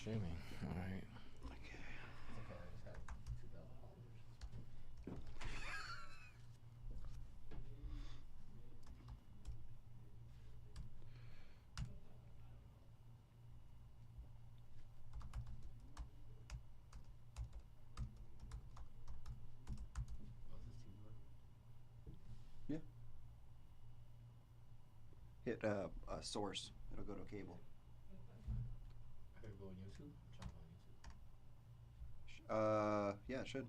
streaming. All right. Yeah. Hit a source. It'll go to cable. I could go on YouTube. I'm trying to go on YouTube. Yeah, it should.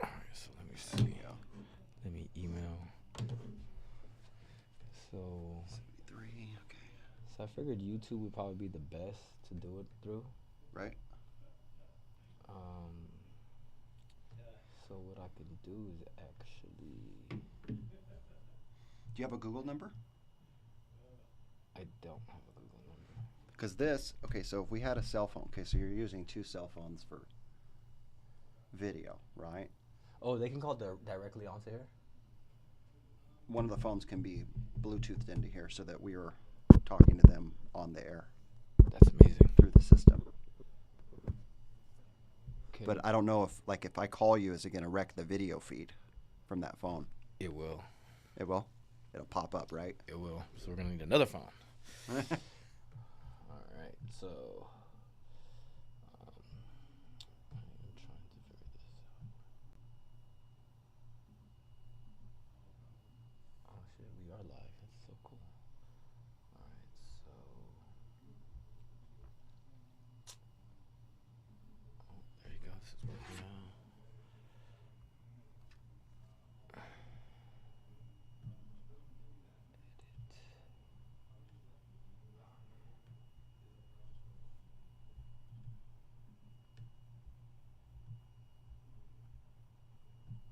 All right, so let me see. Let me email. So 73. Okay. I figured YouTube would probably be the best to do it through. Right. So what I could do is actually. Do you have a Google number? I don't have a Google number. Because this, okay, so if we had a cell phone, okay, so you're using 2 cell phones for video, right? Oh, they can call directly onto here? One of the phones can be Bluetoothed into here so that we are talking to them on the air. That's amazing. Through the system. Can But I don't know if I call you, is it going to wreck the video feed from that phone? It will. It will? It'll pop up, right? It will. So we're going to need another phone. All right. So I'm trying to figure this out. Oh, shit. We are live. That's so cool. All right. So. Oh, there you go. This is working now.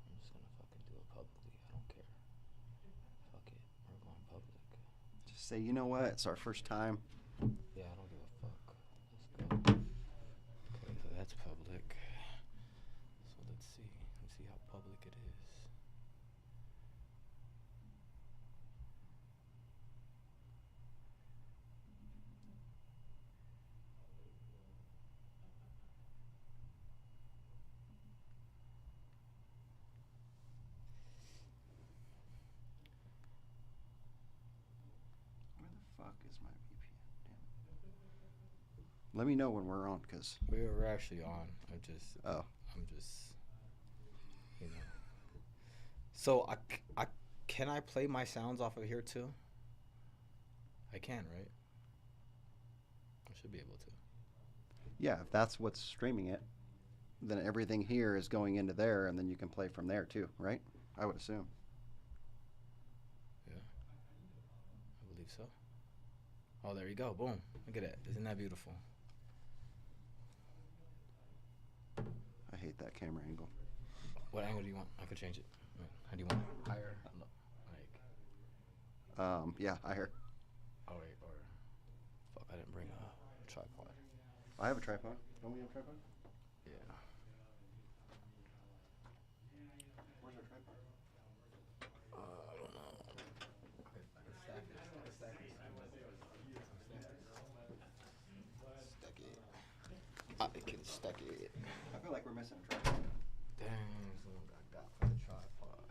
I'm just gonna fucking do it publicly. I don't care. Fuck it. We're going public. Just say, you know what? It's our first time. Yeah, I don't give a fuck. Let's go. Okay, so that's public. So let's see. Let's see how public it is. Where the fuck is my VPN? Damn. Let me know when we're on, because... We're actually on. I'm just, you know. So can I play my sounds off of here too? I can, right? I should be able to. Yeah, if that's what's streaming it, then everything here is going into there, and then you can play from there too, right? I would assume. Yeah. I believe so. Oh, there you go. Boom. Look at that. Isn't that beautiful? I hate that camera angle. What angle do you want? I could change it. How do you want it? Higher? Like. Yeah, I heard. Oh wait, or fuck, I didn't bring a tripod. I have a tripod. Don't we have a tripod? Yeah. Where's our tripod? I don't know. I could stack it. I could stack it. Stack it. I can stack it. I feel like we're missing a tripod. Dang, someone got for the tripod.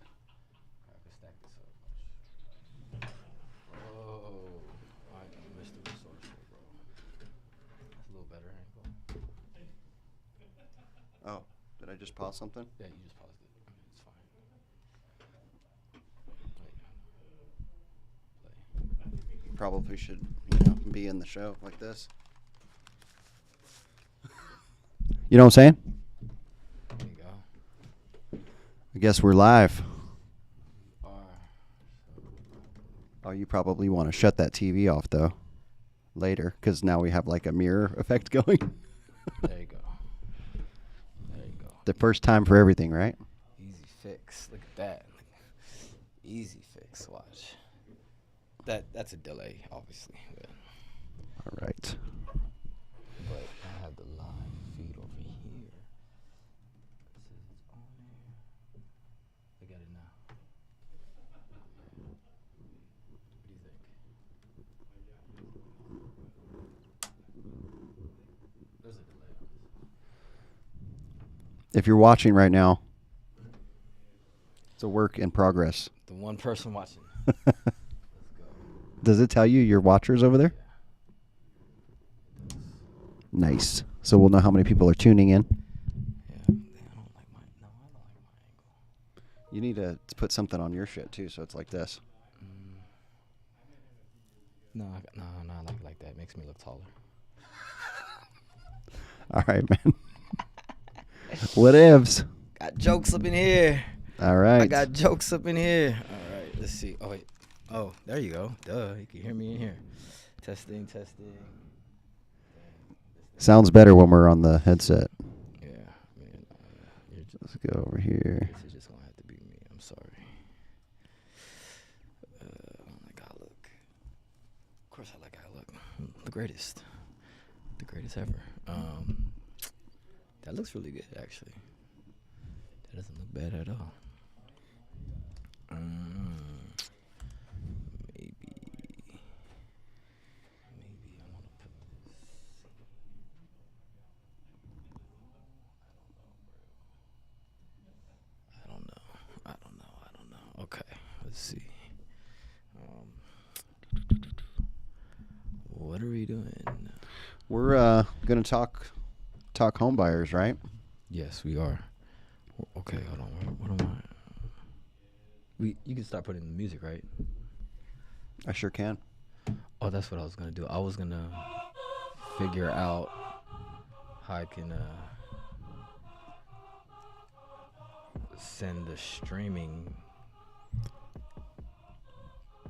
I could stack this up much. Oh, I missed the resource here, bro. That's a little better angle. Oh, did I just pause something? Yeah, you just paused it. I mean, it's fine. Play. You probably should, be in the show like this. You know what I'm saying? There you go. I guess we're live. Or, Oh, you probably want to shut that TV off, though, later, because now we have, like, a mirror effect going. there you go. There you go. The first time for everything, right? Easy fix. Look at that. Easy fix. Watch. That's a delay, obviously. All right. But I have the live feed over here. It says it's on there. Look at it now. If you're watching right now, it's a work in progress. The one person watching. Does it tell you your watchers over there? Nice. So we'll know how many people are tuning in. Yeah, I don't like my angle. You need to put something on your shit too, so it's like this. No, I like it like that. It makes me look taller. All right, man. What ifs? Got jokes up in here. All right. I got jokes up in here. All right, let's see. Oh, wait. Oh, there you go. Duh, you can hear me in here. Testing. Sounds better when we're on the headset. Yeah, man. Let's go over here. This is just going to have to be me. I'm sorry. I don't like how I look. Of course I like how I look. The greatest. The greatest ever. That looks really good, actually. That doesn't look bad at all. Maybe I want to put this. I don't know. Okay, let's see. What are we doing? We're gonna talk home buyers, right? Yes, we are. Okay, hold on. What am I? You can start putting in the music, right? I sure can. Oh, that's what I was gonna do. I was gonna figure out how I can send the streaming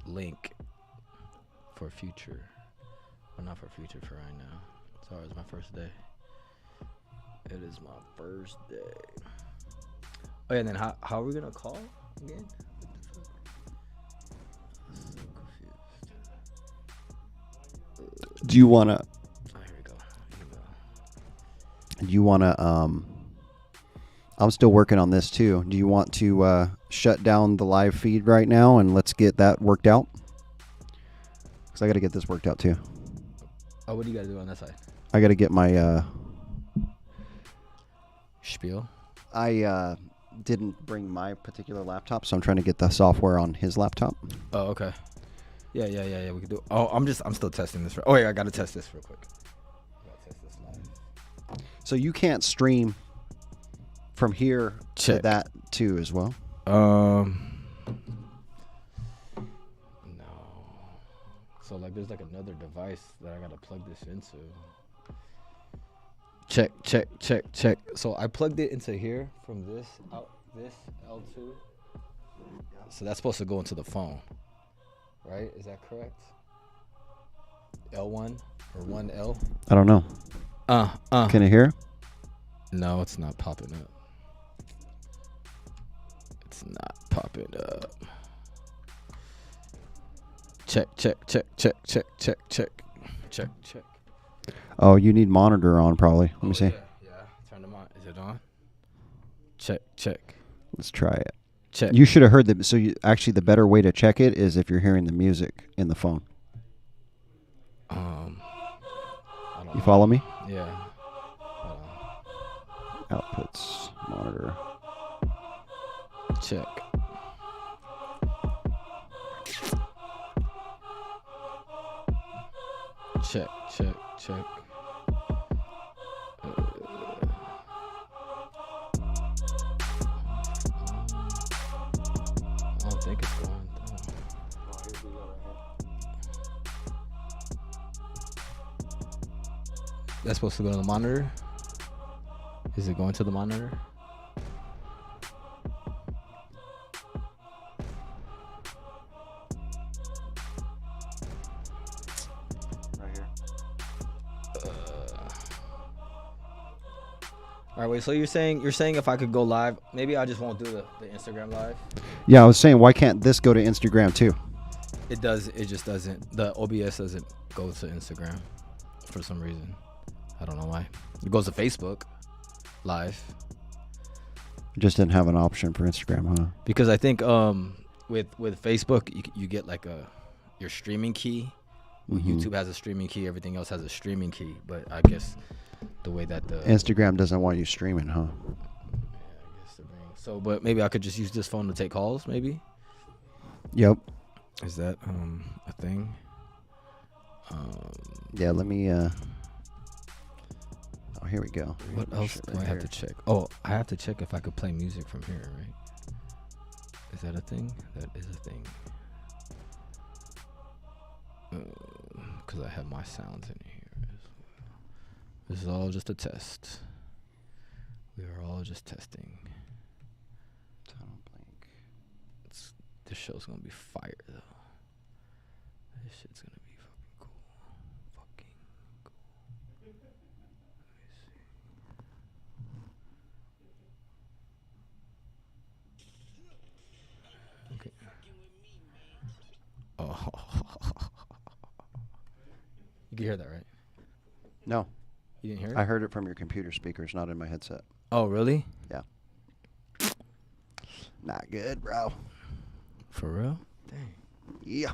link for future. Well, not for future, for right now. Sorry, it's my first day. It is my first day. Oh, yeah, and then how are we gonna call again? I'm so confused. Do you wanna? Oh, here we go. Do you wanna? I'm still working on this too. Do you want to shut down the live feed right now and let's get that worked out? Because I got to get this worked out too. Oh, what do you gotta do on that side? I got to get my Spiel. I didn't bring my particular laptop, so I'm trying to get the software on his laptop. Oh, okay. Yeah. We can do. Oh, I'm still testing this. Oh, wait, I gotta test this real quick. I gotta test this live. So you can't stream from here to that too as well? No. So like, there's like another device that I gotta plug this into. Check. So I plugged it into here from this L2. So that's supposed to go into the phone, right? Is that correct? L1 or 1L? I don't know. Can I hear? No, it's not popping up. It's not popping up. Check. Oh, you need monitor on probably. Let me see. Yeah. Turn them on. Is it on? Check. Let's try it. Check. You should have heard the. So actually, the better way to check it is if you're hearing the music in the phone. I don't You know. follow me? Yeah. Outputs monitor. Check. I don't think it's going through. That's supposed to go to the monitor? Is it going to the monitor? Right here. All right, wait. So you're saying if I could go live, maybe I just won't do the Instagram live. Yeah, I was saying, why can't this go to Instagram too? It does. It just doesn't. The OBS doesn't go to Instagram for some reason. I don't know why. It goes to Facebook live. Just didn't have an option for Instagram, huh? Because I think with Facebook you get like your streaming key. Mm-hmm. YouTube has a streaming key. Everything else has a streaming key. But I guess the way that the Instagram doesn't want you streaming, huh? So, but maybe I could just use this phone to take calls. Maybe. Yep. Is that a thing? Yeah. Let me. Oh, here we go. What else do I have to check? Oh, I have to check if I could play music from here, right? Is that a thing? That is a thing. Because I have my sounds in here as well. This is all just a test. We are all just testing. This show's gonna be fire though. This shit's gonna be fucking cool. Fucking cool. Let me see. Okay. Oh. You can hear that, right? No. You didn't hear it? I heard it from your computer speakers, not in my headset. Oh, really? Yeah. Not good, bro. For real? Dang. Yeah.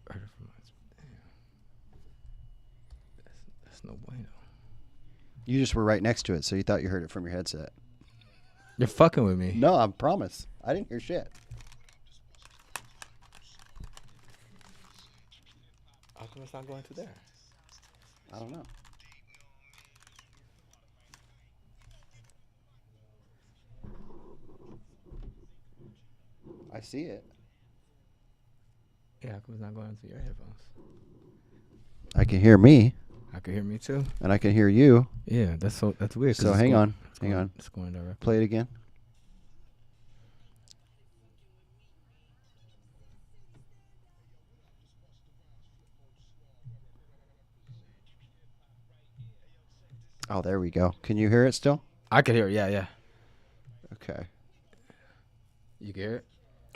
Heard it from my damn. That's no bueno. You just were right next to it, so you thought you heard it from your headset. You're fucking with me. No, I promise. I didn't hear shit. How come it's not going through there? I don't know. I see it. Yeah, how come it's not going through your headphones? I can hear me, I can hear me too. and I can hear you. Yeah, that's weird. So hang on. Hang on. It's going directly. Play it again. Oh, there we go. Can you hear it still? I can hear it. Yeah. Okay. You can hear it?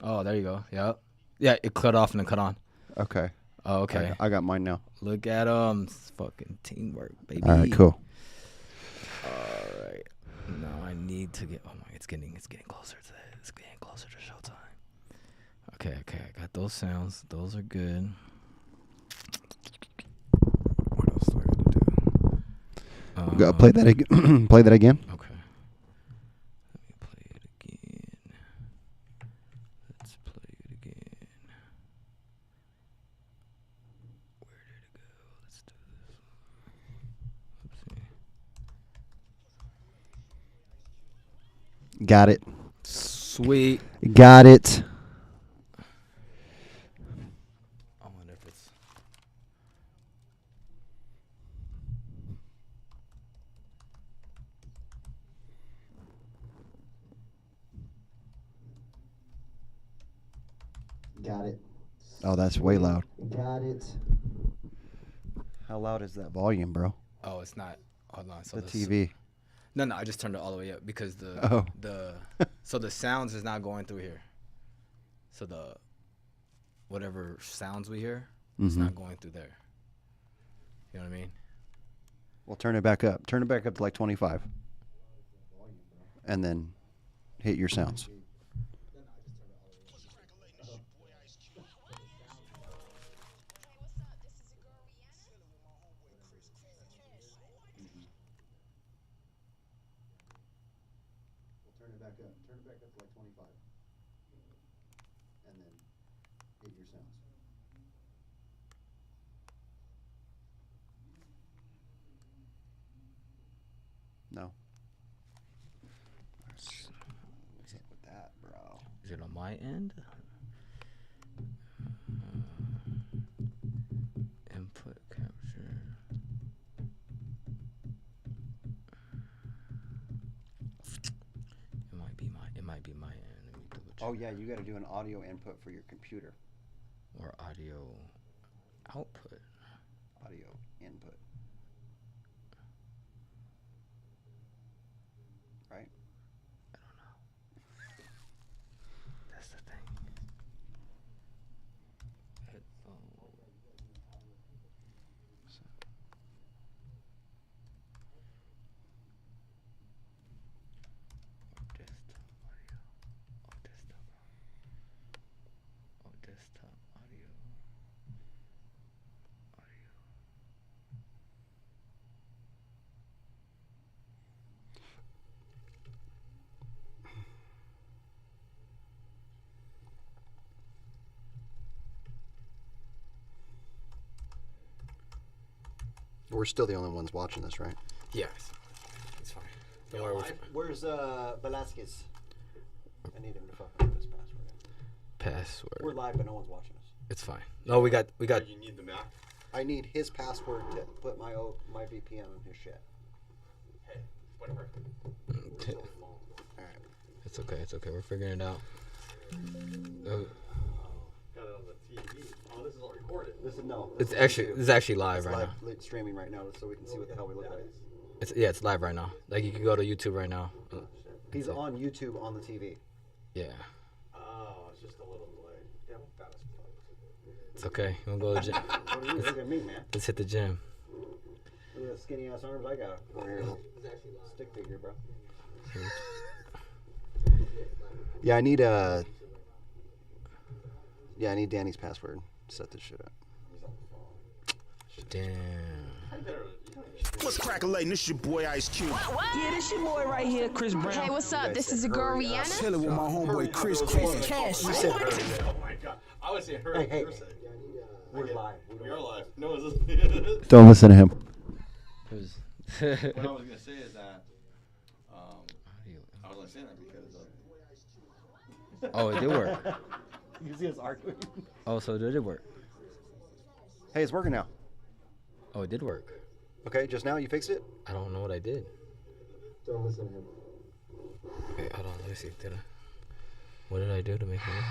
Oh, there you go. Yep. Yeah, it cut off and then cut on. Okay. Oh, okay. I got mine now. Look at it's fucking teamwork, baby. All right, cool. All right. Now I need to get. Oh my, it's getting closer to that. It's getting closer to showtime. Okay. I got those sounds. Those are good. What else do I got to do? Go play that again. Play that again. Okay. Let me play it again. Let's play it again. Where did it go? Let's do this. Oopsie. Got it. Sweet. Got it. I wonder if it's. Got it. Oh, that's way loud. Got it. How loud is that volume, bro? Oh, it's not. Hold on. So The TV. No, I just turned it all the way up because so the sounds is not going through here. So the whatever sounds we hear, it's not going through there. You know what I mean? Well, turn it back up. Turn it back up to like 25. And then hit your sounds. Turn it back up. Turn it back up to like 25. And then hit your sounds. No. What's up with that, bro? Is it on my end? Input capture. It might be my end. Let me double check. Oh yeah, you got to do an audio input for your computer. Or audio output. Audio input. Right? I don't know. That's the thing. Desktop audio. We're still the only ones watching this, right? Yeah, it's fine. Don't worry. Where's Velasquez? I need him to fucking put his password. We're live, but no one's watching us. It's fine. No, we got. You need the Mac? I need his password to put my VPN on his shit. Hey, whatever. All right. It's okay. It's okay. We're figuring it out. Got it on the TV. Oh, this is all recorded. This It's actually live right now. Live streaming right now, so we can see what the hell we look like. It's live right now. Like you can go to YouTube right now. He's on YouTube on the TV. Yeah. Oh, it's just a little delay. Damn, that is fun. It's okay. You wanna go to the gym? What do you look at me, man? Let's hit the gym. Look at the skinny ass arms I got over here. Stick figure, bro. Yeah, I need Danny's password to set this shit up. Damn. What's crackalating? This your boy Ice Cube. Yeah, this your boy right here, Chris Brown. Hey, what's up? This is your girl Rihanna. Chilling with my homeboy Chris Cash. You said hurry. Oh my god. I would say hurry. Hey. You're saying. We're live. We are live. No one's listening. Don't listen to him. What I was going to say is that I was only saying that because Oh, it did work. You see us arguing? Oh, so did it work? Hey, it's working now. Oh, it did work. Okay, just now you fixed it? I don't know what I did. Don't listen to him. Wait, hold on. Let me see. What did I do to make it work?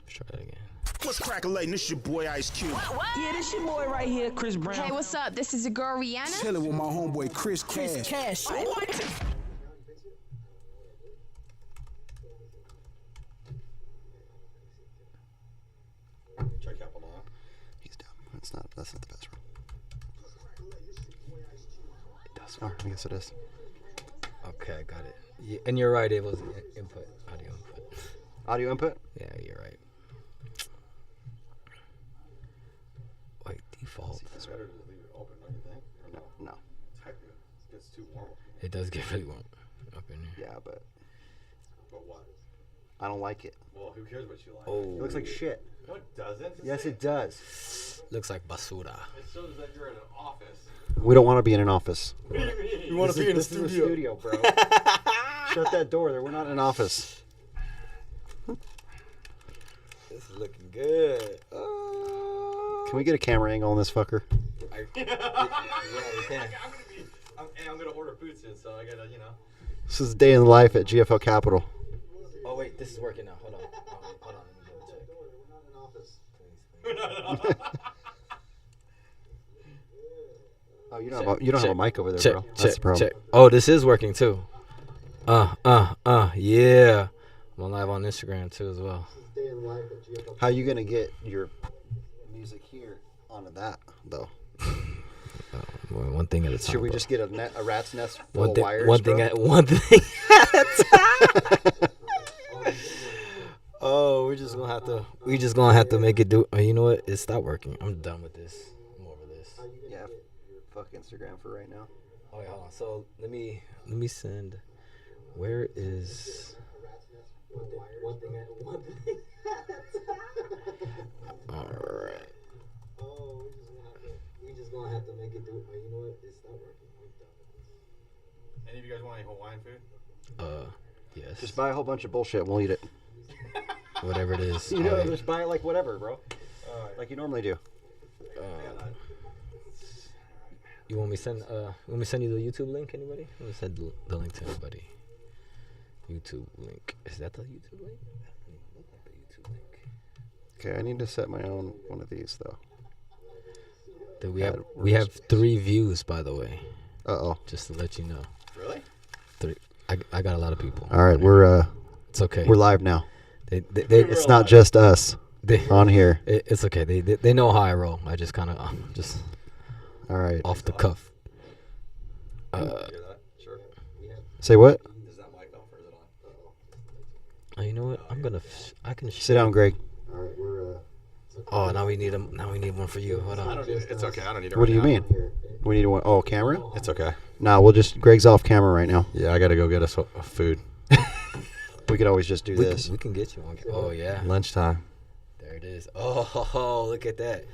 Let's try that again. What's crackalating? This your boy Ice Cube. Yeah, this your boy right here, Chris Brown. Hey, what's up? This is your girl Rihanna. Chilling with my homeboy Chris Cash. check out on. He's dumb. That's not the best one. It does. Oh, I guess it is. Okay, I got it. Yeah, and you're right. It was input, audio input. Audio input? Yeah, you're right. Wait, default. It's better to leave it open, don't you think? Or No. Technically, it gets too warm. It does get really warm up in here. Yeah, but But what? I don't like it. Well, who cares what you like? Oh, It looks like shit. No, it doesn't. Yes, it does. looks like basura. It shows that you're in an office. We don't want to be in an office. What do you mean? You want to be in a This is a studio? studio, bro. Shut that door. We're not in an office. This is looking good. Can we get a camera angle on this fucker? Yeah, we can. I'm gonna order food soon, so I gotta, This is day in the life at GFL Capital. Oh wait, this is working now. Hold on. Hold on. Let me double check. Oh, you don't have a mic over there, Check, bro. That's the problem. check. Oh, this is working too. Yeah. I'm on live on Instagram too as well. How you gonna get your music here onto that though? One thing at a time. Should we bro. just get a rat's nest full of wires, one thing bro? at one thing at a time. Oh, we just gonna have to make it do. You know what? It stopped working. I'm done with this. I'm over this. Yeah, fuck Instagram for right now. Oh wait, hold on. So let me send. Where is? One thing. All right. Oh, we just gonna have to make it do. You know what? It's not working. I'm done with this. Any of you guys want any Hawaiian food? Yes. Just buy a whole bunch of bullshit and we'll eat it. Whatever it is. You know, Alright. just buy it like whatever, bro. Like you normally do. You want me send you the YouTube link? Anybody? Let me send the link to anybody. YouTube link. Is that the YouTube link? That doesn't even look like the YouTube link. Okay, I need to set my own one of these though. Dude, Add we have workspace. 3 views, by the way. Uh-oh. Just to let you know. Really? 3. I got a lot of people. All right, we're It's okay. we're live now. They It's not just us on here. It's okay. They know how I roll. I just kind of just All right. off the cuff. Hear that? Sure. Say what? Is that mic off or is it on? You know what? I can Sit down, Greg. All right, we're Oh, now we need one for you. Hold I on. don't need it. It's okay. I don't need it. What do you right mean? We need one. Oh, camera? now. It's okay. Nah, we'll just. Greg's off camera right now. Yeah, I gotta go get us food. We could always just do this. We can get you one. Oh yeah. Lunchtime. There it is. Oh, look at that.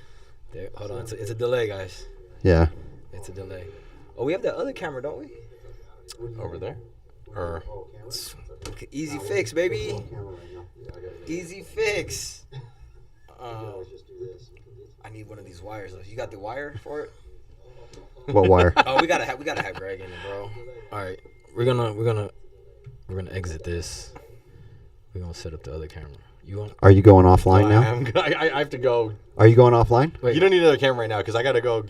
There, hold on. It's a delay, guys. Yeah. It's a delay. Oh, we have that other camera, don't we? Over there? Or Easy fix, baby. Easy fix. I need one of these wires though. You got the wire for it? What wire? Oh, we gotta have Greg in it, bro. All right, we're gonna exit this. We're gonna set up the other camera. You want? Are you going offline now? I have to go. Are you going offline? Wait. You don't need another camera right now because I got to go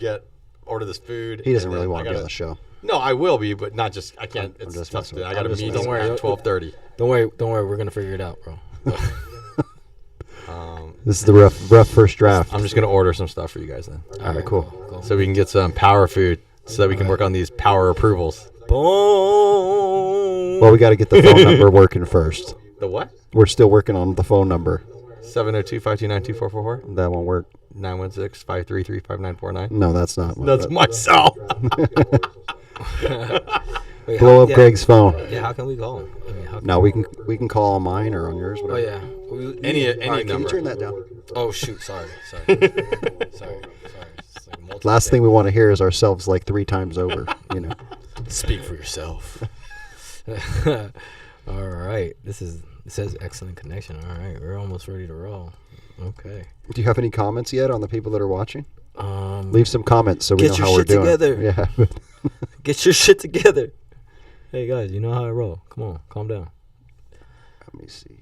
order this food. He doesn't and really then want I to be gotta- on the show. No, I will be, but not just. I can't. I'm It's just tough. messing with- I got a I'm just meeting messing at with- 12:30. Don't worry. We're gonna figure it out, bro. This is the rough first draft. I'm just gonna order some stuff for you guys then, All right, cool. Go. so we can get some power food, so that we can work on these power approvals. Boom. Well, we got to get the phone number working first. The what? We're still working on the phone number. 702-529-2444. That won't work. 916-533-5949. No, that's not. That's my cell. Wait, Blow up yeah, Greg's phone. Yeah, how can we call him? I mean, how can No, we can call on mine or on yours. Oh Whatever. yeah. Any All right, can number. you turn that down? Oh shoot! Sorry. It's like multiple Last thing things. we want to hear is ourselves like 3 times over. You know. Speak for yourself. All right. It says excellent connection. All right, we're almost ready to roll. Okay. Do you have any comments yet on the people that are watching? Um, Leave some comments so we Get know your how we're shit doing. together. Yeah. get your shit together. Hey guys, you know how I roll. Come on, calm down. Let me see.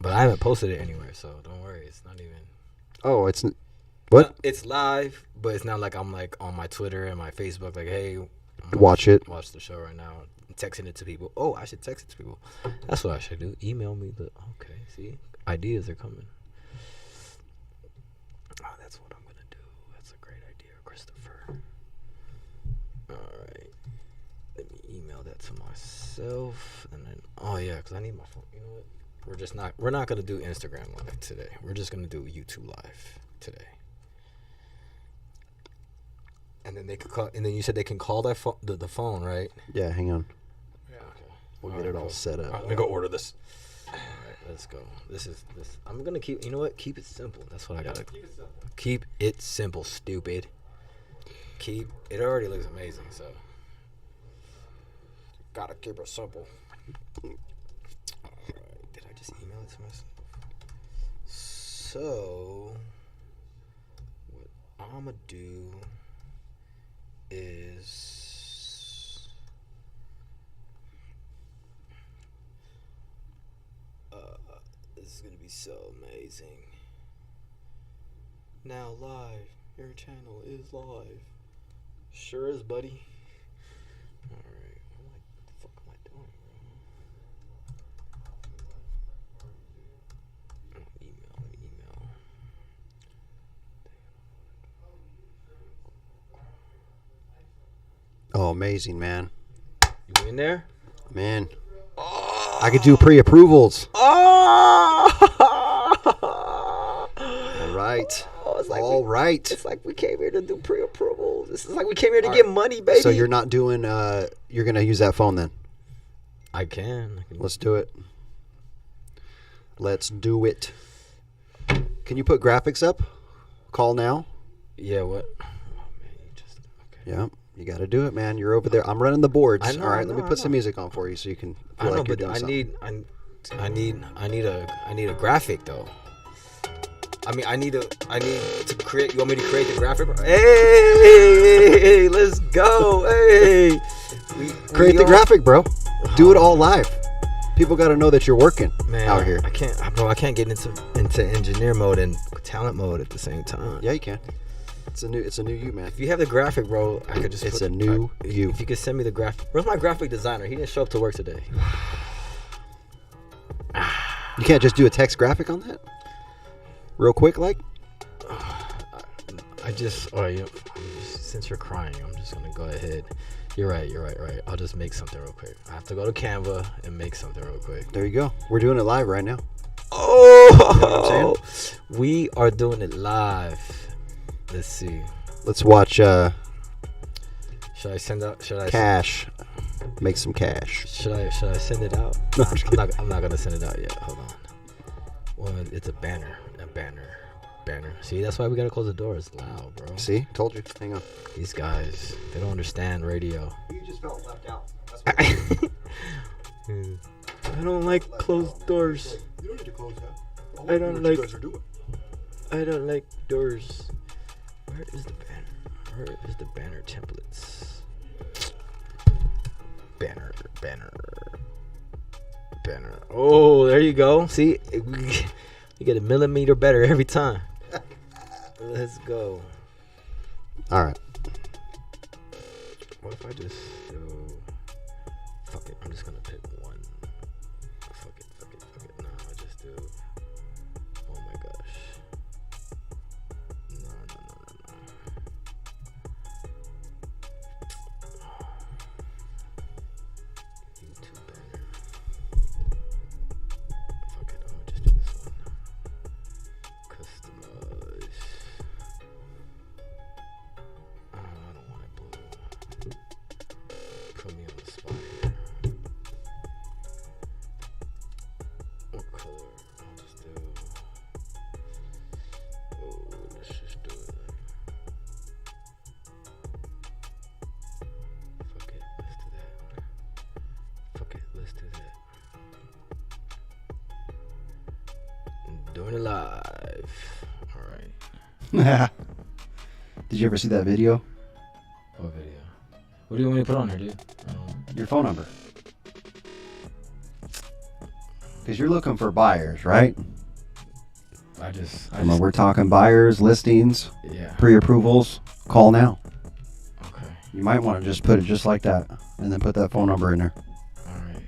But I haven't posted it anywhere, so don't worry. It's not even. Oh, it's what? It's live, but it's not like I'm like on my Twitter and my Facebook. Like, hey, Watch it. Watch the show right now. I'm texting it to people. Oh, I should text it to people. That's what I should do. Email me the. Okay, see, ideas are coming. Oh, that's what I'm gonna do. That's a great idea, Christopher. All right, let me email that to myself, and then oh yeah, because I need my phone. You know what? We're not gonna do Instagram live today. We're just gonna do YouTube live today. And then they could call. And then you said they can call that phone, the phone, right? Yeah, hang on. Yeah. Okay. We'll get it all set up. All right, let me go order this. All right, let's go. This. I'm gonna keep. You know what? Keep it simple. That's what I gotta. Keep it simple. Stupid. It already looks amazing. So. Gotta keep it simple. All right. Did I just email it to myself? So. What I'm gonna do is this is gonna be so amazing. Now live, your channel is live. Sure is, buddy. All right, what the fuck am I doing, bro? Email. Oh, amazing, man. You in there? Man. I could do pre-approvals. Oh! All right. It's like All right. It's like we came here to do pre-approvals. This is like we came here to get money, baby. So you're not doing, you're going to use that phone then? I can. Let's do it. Let's do it. Can you put graphics up? Call now? Yeah, what? Oh, man, you just... Okay. Yeah. You got to do it, man. You're over there. I'm running the boards. I know, All right, I let me know, put I some know. music on for you so you can feel I know, like you're but doing I something. need a graphic though. I need to create. You want me to create the graphic? Hey, let's go. Hey, Create the graphic, bro. Do it all live. People got to know that you're working man, out here. I can't get into engineer mode and talent mode at the same time. Yeah, you can. It's a new you, man. If you have the graphic, bro, I could just. It's a new you. If you could send me the graphic. Where's my graphic designer? He didn't show up to work today. You can't just do a text graphic on that? Real quick, like? Since you're crying, I'm just gonna go ahead. You're right. I'll just make something real quick. I have to go to Canva and make something real quick. There you go. We're doing it live right now. Oh, we are doing it live. Let's see. Let's watch Should I send out? Cash. Make some cash. Should I send it out? No, I'm not gonna send it out yet. Hold on. Well, it's a banner. banner. See, that's why we gotta close the door. It's loud, bro. See? Told you. Hang on. These guys, they don't understand radio. You just felt left out. That's what I don't like closed doors. You don't need to close that. I don't like. What you guys are doing. I don't like doors. Where is the banner? Where is the banner templates? Banner. Oh, there you go. See, you get a millimeter better every time. Let's go. All right. What if I just do... Fuck it, I'm just gonna pick one. Fuck it. No, I just do... Oh my gosh. No. YouTube banner. Fuck it, I'm gonna just do this one. Customize. I don't want it blue. Put me on the spot here. What color? I'll just do. Oh, let's just do it. Fuck it, let's do that. Doing it live. Alright. Did you ever see that video? What video? What do you want me to put on here, dude? Your phone number. Because you're looking for buyers, right? I just We're talking buyers, listings, yeah. pre-approvals. Call now. Okay. You might want to just put it just like that, and then put that phone number in there. All right.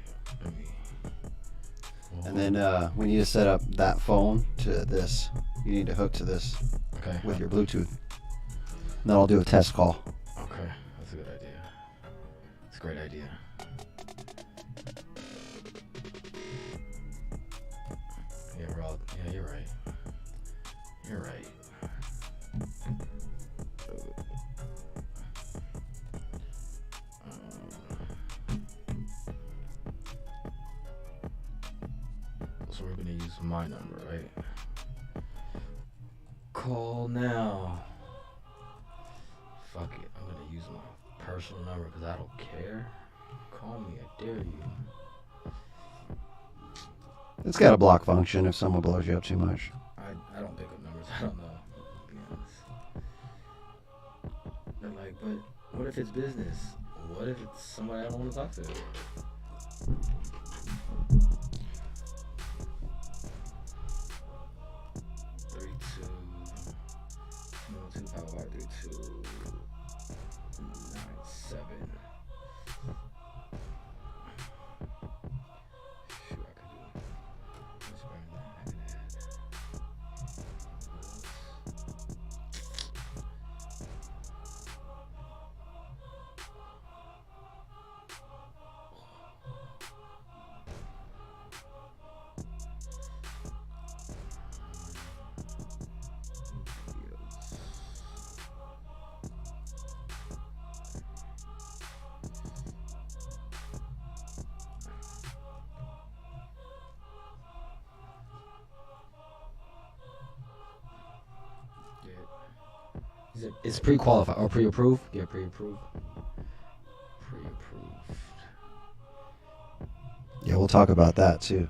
And then we need to set up that phone to this. You need to hook to this Okay. with your Bluetooth. And then I'll do a test call. Okay, that's a good idea. It's a great idea. Yeah, you're right. You're right. So we're gonna use my number, right? Call now. Fuck it, I'm gonna use my personal number because I don't care. Call me, I dare you. It's got a block function if someone blows you up too much. I don't pick up numbers. I don't know. To be honest. But what if it's business? What if it's somebody I don't want to talk to? 3297. Shoot, I could do this better than that. I can add. It's pre-qualified or pre-approved? Yeah, pre-approved. Pre-approved. Yeah, we'll talk about that too.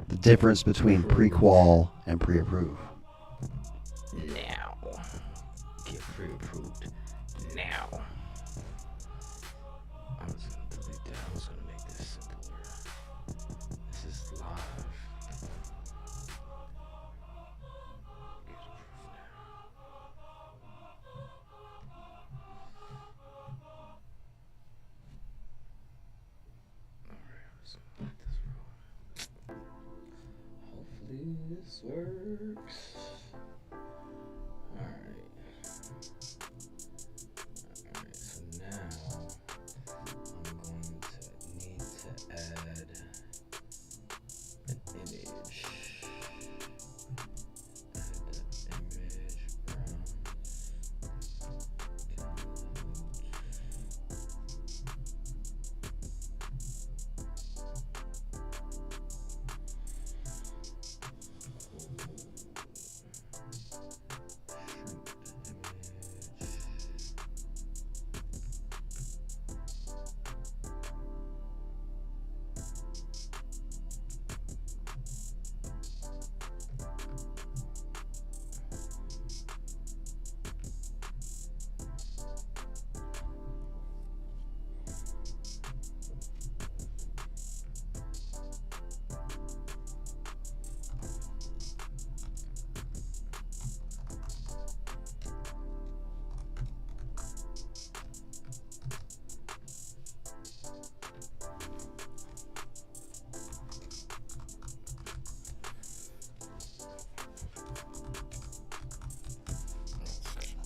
The difference between pre-qual and pre-approve. Now. Get pre-approved. Now. I was going to delete that. I was going to make this simpler. This is live. Get approved now. Hopefully this works. Alright, so now I'm going to need to add an image. Add the image from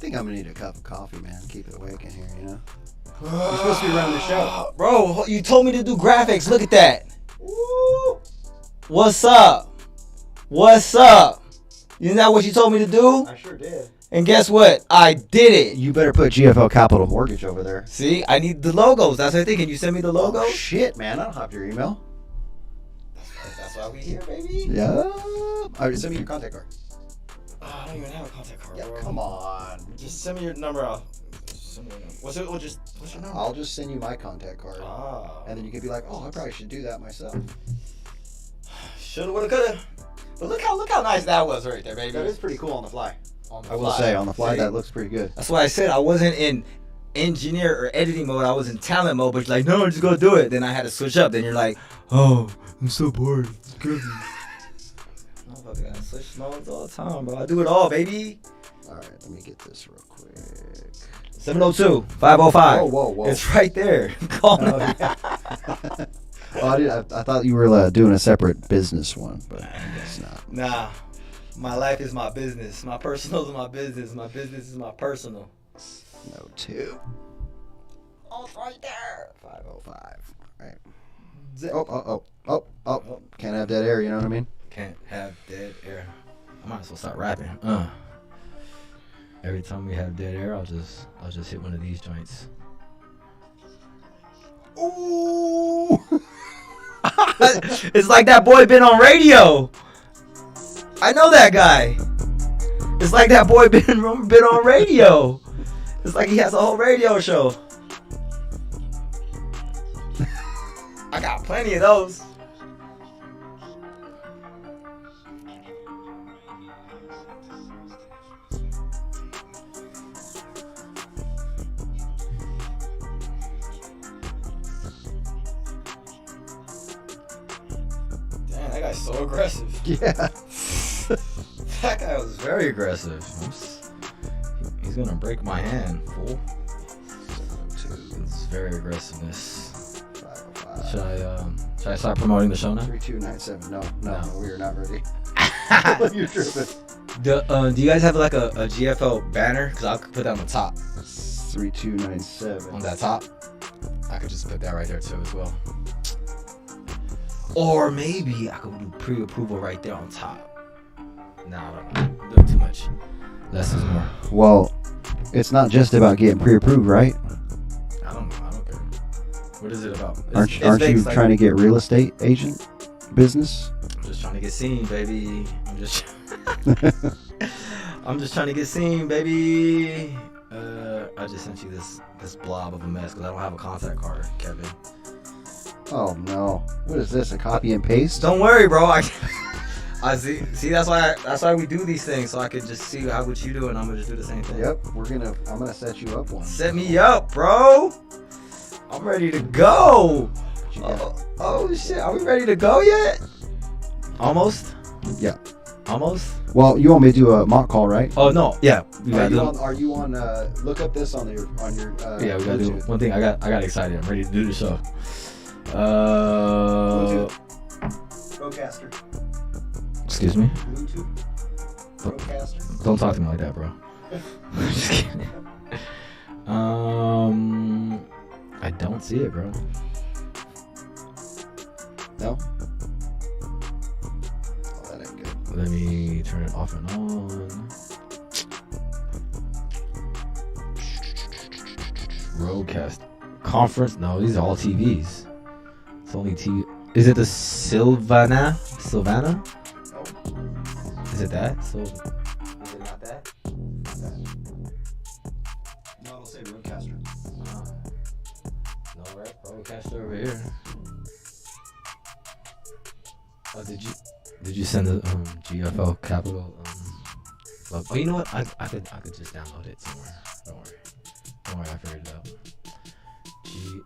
think I'm gonna need a cup of coffee, man. Keep it awake in here, you know. You're supposed to be running the show. Bro, you told me to do graphics. Look at that. Woo. What's up? What's up? Isn't that what you told me to do? I sure did. And guess what? I did it. You better put GFL Capital Mortgage over there. See, I need the logos. That's what I think. Can you send me the logos? Oh, shit, man. I don't have your email. That's why we here, baby. Yeah. All right, send me your contact card. Oh, I don't even have a contact card, Yeah, bro. come on. Just send me your number out. Send me your number. What's your number? I'll just send you my contact card. Ah. And then you can be like, oh, I probably should do that myself. Shoulda, woulda, coulda. But look how nice that was right there, baby. That is pretty cool on the fly. On the I will fly. say, on the fly, See? that looks pretty good. That's why I said I wasn't in engineer or editing mode. I was in talent mode. But you're like, no, just go do it. Then I had to switch up. Then you're like, oh, I'm so bored. Good. I gotta switch modes all the time, bro. I do it all, baby. All right, let me get this real quick. 702-505. Whoa. It's right there. Call me. Oh, yeah. Oh, I thought you were doing a separate business one, but I guess not. Nah, my life is my business. My personal is my business. My business is my personal. No, 2. Oh, it's right there. 505. All right. Oh. Can't have dead air, you know what I mean? Can't have dead air. I might as well start rapping. Every time we have dead air, I'll just hit one of these joints. Ooh! It's like that boy been on radio. I know that guy. It's like that boy been on radio. It's like he has a whole radio show. I got plenty of those. Damn, that guy's so aggressive. Yeah. That guy was very aggressive. He's gonna break my hand, fool. It's very aggressiveness. 505. Should I start promoting the show now? 3297. No, we are not ready. You're tripping. Do you guys have like a GFL banner? Cause I'll put that on the top. 3297. On that top, I could just put that right there too as well. Or maybe I could do pre-approval right there on top. Nah, I don't know. I'm doing too much. Less is more. Well, it's not just about getting pre-approved, right? I don't care. What is it about? Aren't you like, trying to get real estate agent business? I'm just trying to get seen, baby. I'm just trying to get seen, baby. I just sent you this blob of a mess because I don't have a contact card, Kevin. Oh no! What is this? A copy and paste? Don't worry, bro. I see. That's why we do these things, so I could just see how what you do, and I'm gonna just do the same thing. Yep. I'm gonna set you up one. Set me up, bro. I'm ready to go. Oh shit! Are we ready to go yet? Almost. Yeah. Almost. Well, you want me to do a mock call, right? Oh no. Yeah. Are you on? Look up this on your. Yeah, we gotta do Bluetooth. one thing. I got excited. I'm ready to do the show. Procaster. Excuse me. Bluetooth. Procaster. Don't talk to me like that, bro. I'm just kidding. I don't see it, bro. No. Oh, that ain't good. Let me turn it off and on. Roadcast conference. No, these are all TVs. It's only TV. Is it the Sylvana? Is it that? Is it not that? No, it'll say Roadcaster. No, right? Roadcaster over here. Oh, did you send the GFL Capital? Love? Oh, you know what? I could just download it somewhere. Don't worry, I figured it out. GFL.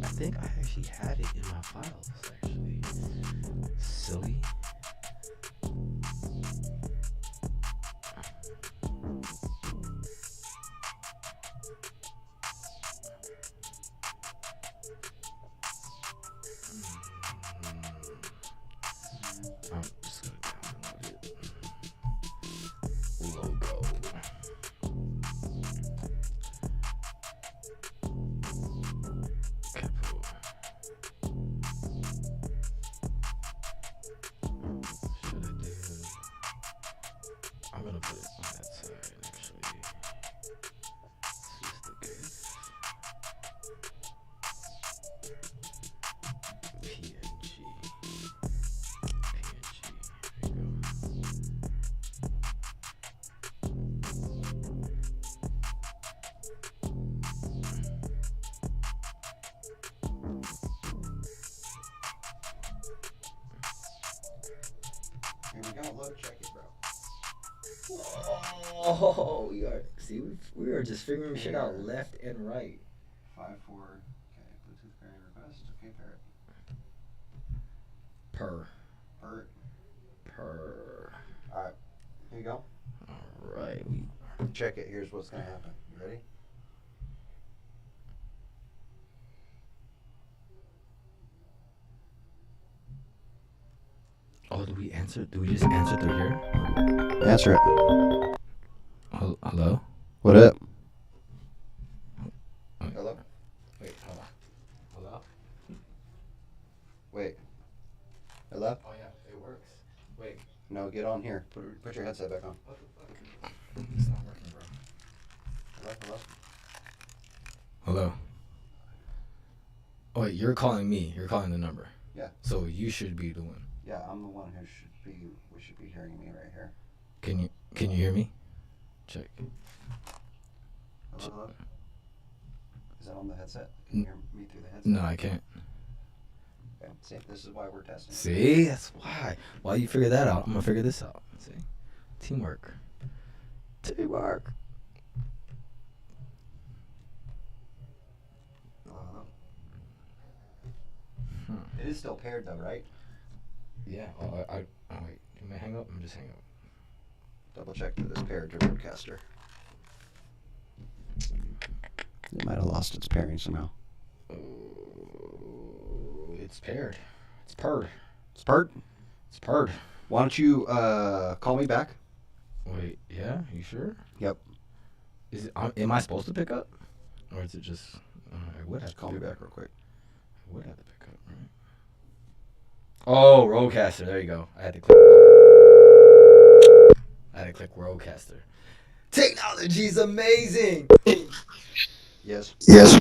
I think I actually had it in my files. Actually, silly. I'm just gonna download it. Oh, we are. See, we are just figuring shit out left and right. 5-4. Okay, Bluetooth pairing request. Okay, pair it. Per. All right, here you go. All right. Check it. Here's what's gonna happen. You ready? Oh, do we answer? Do we just answer through here? Answer it. Hello? What up? Hello? Wait, hold on. Hello? Wait. Hello? Oh, yeah, it works. Wait. No, get on here. Put your headset back on. What the fuck? It's not working, bro. Hello? Hello? Oh, wait, you're calling me. You're calling the number. Yeah. So you should be the one. Yeah, I'm the one who we should be hearing me right here. Can you hear me? Check. Hello? Is that on the headset? Can you hear me through the headset? No, I can't. Okay. See, this is why we're testing. See? That's why. Why you figure that out? I'm gonna figure this out. See? Teamwork. Teamwork. It is still paired though, right? Yeah. Oh, wait. You may hang up. I'm just hang up. Double check that it's paired to Roadcaster. It might have lost its pairing somehow. It's paired. It's purred. It's paired? It's purred. Why don't you call me back? Wait. Yeah. You sure? Yep. Is it? Am I supposed to pick up, or is it just? I would have to Call me pick back up. real quick. I would have to pick up, right? Oh, Roadcaster. There you go. I had to click Roadcaster. Technology's amazing. Yes. Yes.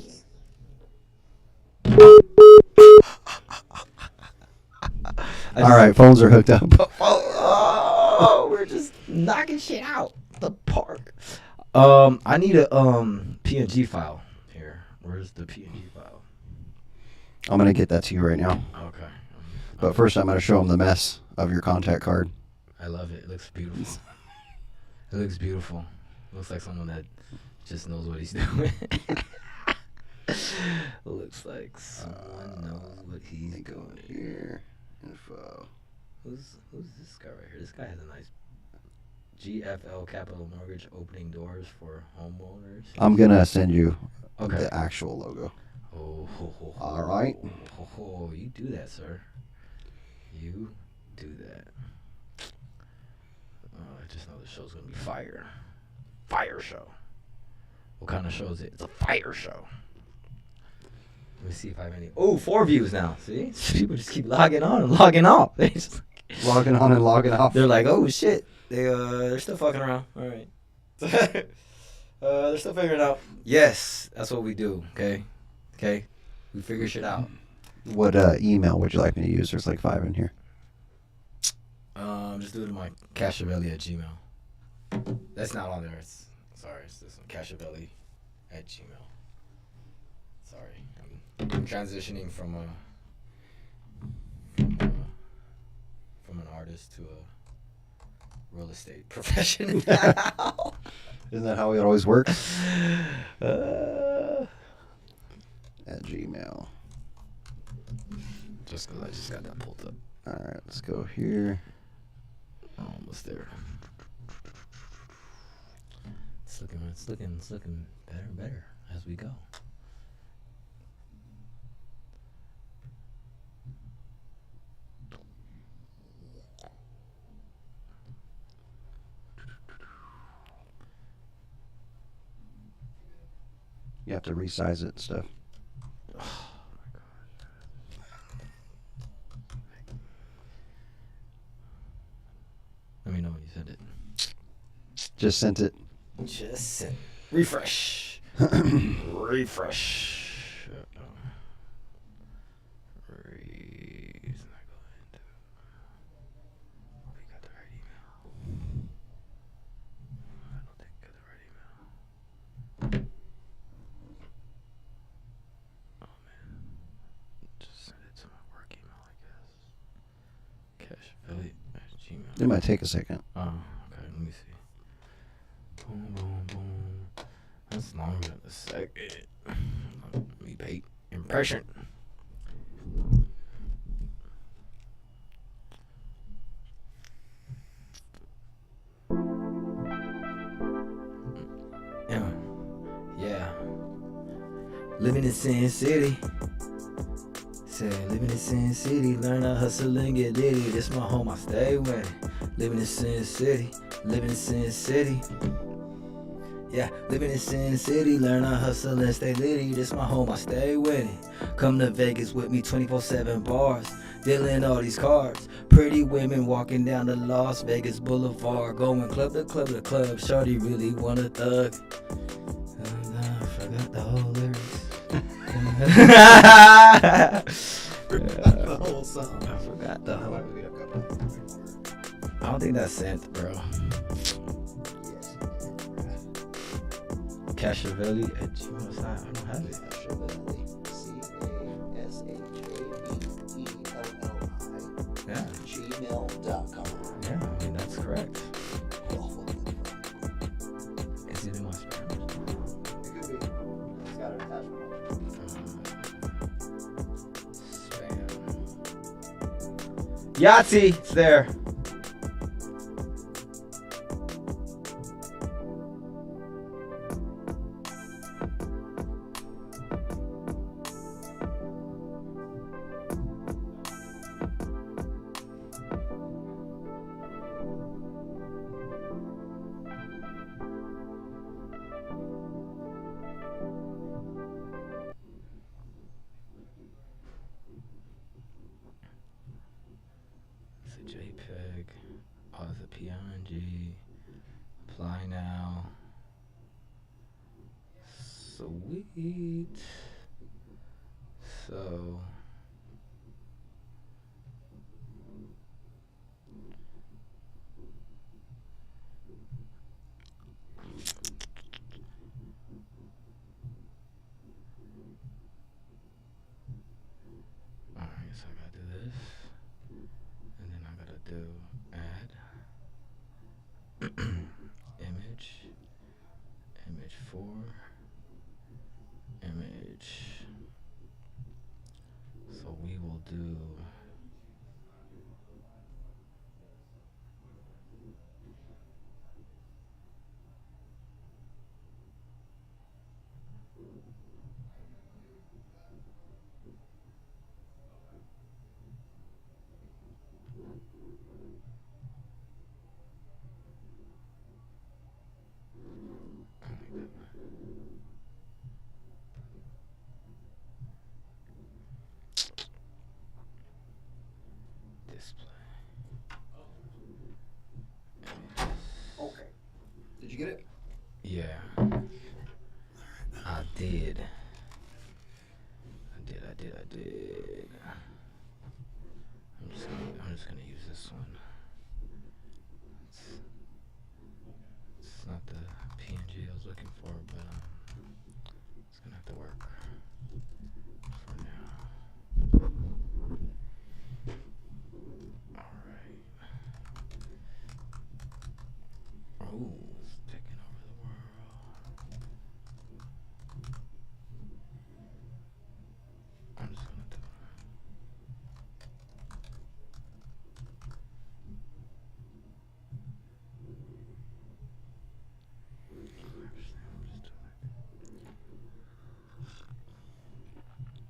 All right, phones are hooked up. Oh, we're just knocking shit out the park. I need a PNG file here. Where's the PNG file? I'm gonna get that to you right now. Okay. But first, I'm gonna show them the mess of your contact card. I love it. It looks beautiful. It looks beautiful. It looks like someone that just knows what he's doing. Looks like someone knows what he's Let me go doing. here. Info. Who's this guy right here? This guy has a nice GFL Capital Mortgage opening doors for homeowners. I'm gonna send you Okay. the actual logo. Oh, All right. You do that, sir. You do that. I just know the show's gonna be fire. Fire show. What kind of show is it? It's a fire show. Let me see if I have any. Oh, 4 views now. See? People just keep logging on and logging off. They just Logging on and logging off. They're like, oh shit. They're still fucking around. All right. They're still figuring it out. Yes, that's what we do. Okay. We figure shit out. What email would you like me to use? There's like 5 in here. Just do it to my Cashavelli at Gmail. That's not on there. It's this one. Cashavelli at Gmail. Sorry, I'm transitioning from an artist to a real estate professional now. Isn't that how it always works? At Gmail. Just because I just got that pulled up. All right, let's go here. Almost there. It's looking better and better as we go. You have to resize it and stuff. Let me know when you send it. Just sent it. Just send. Refresh. Refresh. It's not going to. Hope you got the right email. I don't think you got the right email. Oh man. Just send it to my work email, I guess. Cashavelli at Gmail. It might take a second. Oh, okay. Let me see. second. Let me paint impression. Yeah. Living in Sin City. Say, living in Sin City, learn to hustle and get litty. This my home, I stay with it. Living in Sin City, living in Sin City. Yeah, living in Sin City, learn to hustle and stay litty. This my home, I stay with it. Come to Vegas with me, 24/7 bars. Dealing all these cards. Pretty women walking down the Las Vegas Boulevard. Going club to club to club. Shorty really want a thug. I forgot the whole lyrics. The whole song. I forgot the whole. I don't think that's synth, bro. Cashavelli at gmail.com. I don't have it. Yeah. Gmail.com. Yeah, I mean that's correct. Is it in my spam? It could be. It's got an attachment. Spam. Yahtzee, it's there. It's a JPEG. Oh, it's a PNG. Apply now. Sweet. So. Alright, so I gotta do this. And then I gotta do add image 4, image. So we will do display. Okay. Did you get it? Yeah. I did. I'm just gonna use this one. It's not the PNG I was looking for, but it's gonna have to work for now. Alright. Oh, it's taking over the world. I'm just gonna do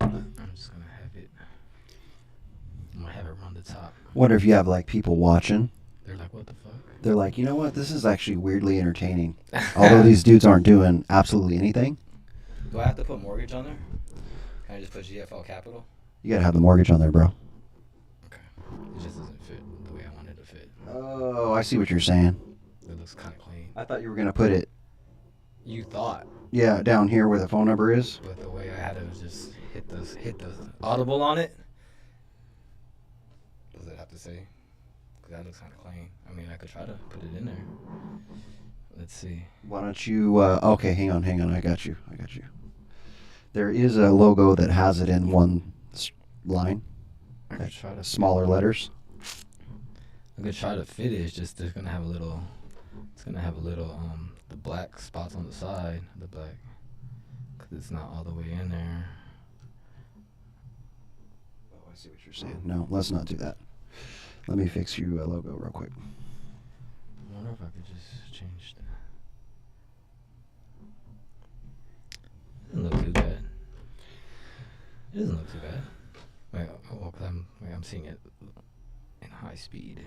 I'm just gonna have it. I'm gonna have it run the top. Wonder if you have like people watching. They're like, what the fuck? They're like, you know what? This is actually weirdly entertaining. Although these dudes aren't doing absolutely anything. Do I have to put mortgage on there? Can I just put GFL Capital? You gotta have the mortgage on there, bro. Okay. It just doesn't fit the way I want it to fit. Oh, I see what you're saying. It looks kind of clean. I thought you were gonna put it, You thought, yeah, down here where the phone number is. but the way I had it was just hit the audible on it. Does it have to say? Because that looks kind of clean. I mean, I could try to put it in there. Let's see. Why don't you? Okay, hang on. I got you. There is a logo that has it in one line, I could try to smaller letters. I could try to fit it. It's just it's gonna have a little. It's gonna have a little the black spots on the side. The black. it's not all the way in there. Oh, I see what you're saying. No, let's not do that. Let me fix you a logo real quick. I wonder if I could just change that. Doesn't look too bad. It doesn't look too bad. Wait, well, cause I'm seeing it in high speed.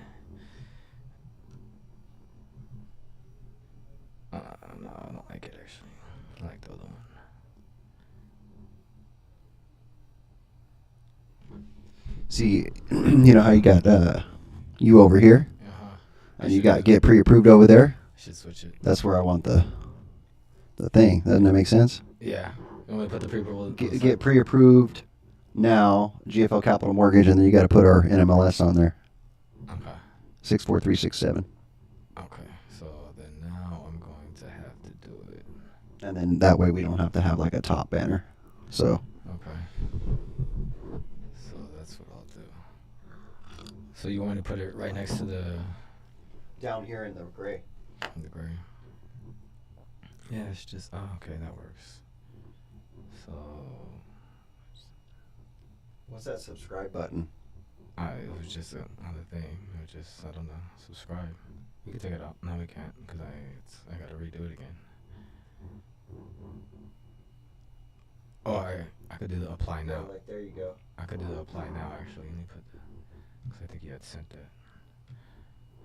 No, I don't like it actually. I like the other one. See, you know how you got you over here, and you got get pre-approved over there. I should switch it. That's where I want the thing. Doesn't that make sense? Yeah. You want me to put the pre-approval? Get pre-approved now, GFL Capital Mortgage, and then you got to put our NMLS on there. Okay. 64367. Okay. So then now I'm going to have to do it. And then that way we don't have to have like a top banner. So. Okay. So that's what I'll do. So you want me to put it right next to the Down here in the gray. gray? Yeah, it's just okay, that works. So What's that subscribe button? it was just another thing. It was just I don't know. Subscribe. We can take it out. No, we can't because I gotta redo it again. Oh, I could do the apply now. Like there you go. I could do the apply now actually. Let me put the because I think you had sent that.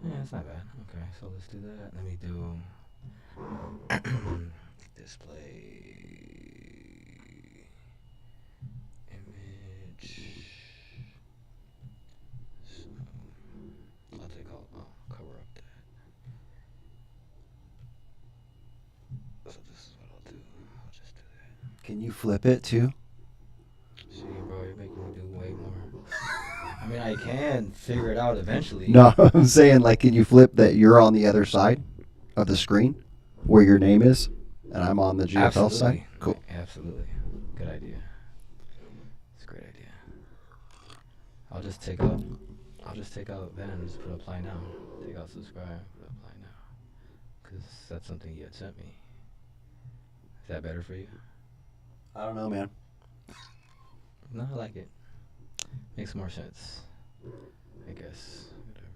Yeah, it's not bad. Okay, so let's do that. Let me do display image. So I'll take I'll cover up that. So this is what I'll do. I'll just do that. Can you flip it too? See, bro, you're making me do way more. I mean, I can figure it out eventually. No, I'm saying like, can you flip that you're on the other side of the screen where your name is, and I'm on the GFL Absolutely. side? Cool. Absolutely. Good idea. It's a great idea. I'll just take out then and just put apply now. Take out subscribe, put apply now. Because that's something you had sent me. Is that better for you? I don't know, man. No, I like it. Makes more sense. I guess. I'm gonna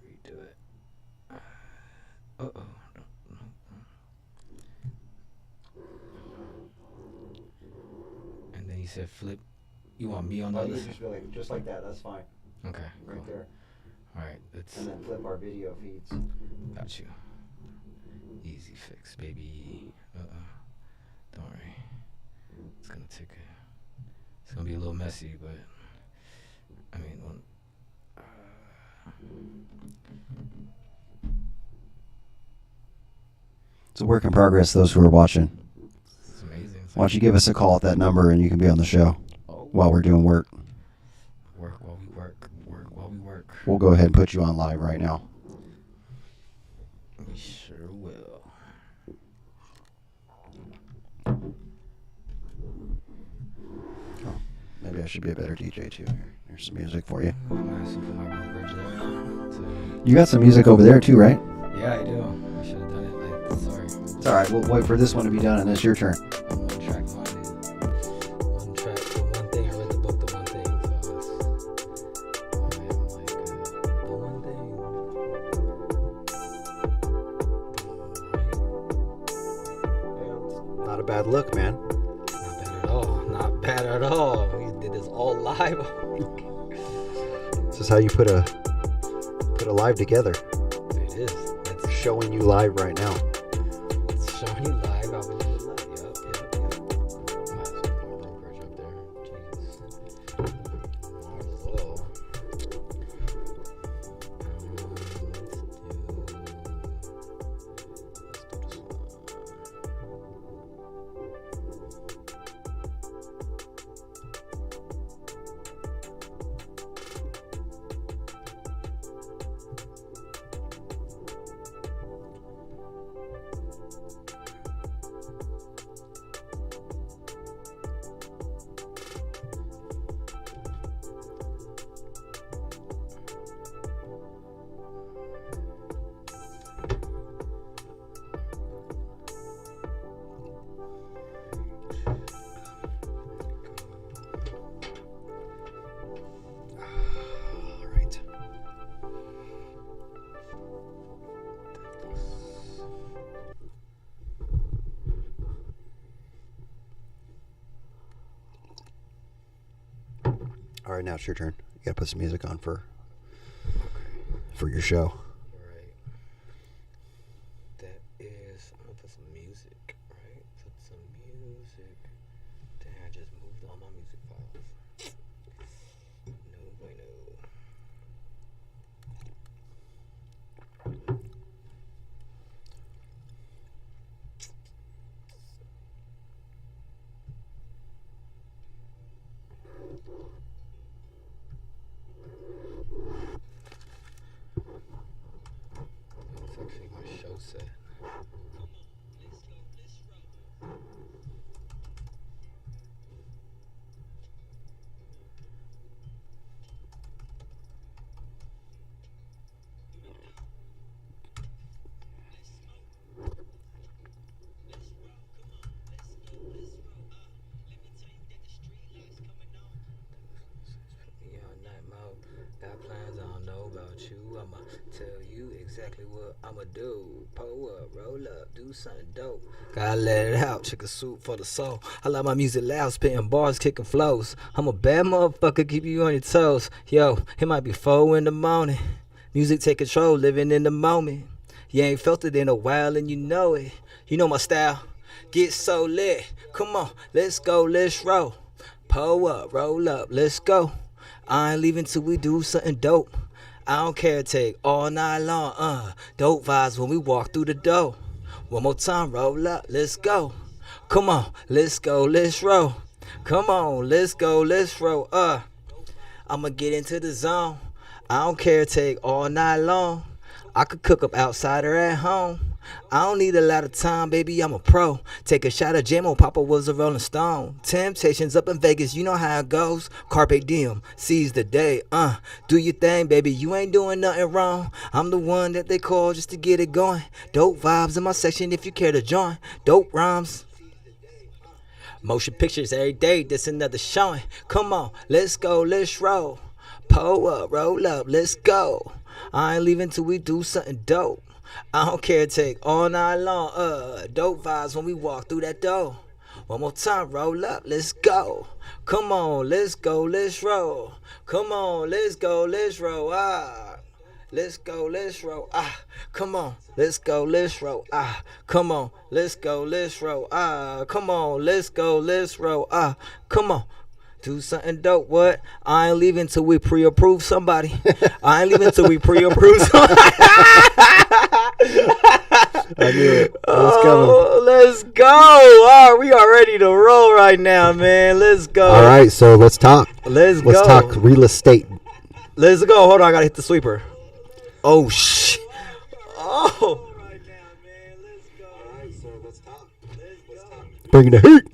redo it. Uh-oh. And then you said flip. You want me on the other side? Just like that. That's fine. Okay, cool. there. Alright, let's... And then flip our video feeds. Got you. Easy fix, baby. Don't worry. It's gonna take it's gonna be a little messy, but I mean, It's a work in progress, those who are watching. it's amazing. Why don't you give us a call at that number and you can be on the show while we're doing work. Work while we work. Work while we work. We'll go ahead and put you on live right now. We sure will. Maybe I should be a better DJ too. Here's some music for you. I'm gonna ask you for my brokerage there. You got some music over there too, right? Yeah, I do. I should have done it. Sorry. It's all right. We'll wait for this one to be done, and it's your turn. I'm one track minded. One track for one thing. I read the book, The One Thing. So it's, I am like, the one thing. Not a bad look, man. Not bad at all. Not bad at all. We did this all live. This is how you put a live together. It is. That's Showing you live right now. it's showing you live. How we do it live. Yep. Might as well put more brokerage up there. Jeez. Might as well. Let's do this one. All right, now it's your turn. You gotta put some music on for your show. Right. That is, I'm gonna put some music, right? Put some music. Dang, I just moved all my music files. No bueno. It's actually my show set. Me all night mode. Got plans, I don't know about you. I'ma tell you exactly what I'ma do. Pull up, roll up, do something dope. Gotta let it out, chicken soup for the soul. I like my music loud, spitting bars, kicking flows. I'm a bad motherfucker, keep you on your toes. Yo, it might be 4 in the morning. Music take control, living in the moment. You ain't felt it in a while and you know it. You know my style, get so lit. Come on, let's go, let's roll. Pull up, roll up, let's go. I ain't leaving till we do something dope. I don't care, take all night long. Dope vibes when we walk through the door. One more time, roll up, let's go. Come on, let's go, let's roll. Come on, let's go, let's roll. I'ma get into the zone. I don't care, take all night long. I could cook up outside or at home. I don't need a lot of time, baby, I'm a pro. Take a shot of J-Mo, Papa was a Rolling Stone. Temptations up in Vegas, you know how it goes. Carpe diem, seize the day, do your thing, baby, you ain't doing nothing wrong. I'm the one that they call just to get it going. Dope vibes in my section if you care to join. Dope rhymes. Motion pictures every day, this another showing. Come on, let's go, let's roll. Pull up, roll up, let's go. I ain't leaving till we do something dope. I don't care, take all night long. Dope vibes when we walk through that door. One more time, roll up, let's go. Come on, let's go, let's roll. Come on, let's go, let's roll. Let's go, let's roll. Come on, let's go, let's roll. Come on, let's go, let's roll. Come on, let's go, let's roll. Come on. Do something dope, what? I ain't leaving till we pre-approve somebody. I ain't leaving till we pre-approve somebody. I knew it. Let's go. All right, we are ready to roll right now, man. Let's go. All right, so let's talk. Let's go. Let's talk real estate. Let's go. Hold on, I gotta hit the sweeper. Oh, shit. Oh. Bring the heat.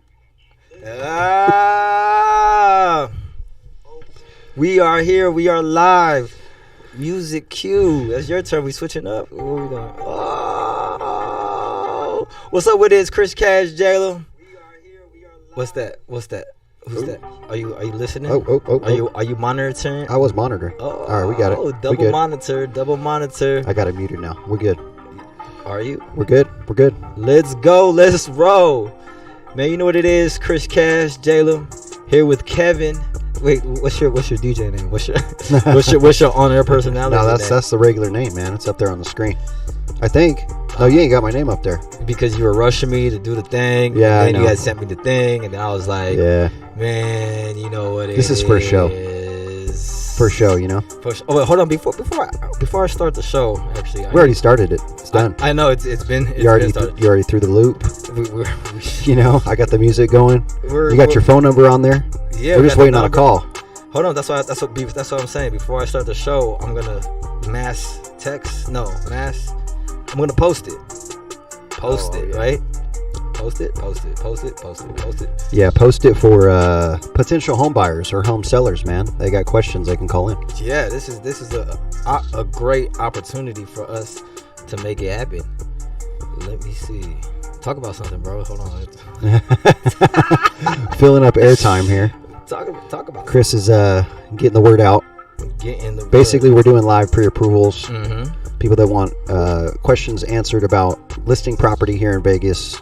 We are here. We are live. Music cue. That's your turn. We switching up. Where we going? Oh. What's up with this, Chris Cash, J-Lo? What's that? Who's that? Are you listening? Are you monitoring? I was monitoring. Oh, all right, we got it. Double monitor. I got it muted now. We're good. Are you? We're good. Let's go. Let's roll. Man, you know what it is, Chris Cash, J-Lo, here with Kevin. Wait, what's your DJ name? What's your on-air personality? No, that's the regular name, man. It's up there on the screen. I think. No, you ain't got my name up there. Because you were rushing me to do the thing. Yeah, and I know. You had sent me the thing, and then I was like, yeah, man, you know what it is. This is first show. First show, you know. Oh wait, hold on. Before I start the show, actually, we already started it. It's done. I know it's been. You already through the loop. You know, I got the music going. You got your phone number on there. Yeah, we're just waiting on a call. Hold on, that's what I'm saying. Before I start the show, I'm gonna I'm gonna post it. Right? Post it. Yeah, post it for potential home buyers or home sellers, man. They got questions, they can call in. Yeah, this is a great opportunity for us to make it happen. Let me see. Talk about something, bro. Hold on. Filling up airtime here. Talk about. Chris is getting the word out. Basically, we're doing live pre-approvals. Mm-hmm. People that want questions answered about listing property here in Vegas,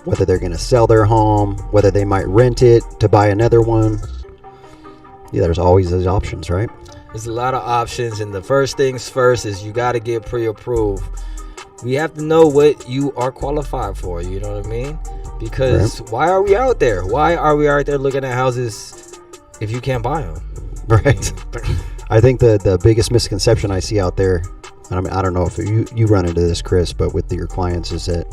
whether they're going to sell their home, whether they might rent it to buy another one. Yeah, there's always those options, right? There's a lot of options, and the first things first is you got to get pre-approved. We have to know what you are qualified for. You know what I mean? Because why are we out there? Why are we out there looking at houses if you can't buy them? Right. I think the biggest misconception I see out there, and I mean, I don't know if you run into this, Chris, but with your clients, is that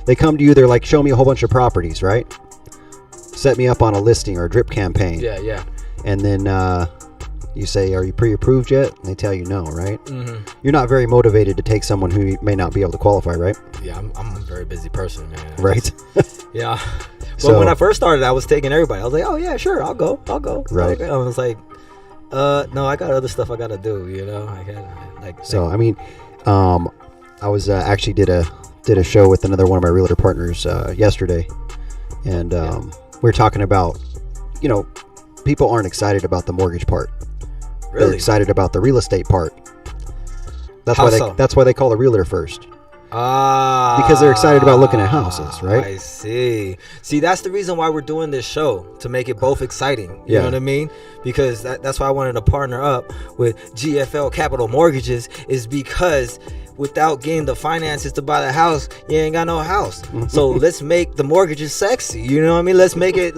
they come to you, they're like, show me a whole bunch of properties, right? Set me up on a listing or a drip campaign. Yeah. And then you say, are you pre-approved yet? And they tell you no, right? Mm-hmm. You're not very motivated to take someone who may not be able to qualify, right? Yeah, I'm a very busy person, man. Right. Yeah. But So- when I first started, I was taking everybody. I was like, oh yeah, sure, I'll go. Right. Okay. I was like, no, I got other stuff I gotta do. You know, I got So I mean, I was actually did a show with another one of my realtor partners yesterday, and we were talking about, you know, people aren't excited about the mortgage part. Really? They're excited about the real estate part. That's How why so? that's why they call a realtor first. Because they're excited about looking at houses, right? I see. See, that's the reason why we're doing this show, to make it both exciting. You Yeah. know what I mean? Because that's why I wanted to partner up with GFL Capital Mortgages, is because without getting the finances to buy the house, you ain't got no house. So let's make the mortgages sexy. You know what I mean? Let's make it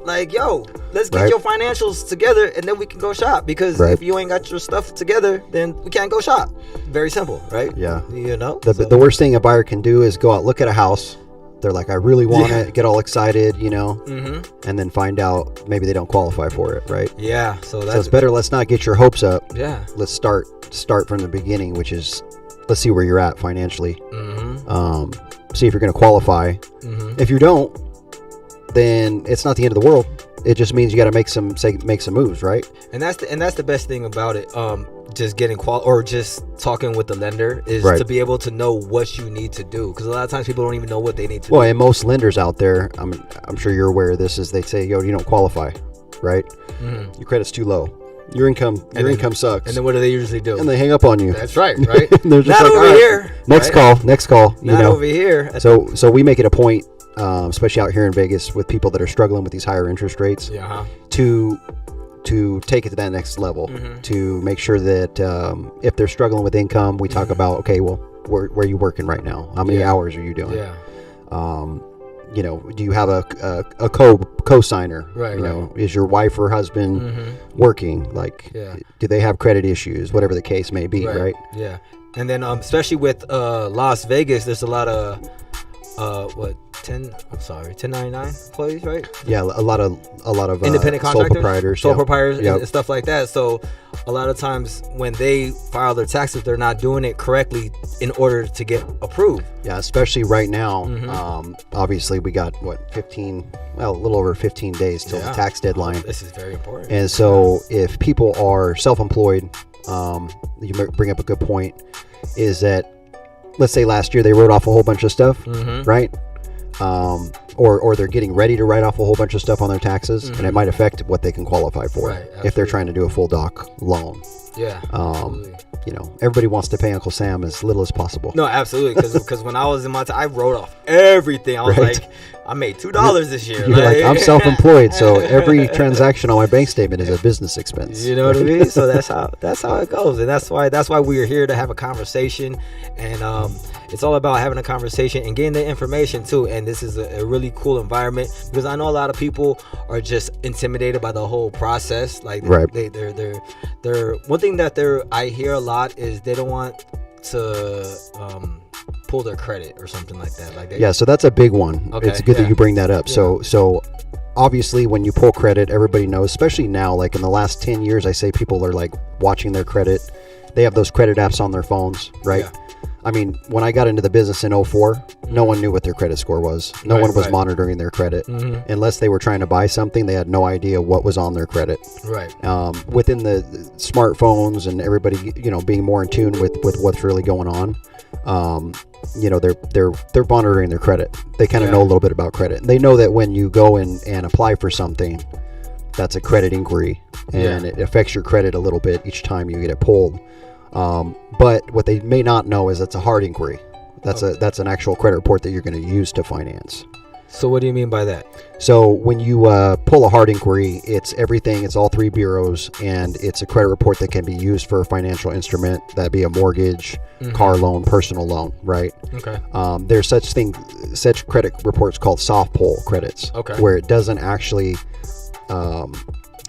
like, yo, let's get Right. your financials together, and then we can go shop. Because Right. if you ain't got your stuff together, then we can't go shop. Very simple, right? Yeah. You know? The worst thing a buyer can do is go out, look at a house. They're like, I really want Yeah. it, get all excited, you know, Mm-hmm. and then find out maybe they don't qualify for it, right? Yeah. So So that's it's better. Let's not get your hopes up. Yeah. Let's start from the beginning, which is, let's see where you're at financially. Mm-hmm. See if you're going to qualify. Mm-hmm. If you don't, then it's not the end of the world. It just means you got to make some moves, right? And that's the best thing about it. Just getting or just talking with the lender is Right. to be able to know what you need to do. Because a lot of times people don't even know what they need to Well, do. and most lenders out there, I'm sure you're aware of this, is they say, yo, you don't qualify, right? Mhm. Your credit's too low. Your income sucks. And then what do they usually do? And they hang up on you. That's right, right? And they're just Not like, over "All right, here. Next right? call. You Not know. over here. So we make it a point, especially out here in Vegas, with people that are struggling with these higher interest rates, Yeah. Huh? to take it to that next level, Mhm. to make sure that if they're struggling with income, we talk about, okay, well, where are you working right now? How many Yeah. hours are you doing? Yeah. You know, do you have a co-signer? Right, You know, is your wife or husband Mm-hmm. working? Like, Yeah. do they have credit issues? Whatever the case may be, right? Yeah. And then especially with Las Vegas, there's a lot of 1099 employees, right? Yeah, a lot of Independent sole contractors, proprietors, sole yeah. proprietors, Yep. and stuff like that. So a lot of times when they file their taxes, they're not doing it correctly in order to get approved. Yeah, especially right now. Mhm. Obviously, we got a little over 15 days till the Yeah. tax deadline. This is very important. And so, if people are self-employed, you bring up a good point. Is that, let's say last year they wrote off a whole bunch of stuff, Mhm. right? Or they're getting ready to write off a whole bunch of stuff on their taxes, and it might affect what they can qualify for Right, if they're absolutely. trying to do a full doc loan. Yeah. Absolutely. You know, everybody wants to pay Uncle Sam as little as possible. No, absolutely. Because when I was in my time, I wrote off everything. I was Right. like, I made $2 this year. You're like, I'm self-employed, so every transaction on my bank statement is a business expense. You know what I mean? So that's how it goes, and that's why we're here to have a conversation, and it's all about having a conversation and getting the information too. And this is a really cool environment, because I know a lot of people are just intimidated by the whole process. Like, Right. they're one thing that I hear a lot is they don't want to pull their credit or something like that. Like, Yeah, so that's a big one. Okay, It's good yeah. that you bring that up. Yeah. So obviously when you pull credit, everybody knows, especially now, like in the last 10 years, I say people are like watching their credit. They have those credit apps on their phones, right? Yeah. I mean, when I got into the business in 2004, no one knew what their credit score was. No Right, one was right. monitoring their credit. Mhm. Unless they were trying to buy something, they had no idea what was on their credit. Right. Within the smartphones and everybody, you know, being more in tune with what's really going on, you know, they're monitoring their credit. They kind of Yeah. know a little bit about credit. They know that when you go and apply for something, that's a credit inquiry, and Yeah. it affects your credit a little bit each time you get it pulled. But what they may not know is it's a hard inquiry. That's an actual credit report that you're going to use to finance. So what do you mean by that? So when you pull a hard inquiry, it's everything. It's all three bureaus, and it's a credit report that can be used for a financial instrument. That'd be a mortgage, car loan, personal loan, right? Okay. There's such credit reports called soft pull credits, Okay. where it doesn't actually,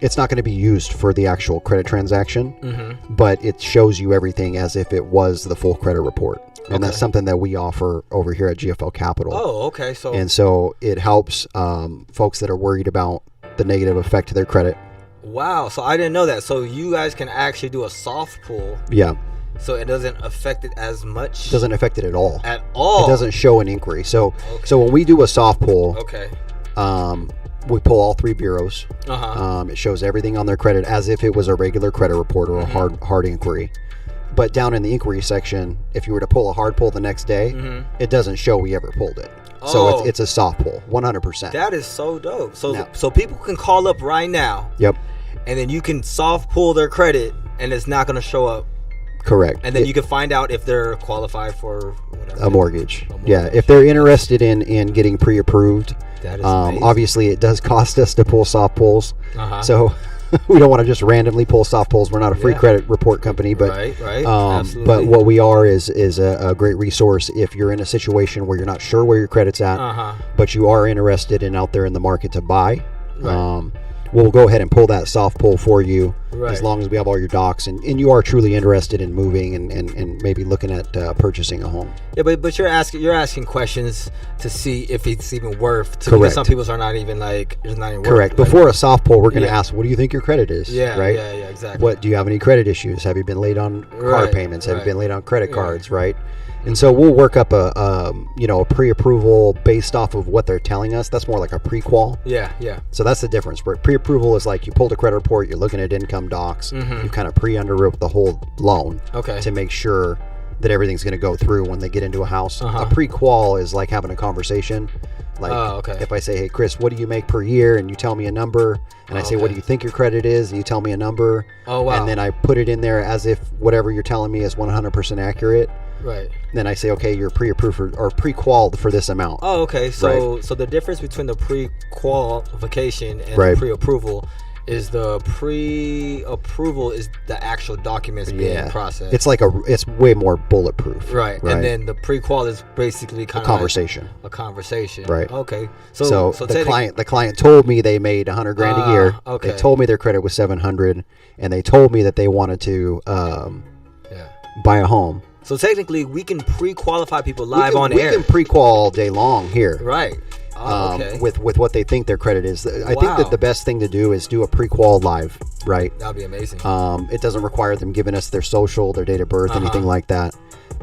it's not going to be used for the actual credit transaction, but it shows you everything as if it was the full credit report. And that's something that we offer over here at GFL Capital. Oh, okay. So it helps folks that are worried about the negative effect to their credit. Wow. So I didn't know that. So you guys can actually do a soft pull. Yeah. So it doesn't affect it as much. It doesn't affect it at all. At all. It doesn't show an inquiry. So when we do a soft pull, we pull all three bureaus. It shows everything on their credit as if it was a regular credit report or a hard inquiry. But down in the inquiry section, if you were to pull a hard pull the next day, it doesn't show we ever pulled it. So it's a soft pull, 100%. That is so dope. So people can call up right now. Yep. And then you can soft pull their credit, and it's not going to show up. Correct. And then you can find out if they're qualified for whatever. A mortgage. Yeah. If they're interested in getting pre-approved, that is amazing. Obviously it does cost us to pull soft pulls. So we don't want to just randomly pull soft pulls. We're not a free credit report company, but right. Absolutely. But what we are is a great resource if you're in a situation where you're not sure where your credit's at, but you are interested and out there in the market to buy. We'll go ahead and pull that soft pull for you as long as we have all your docs and you are truly interested in moving and maybe looking at purchasing a home. Yeah, but you're asking questions to see if it's even worth to. Correct. Because some people are not even like it's not even correct. Worth, Before a soft pull, we're going to ask, what do you think your credit is? Yeah, right. Yeah, exactly. What do you have any credit issues? Have you been late on car payments? Have you been late on credit cards? Right. And so we'll work up a pre-approval based off of what they're telling us. That's more like a pre-qual. Yeah. So that's the difference. Pre-approval is like you pulled a credit report, you're looking at income docs, you kind of pre-underwrote the whole loan to make sure that everything's going to go through when they get into a house. A pre-qual is like having a conversation. Like if I say, hey, Chris, what do you make per year? And you tell me a number. And I say, what do you think your credit is? And you tell me a number. Oh, wow. And then I put it in there as if whatever you're telling me is 100% accurate. Right. Then I say, okay, you're pre-approved or pre-qualified for this amount. Oh, okay. So the difference between the pre-qualification and the pre-approval is the pre-approval is the actual documents being processed. It's it's way more bulletproof. Right. And then the pre-qual is basically kind of a conversation. A conversation. Right. Okay. So the client told me they made $100,000 a year. Okay. They told me their credit was 700, and they told me that they wanted to buy a home. So technically, we can pre-qualify people live on air. We can pre-qual all day long here. Right. Oh, okay. With what they think their credit is. I think that the best thing to do is do a pre-qual live, right? That'd be amazing. It doesn't require them giving us their social, their date of birth, anything like that.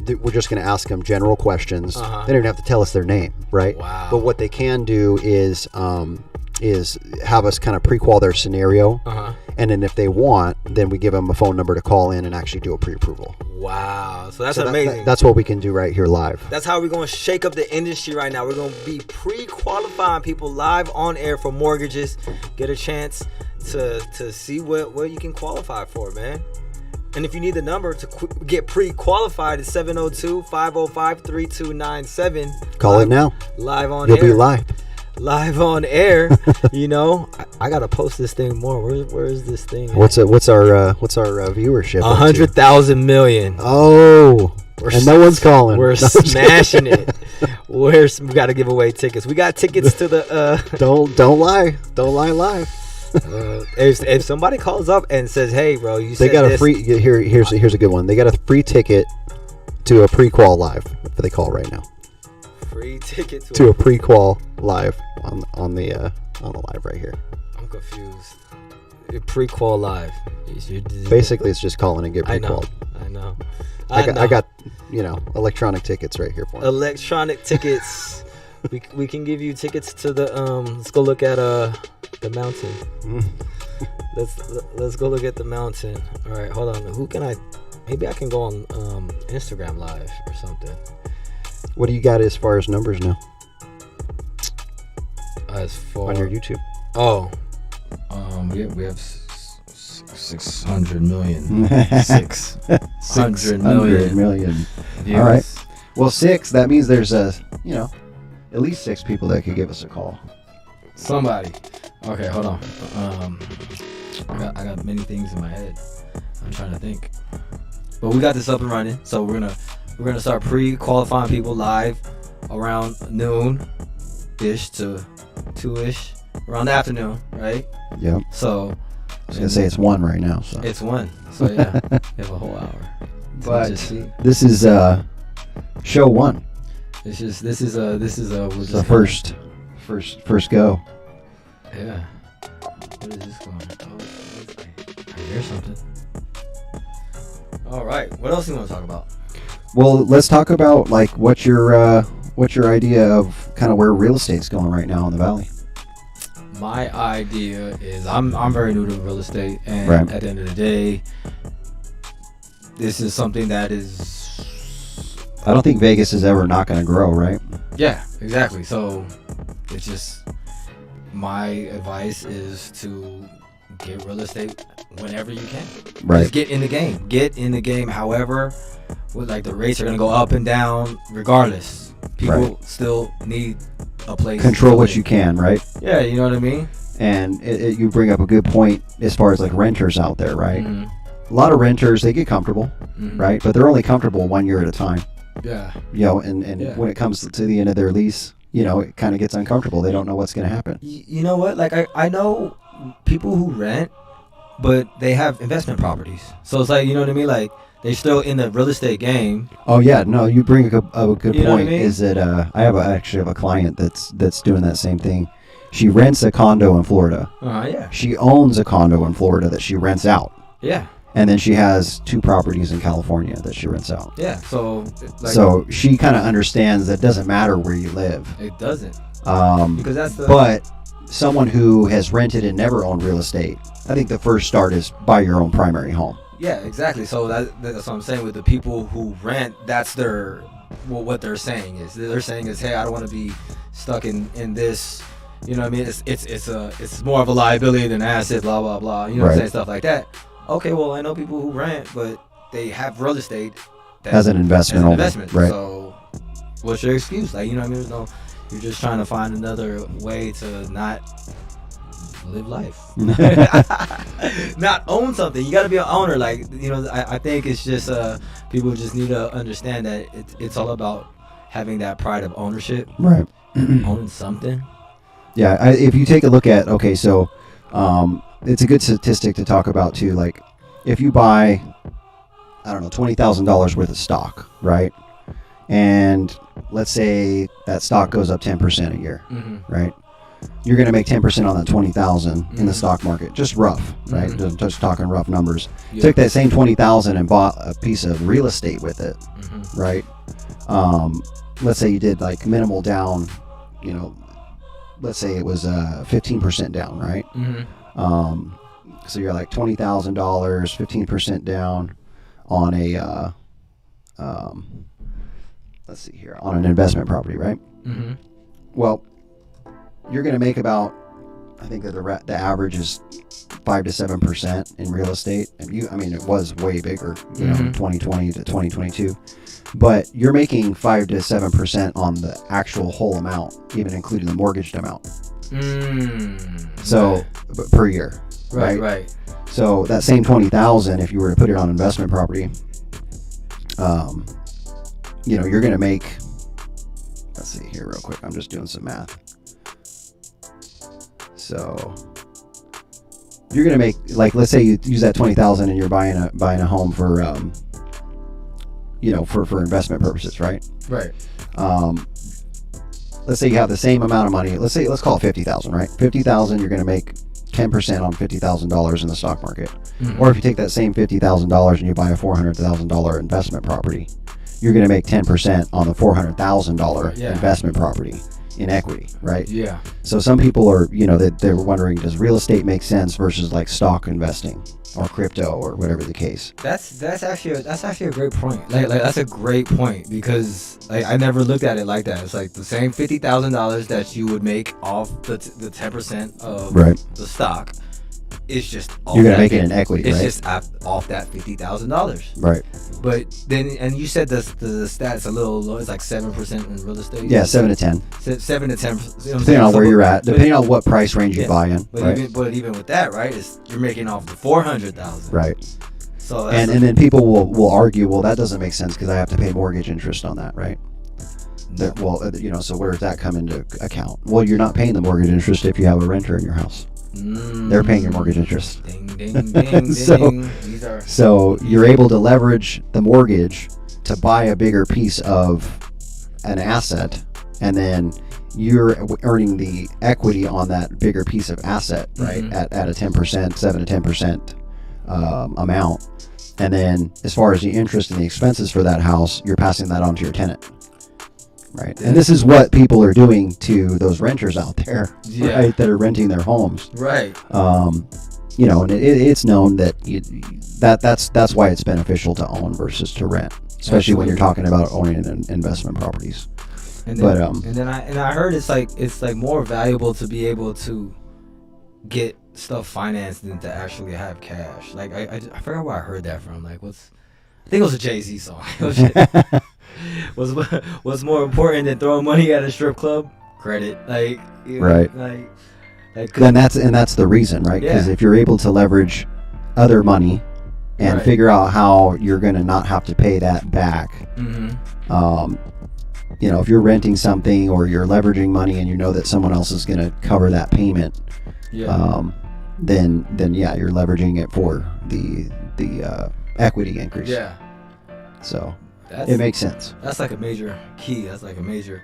We're just going to ask them general questions. They don't even have to tell us their name, right? Wow. But what they can do is have us kind of pre-qual their scenario. And then if they want, then we give them a phone number to call in and actually do a pre-approval. Wow. So that's amazing. That's what we can do right here live. That's how we're going to shake up the industry right now. We're going to be pre-qualifying people live on air for mortgages. Get a chance to see what you can qualify for, man. And if you need the number to get pre-qualified, it's 702-505-3297. Call it now. Live on air. You'll be live. Live on air. I gotta post this thing more. Where is this thing? What's our viewership? 100,000 million. Oh, and no one's calling. We're smashing it. We got to give away tickets. We got tickets to the. Don't lie live. If somebody calls up and says, "Hey, bro, you they said got this. a free." Here's a good one. They got a free ticket to a pre-qual live. If they call right now. Free ticket to a pre-qual live on the live right here. I'm confused. Pre-qual live. Basically, it's just calling and get pre-qualled. I know. I got electronic tickets right here for you. Electronic tickets. we can give you tickets to the let's go look at the mountain. Let's go look at the mountain. All right, hold on. Maybe I can go on Instagram live or something. What do you got as far as numbers now? As far on your YouTube? Oh, we have 600 million. 600 million. All right. Well, 6. That means there's at least 6 people that could give us a call. Somebody. Okay, hold on. I got many things in my head. I'm trying to think. But we got this up and running, so we're gonna start pre-qualifying people live around noon-ish to 2-ish, around the afternoon, right? Yep. So I was gonna say it's 1 right now. So it's 1. So yeah, we have a whole hour. But just see. this is show 1. This is we're It's just the first go. Yeah. What is this going? Oh, I hear something. All right. What else do you want to talk about? Well, let's talk about like what's your idea of kind of where real estate's going right now in the valley. My idea is I'm very new to real estate, and Right. at the end of the day, this is something that is. I don't think Vegas is ever not going to grow, right? Yeah, exactly. So it's just my advice is to get real estate whenever you can. Right. Just get in the game. Get in the game. However, like the rates are gonna go up and down regardless. People Right. still need a place. Control to what live. you can, right? Yeah, you know what I mean. And you bring up a good point as far as like renters out there, right? Mhm. A lot of renters, they get comfortable, Mhm. right? But they're only comfortable 1 year at a time. Yeah. You know, and Yeah. when it comes to the end of their lease, you know, it kind of gets uncomfortable. They don't know what's going to happen. You know what? Like I know people who rent, but they have investment properties. So it's like, you know what I mean? Like they're still in the real estate game. Oh yeah, no, you bring a good You know what I point. mean? Is that I actually have a client that's doing that same thing. She rents a condo in Florida. Yeah. She owns a condo in Florida that she rents out, Yeah. and then she has 2 properties in California that she rents out. Yeah. So like, So she kind of understands that it doesn't matter where you live. it doesn't, because that's the. But someone who has rented and never owned real estate, I think the first start is buy your own primary home. Yeah, exactly. So that's what I'm saying with the people who rent. That's their what they're saying is they're saying is, hey, I don't want to be stuck in this. You know what I mean? It's more of a liability than an asset. Blah blah blah. You know what I'm Right. saying? Stuff like that. Okay, well I know people who rent, but they have real estate As an investment only, right. So what's your excuse? Like, you know what I mean? There's no. You're just trying to find another way to not live life. Not own something. You got to be an owner. Like, you know, I think it's just people just need to understand that it's all about having that pride of ownership. Right. Owning something. Yeah, if you take a look at, okay, so it's a good statistic to talk about too. Like, if you buy, I don't know, $20,000 worth of stock, right? And let's say that stock goes up 10% a year, right? You're going to make 10% on that 20,000 in the stock market, just rough, right? Just talking rough numbers. Yeah. Took that same 20,000 and bought a piece of real estate with it, right? Let's say you did like minimal down, you know, let's say it was 15% down, right? So you're like $20,000, 15% down on a let's see here, on an investment property, right? Well, you're going to make about, I think that the average is 5 to 7% in real estate. And I mean, it was way bigger, you know, 2020 to 2022. But you're making 5 to 7% on the actual whole amount, even including the mortgaged amount. So per year, Right. So that same 20,000, if you were to put it on investment property, you know, you're going to make, let's see here real quick. I'm just doing some math. So you're going to make, like, let's say you use that 20,000 and you're buying a home for, you know, for investment purposes, right? Right. Let's say you have the same amount of money. Let's call it 50,000, right? 50,000, you're going to make 10% on $50,000 in the stock market. Or if you take that same $50,000 and you buy a $400,000 investment property, you're going to make 10% on the $400,000 investment property in equity, right? Yeah. So some people are, you know, they're wondering, does real estate make sense versus like stock investing or crypto or whatever the case? That's actually a great point. Like that's a great point, because like I never looked at it like that. It's like the same $50,000 that you would make off the 10% of Right. the stock it's just You're gonna make it an equity, it's right? just off that $50,000. Right. But then, and you said the stats a little low. It's like 7% in real estate. Yeah, 7 to 10, 7 to 10. depending on where you're at, depending on what price range you buy in. But Right. even with that, right? You're making off the 400,000. Right. So And then people will argue, well, that doesn't make sense because I have to pay mortgage interest on that, right? So where does that come into account? Well, you're not paying the mortgage interest if you have a renter in your house. They're paying your mortgage interest. Ding, ding, ding, So- ding. These are So you're able to leverage the mortgage to buy a bigger piece of an asset, and then you're earning the equity on that bigger piece of asset, right? At a 10%, 7 to 10% amount. And then as far as the interest and the expenses for that house, you're passing that on to your tenant. Right. And this is what people are doing to those renters out there, right? That are renting their homes. right. And it's known that that's why it's beneficial to own versus to rent, especially when you're talking about owning investment properties. And then, I heard it's like more valuable to be able to get stuff financed than to actually have cash. Like I forgot where I heard that from. Like I think it was a Jay-Z song. What's more important than throwing money at a strip club? Credit. Right. Like Then that's the reason, right? Because if you're able to leverage other money and figure out how you're going to not have to pay that back. If you're renting something or you're leveraging money and you know that someone else is going to cover that payment, then you're leveraging it for the equity increase. Yeah. So it makes sense. That's like a major key. That's like a major.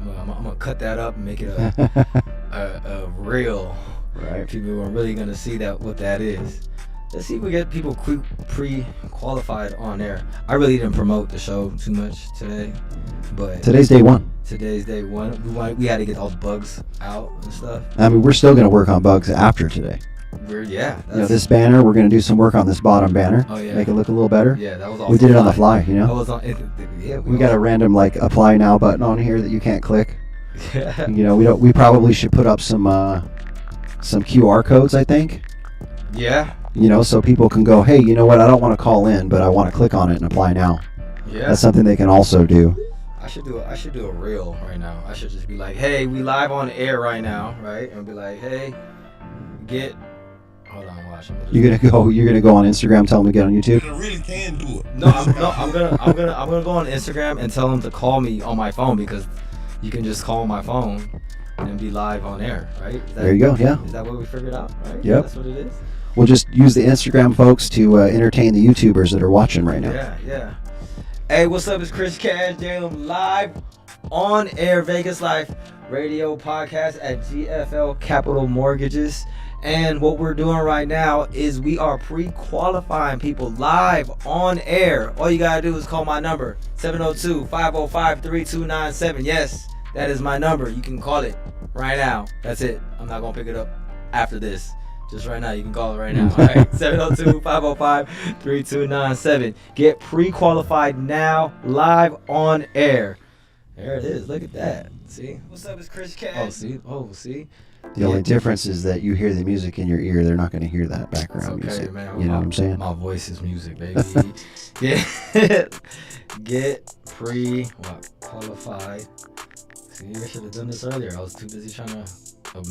I'm gonna cut that up and make it a real. Right. People are really gonna see what that is. Let's see if we get people pre-qualified on there. I really didn't promote the show too much today, but Today's day one. Today's day one. We had to get all the bugs out and stuff. I mean, we're still going to work on bugs after today. This banner, we're going to do some work on this bottom banner. Oh, yeah. Make it look a little better. Yeah, that was all. We did it on the fly, you know. I was on. We got a random apply now button on here that you can't click. We probably should put up some QR codes, I think. Yeah. So people can go, hey, you know what? I don't want to call in, but I want to click on it and apply now. Yeah. That's something they can also do. I should do a reel right now. I should just be like, hey, we live on air right now, right? And be like, hey, hold on, watch. You're gonna go on Instagram, tell them to get on YouTube. You really can do it. I'm gonna go on Instagram and tell them to call me on my phone, because you can just call my phone and be live on air, right? There you go. Yeah. Is that what we figured out? Right? Yep. That's what it is. We'll just use the Instagram folks to entertain the YouTubers that are watching right now. Yeah. Hey, what's up? It's Chris Cash, live on air, Vegas Life radio podcast at GFL Capital Mortgages. And what we're doing right now is we are pre-qualifying people live on air. All you gotta do is call my number, 702-505-3297. Yes, that is my number. You can call it right now. That's it. I'm not gonna pick it up after this. Just right now, you can call it right now. All right, 702-505-3297. Get pre-qualified now, live on air. There it is. Look at that. See? What's up? It's Chris Cash. Oh, see? The only difference is that you hear the music in your ear. They're not going to hear that background music. Man. You know what I'm saying? My voice is music, baby. Get pre-qualified. See, I should have done this earlier. I was too busy trying to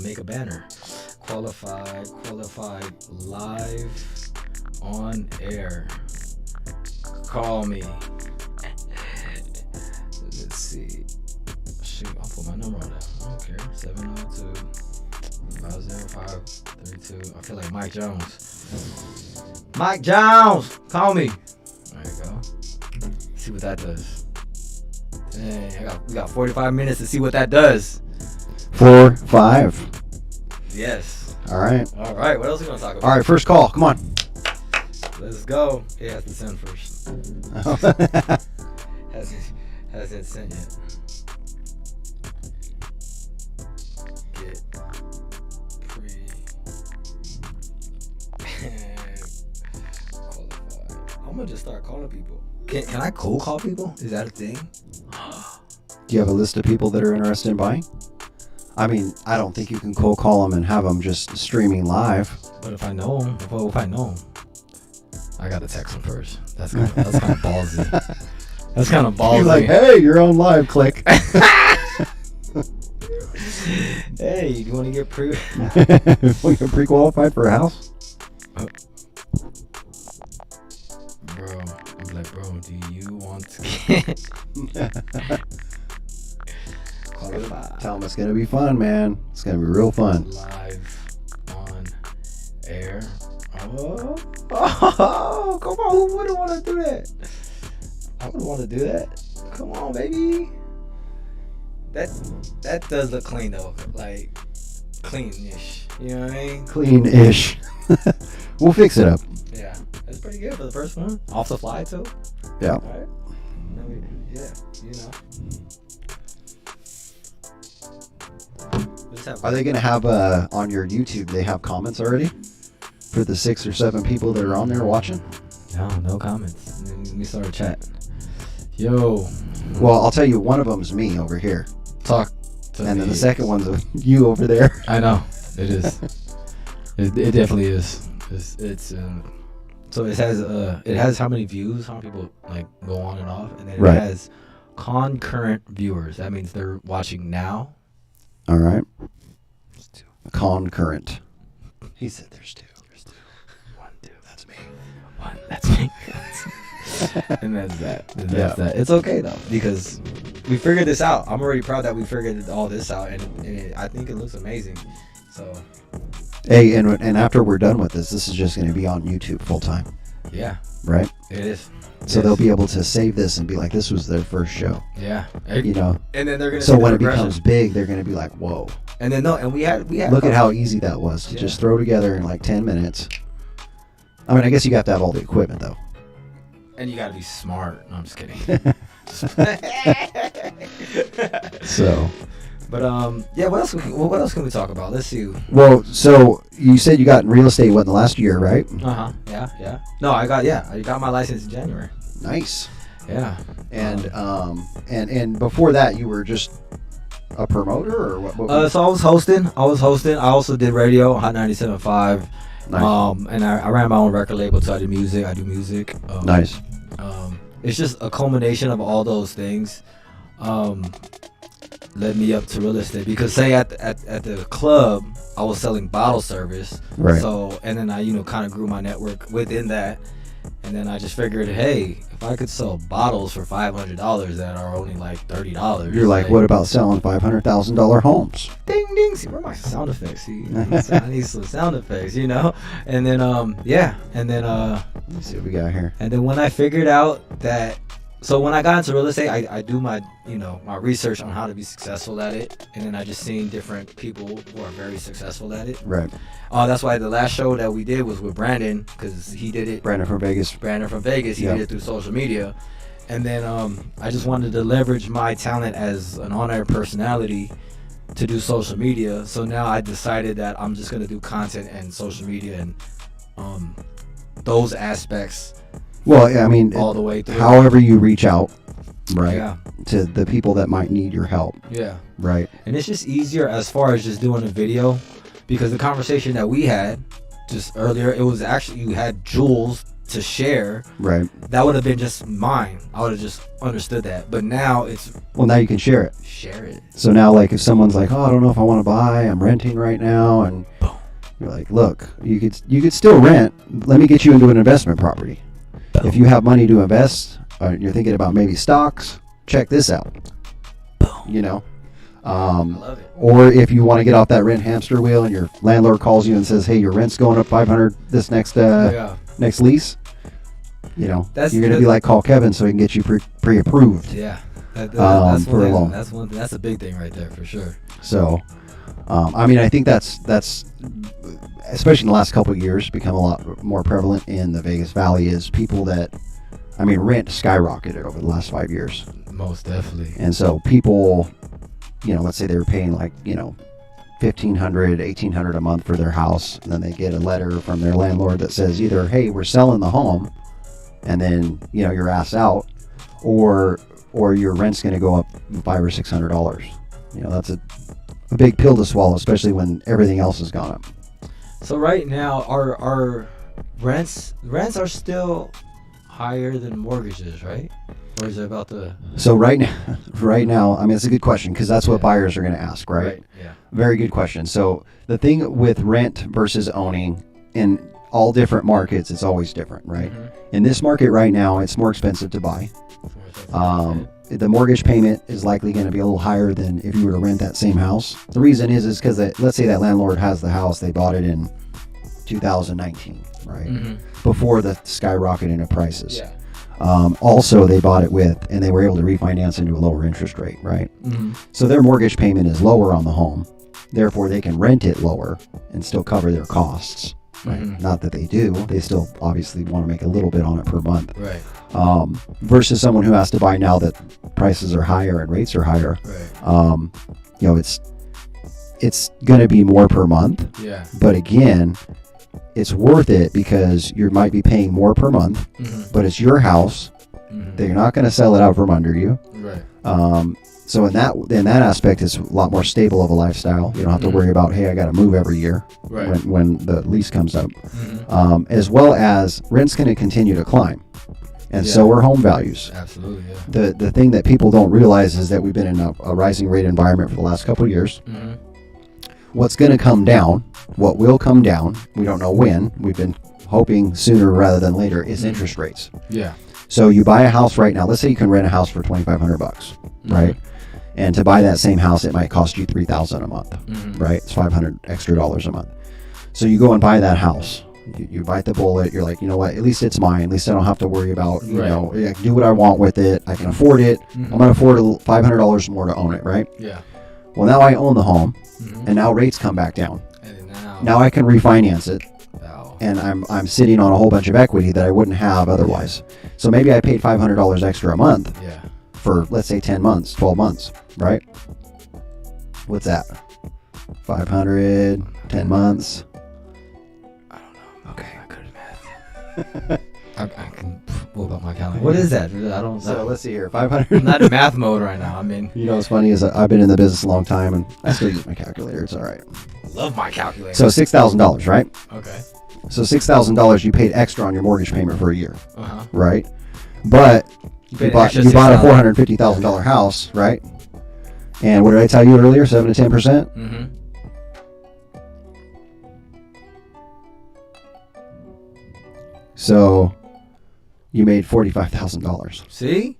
make a banner. Qualified live on air. Call me. Let's see. Shoot, I'll put my number on that. I don't care. 702-505-32. I feel like Mike Jones. Mike Jones, call me. There you go. See what that does. Dang, we got 45 minutes to see what that does. 4, 5. Yes. All right. What else are we gonna talk about? All right, first call. Come on. Let's go. It has to send first. Hasn't sent yet. Get qualified. I'm gonna just start calling people. Can I cold call people? Is that a thing? Do you have a list of people that are interested in buying? I mean, I don't think you can cold call them and have them just streaming live. But if I know him, if I know him, I gotta text him first. That's kind of ballsy. That's kind of ballsy. You're like, hey, you're on live. Click. Hey, do you want to get pre-qualified for a house? Bro, I'm like, bro, do you want to get qualified? Tell them it's gonna be fun, man. It's gonna be real fun. Live on air. Oh, come on, who wouldn't want to do that? I would want to do that. Come on, baby. That does look clean though, like clean-ish. You know what I mean? Clean-ish. We'll fix it up. Yeah, that's pretty good for the first one. Off the fly too. Yeah. All right. Yeah, you know. Are they gonna have on your YouTube? They have comments already for the 6 or 7 people that are on there watching. No comments. And then we start a chat. Yo. Well, I'll tell you, one of them's me over here. Talk to And me. then the second one's you over there. I know. It is. it definitely is. It's so it has how many views, how many people like go on and off, and then it Right. has concurrent viewers. That means they're watching now. All right. Concurrent. He said there's 2. There's 2. 1, 2. That's me. 1. That's me. And that's that. And that's that. It's okay though, because we figured this out. I'm already proud that we figured all this out, and I think it looks amazing. So Hey, and after we're done with this is just going to be on YouTube full time, yeah, right? it is. So they'll be able to save this and be like, this was their first show, Yeah. you know. And then they're gonna. So see the when it progression. becomes big, they're going to be like, whoa. And then we had. Look at how easy that was to just throw together in like 10 minutes. I mean, I guess you have to have all the equipment though. And you gotta be smart. No, I'm just kidding. So, But yeah. What else can we talk about? Let's see. well, so you said you got in real estate what in the last year, right? Yeah. No, I got my license in January. Nice. Yeah. And before that, you were just a promoter or what? So I was hosting. I also did radio, Hot 97.5. Nice. And I ran my own record label, so I do music. Nice. It's just a culmination of all those things. Led me up to real estate, because say at the club I was selling bottle service, Right. So and then I kind of grew my network within that, and then I just figured, hey, if I could sell bottles for $500 that are only like $30, You're like, what about selling $500,000 homes? ding ding, see, where are my sound effects? See, I need some sound effects, and then Let's see what we got here. and then when I figured out that, so when I got into real estate, I do my my research on how to be successful at it, and then I just seen different people who are very successful at it. Right. That's why the last show that we did was with Brandon, because he did it. Brandon from Vegas. He did it through social media, and then I just wanted to leverage my talent as an on-air personality to do social media. So now I decided that I'm just gonna do content and social media and those aspects. Well, yeah, I mean, all the way through. However you reach out, right, Yeah. to the people that might need your help, Yeah. right? And it's just easier as far as just doing a video, because the conversation that we had just earlier, it was actually, you had jewels to share. Right. That would have been just mine. I would have just understood that. But now it's Well, now you can share it. share it. So now, like, if someone's like, "Oh, I don't know if I want to buy. I'm renting right now," and Boom. you're like, "Look, you could still rent. Let me get you into an investment property. Boom. If you have money to invest, you're thinking about maybe stocks. Check this out. Boom. I love it. Or if you want to get off that rent hamster wheel and your landlord calls you and says, "Hey, your rent's going up $500 this next next lease," That's you're gonna be like, "Call Kevin so he can get you pre-approved." Yeah. That's for a one loan. thing. That's a big thing right there for sure. So, I mean, I think that's especially in the last couple of years become a lot more prevalent in the Vegas Valley, is people that, I mean, rent skyrocketed over the last 5 years. Most definitely. And so people, let's say they were paying like, $1,500, $1,800 a month for their house, and then they get a letter from their landlord that says either, "Hey, we're selling the home," and then, your ass out, or your rent's going to go up $500 or $600. That's a big pill to swallow, especially when everything else has gone up. So right now, our rents are still higher than mortgages, right? Or is it about the? So right now, I mean, it's a good question because that's what buyers are going to ask, right? Yeah. Very good question. So the thing with rent versus owning in all different markets, it's always different, right? Mm-hmm. In this market right now, it's more expensive to buy. The mortgage payment is likely going to be a little higher than if you were to rent that same house. The reason is because let's say that landlord has the house, they bought it in 2019, right? Mm-hmm. Before the skyrocketing of prices. Yeah. Also, they bought it and they were able to refinance into a lower interest rate, right? Mm-hmm. So their mortgage payment is lower on the home. Therefore, they can rent it lower and still cover their costs. Right? Mhm. Not that they do. They still obviously want to make a little bit on it per month. Right. Versus someone who has to buy now that prices are higher and rates are higher. Right. It's going to be more per month. Yeah. But again, it's worth it because you might be paying more per month, Mm-hmm. but it's your house. Mm-hmm. They're not going to sell it out from under you. Right. So in that aspect, it's a lot more stable of a lifestyle. You don't have to worry about, hey, I got to move every year Right. when the lease comes up. Mm-hmm. As well as rent's going to continue to climb, and Yeah. so are home values. Absolutely. Yeah. The thing that people don't realize is that we've been in a rising rate environment for the last couple of years. Mm-hmm. What's going to come down, what will come down, we don't know when. We've been hoping sooner rather than later, is interest rates. Yeah. So you buy a house right now. Let's say you can rent a house for $2,500, right? And to buy that same house, it might cost you $3,000 a month, Mm-hmm. right? It's $500 extra a month. So you go and buy that house. You bite the bullet. You're like, you know what? At least it's mine. At least I don't have to worry about, Right. I can do what I want with it. I can afford it. Mm-hmm. I'm going to afford $500 more to own it, right? Yeah. Well, now I own the home, Mm-hmm. and now rates come back down. And Now I can refinance it, Wow. and I'm sitting on a whole bunch of equity that I wouldn't have otherwise. So maybe I paid $500 extra a month Yeah. for, let's say, 10 months, 12 months, right? What's that? 500, 10 months. I don't know. Okay. I couldn't math. I can pull up my calendar. What is that? I don't. So let's see here, I'm 500. not in math mode right now. I mean, You know what's funny is that I've been in the business a long time, and I still use my calculator. It's all right. I love my calculator. So $6,000, right? Okay. So $6,000 you paid extra on your mortgage payment for a year, Uh huh. right? But you paid bought extra a $6,000. $450,000 house, right? And what did I tell you earlier? 7 to 10%. Mm-hmm. So you made $45,000. See,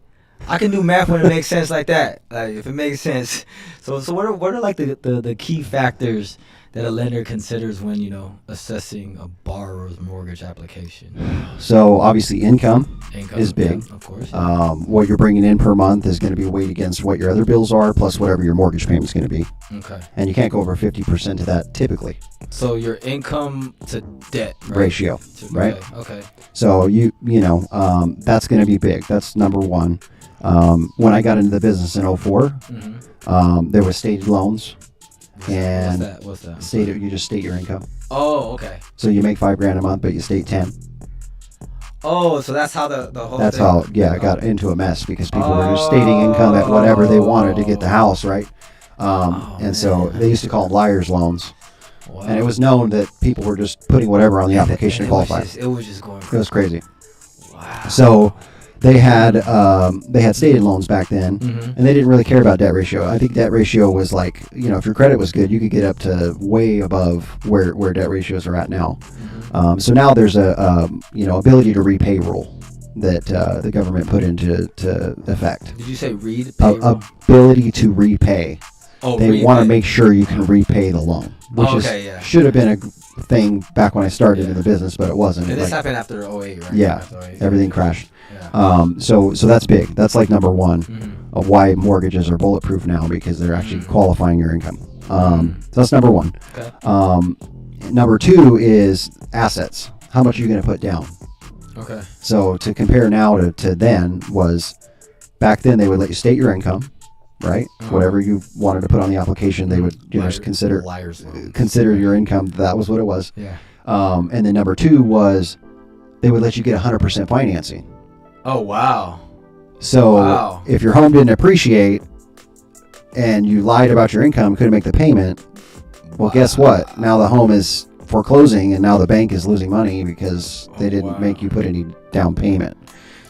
I can do math when it makes sense like that. Like if it makes sense. So what are like the key factors that a lender considers when assessing a borrower's mortgage application? So obviously income Income is big. yeah, of course. What you're bringing in per month is going to be weighed against what your other bills are, plus whatever your mortgage payment is going to be. Okay. And you can't go over 50% of that typically. So your income to debt Ratio, right? Okay. So that's going to be big. That's number one. When I got into the business in 04, Mm-hmm. there was stated loans, and What's that? you just state your income. Oh, okay. So you make $5,000 a month, but you state 10. Oh, so that's how the whole. That's thing, how, I got into a mess because people were just stating income at whatever they wanted to get the house, right? And so they used to call them liars loans. Wow. And it was known that people were just putting whatever on the application to qualify. It was just going. It was crazy. Wow. So they had stated loans back then, Mhm. and they didn't really care about debt ratio. I think debt ratio was like, if your credit was good, you could get up to way above where debt ratios are at now. So now there's a ability to repay rule that the government put into effect. Did you say read payroll? Ability to repay. Oh, They want to make sure you can repay the loan, which should have been a thing back when I started in the business, but it wasn't. And this happened after 08, right? Yeah, After 08. everything crashed. Yeah. So that's big. That's like number one Mhm. of why mortgages are bulletproof now, because they're actually qualifying your income. So that's number one. Okay. Number two is assets. How much are you going to put down? Okay. So to compare now to then was, back then they would let you state your income, right? Whatever you wanted to put on the application, they would just consider liars loan. consider your income. That was what it was. Yeah. And then number two was they would let you get 100% financing. Oh wow. So Wow. if your home didn't appreciate, and you lied about your income, couldn't make the payment. Well, guess what? Now the home is foreclosing, and now the bank is losing money because they didn't make you put any down payment.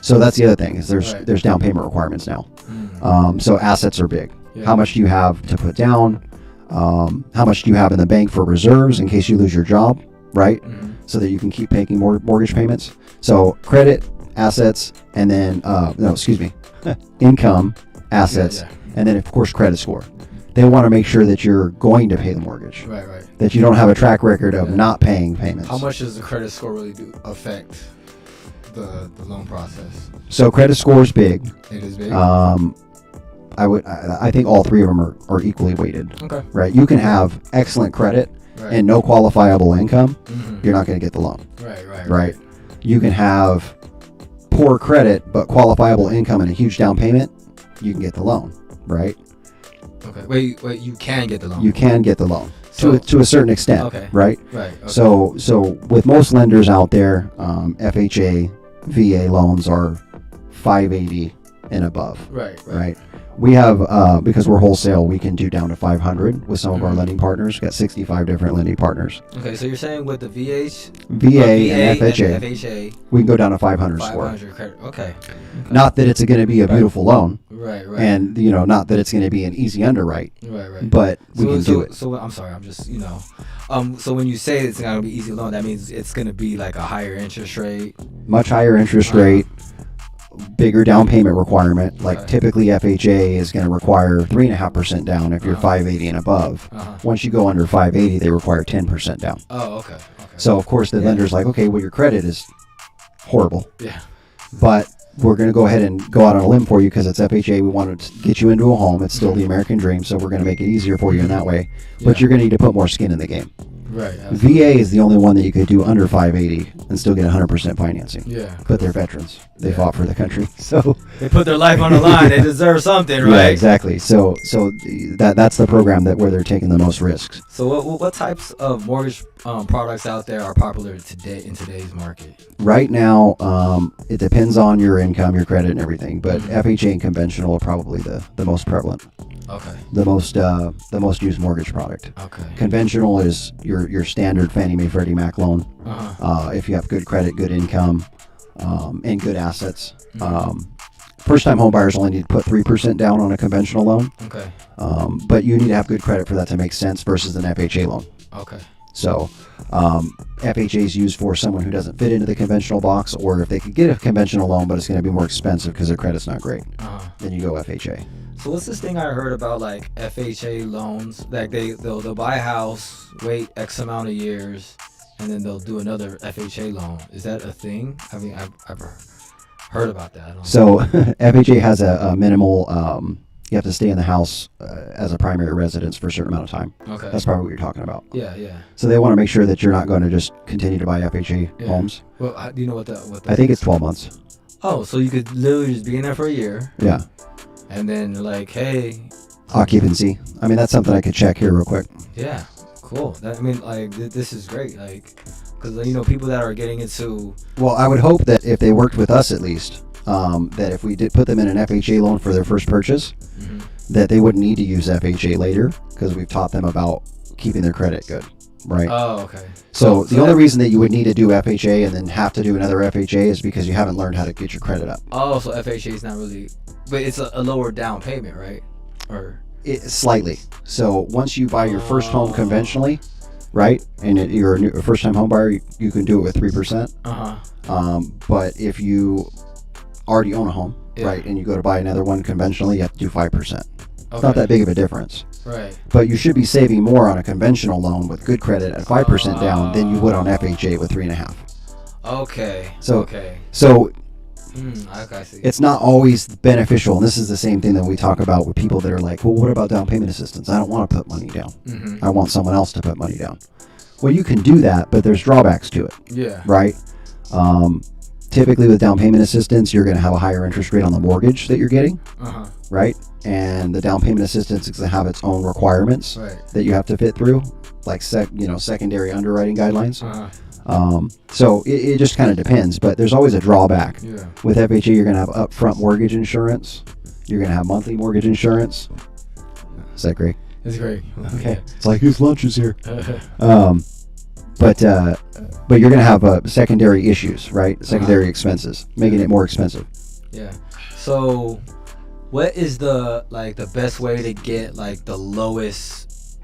So that's the other thing is there's down payment requirements now. So assets are big. Yeah. How much do you have to put down? How much do you have in the bank for reserves in case you lose your job, right? So that you can keep making more mortgage payments. So credit, assets, and then income, assets, and then of course credit score. They want to make sure that you're going to pay the mortgage. Right. That you don't have a track record of not paying payments. How much does the credit score really affect the loan process? So credit score is big. It is big. I think all three of them are equally weighted. Okay. Right. You can have excellent credit and no qualifiable income. You're not going to get the loan. Right. You can have poor credit but qualifiable income and a huge down payment. You can get the loan. Right. Okay. Wait. You can get the loan. You can get the loan to a certain extent. Okay. Right. Okay. So with most lenders out there, FHA, VA loans are 580 and above. Right. We have because we're wholesale, we can do down to 500 with some of our lending partners. We've got 65 different lending partners. Okay, so you're saying with the VA and FHA, we can go down to 500 score. 500 credit. Okay. Not that it's going to be a beautiful loan. Right. And not that it's going to be an easy underwrite. Right. But we can do it. So I'm sorry, I'm just so when you say it's not going to be easy loan, that means it's going to be like a higher interest rate. Much higher interest rate. Bigger down payment requirement. Like typically FHA is going to require 3.5% down if you're 580 and above. Once you go under 580, they require 10% down. Oh, okay. So of course the lender's like, okay, well your credit is horrible. Yeah. But we're going to go ahead and go out on a limb for you because it's FHA. We want to get you into a home. It's still the American dream, so we're going to make it easier for you in that way. But you're going to need to put more skin in the game. Right. Absolutely. VA is the only one that you could do under 580 and still get 100% financing. Yeah. But they're veterans. They fought for the country. So they put their life on the line. They deserve something, right? Yeah, exactly. So that's the program where they're taking the most risks. So what types of mortgage products out there are popular today in today's market? Right now, it depends on your income, your credit, and everything. But FHA and conventional are probably the most prevalent. Okay. The most used mortgage product. Okay. Conventional is your standard Fannie Mae Freddie Mac loan. If you have good credit, good income, and good assets. First-time home buyers only need to put 3% down on a conventional loan. Okay. But you need to have good credit for that to make sense versus an FHA loan. Okay. So FHA is used for someone who doesn't fit into the conventional box, or if they could get a conventional loan but it's going to be more expensive because their credit's not great, then you go FHA. So what's this thing I heard about, like FHA loans? Like they'll buy a house, wait X amount of years, and then they'll do another FHA loan. Is that a thing? I mean, I've heard about that. So FHA has a minimal. You have to stay in the house as a primary residence for a certain amount of time. Okay. That's probably what you're talking about. Yeah. So they want to make sure that you're not going to just continue to buy FHA homes. Well, do you know what the I think it's 12 months. Oh, so you could literally just be in there for a year. Yeah. And then like, hey. Occupancy. I mean, that's something I could check here real quick. Yeah. Cool. This is great. Like, because people that are getting into. Well, I would hope that if they worked with us at least, that if we did put them in an FHA loan for their first purchase, that they wouldn't need to use FHA later because we've taught them about keeping their credit good, right? Oh, okay. So the only reason that you would need to do FHA and then have to do another FHA is because you haven't learned how to get your credit up. Oh, so FHA is not really, but it's a lower down payment, right? Or slightly. So once you buy your first home conventionally, right, and you're a first-time home buyer, you can do it with 3%. But if you already own a home, right, and you go to buy another one conventionally, you have to do 5%. It's not that big of a difference. Right. But you should be saving more on a conventional loan with good credit at 5% down than you would on FHA with 3.5%. Okay. So okay, I see. It's not always beneficial, and this is the same thing that we talk about with people that are like, well, what about down payment assistance? I don't want to put money down. I want someone else to put money down. Well, you can do that, but there's drawbacks to it. Yeah. Right? Typically with down payment assistance, you're going to have a higher interest rate on the mortgage that you're getting, right? And the down payment assistance is going to have its own requirements that you have to fit through, like secondary underwriting guidelines. So it just kind of depends, but there's always a drawback. Yeah. With FHA, you're going to have upfront mortgage insurance. You're going to have monthly mortgage insurance. Is that great? It's great. Okay. It's like his lunch is here. But you're gonna have secondary issues, right? Secondary expenses, making it more expensive. Yeah. So, what is the best way to get like the lowest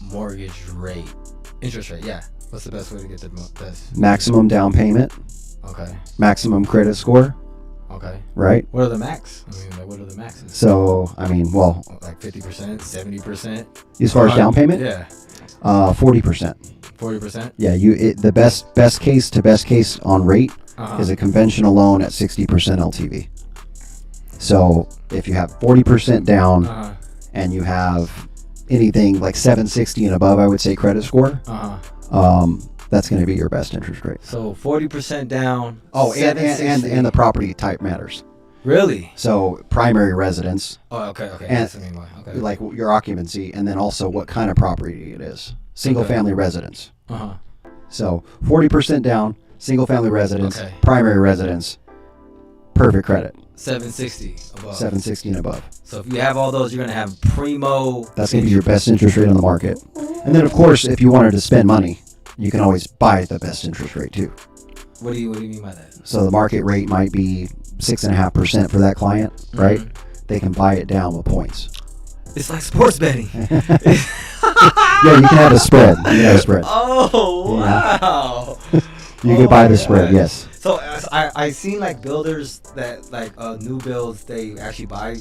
mortgage rate, interest rate? Yeah. What's the best way to get the best? Maximum down payment. Okay. Maximum credit score. Okay. Right. What are the max? I mean, like, what are the maxes? So I mean, well, like 50%, 70%. as far as down payment, Yeah. 40%. 40%. Yeah, the best case to best case on rate is a conventional loan at 60% LTV. So if you have 40% down and you have anything like 760 and above, I would say credit score. That's going to be your best interest rate. So 40% down. Oh, and the property type matters. Really? So primary residence. Oh, okay. And That's what I mean by, okay. like your occupancy, and then also what kind of property it is. Single family residence. So 40% down, single family residence, primary residence, perfect credit. 760 above. 760 and above. So if you have all those, you're gonna have primo. That's gonna be your best interest rate on the market. And then of course, if you wanted to spend money, you can always buy the best interest rate too. What do you mean by that? So the market rate might be 6.5% for that client, right? They can buy it down with points. It's like sports betting. Yeah, you can have a spread. You can have a spread. Oh, wow. You can buy the spread, yes. So I seen like builders that like new builds, they actually buy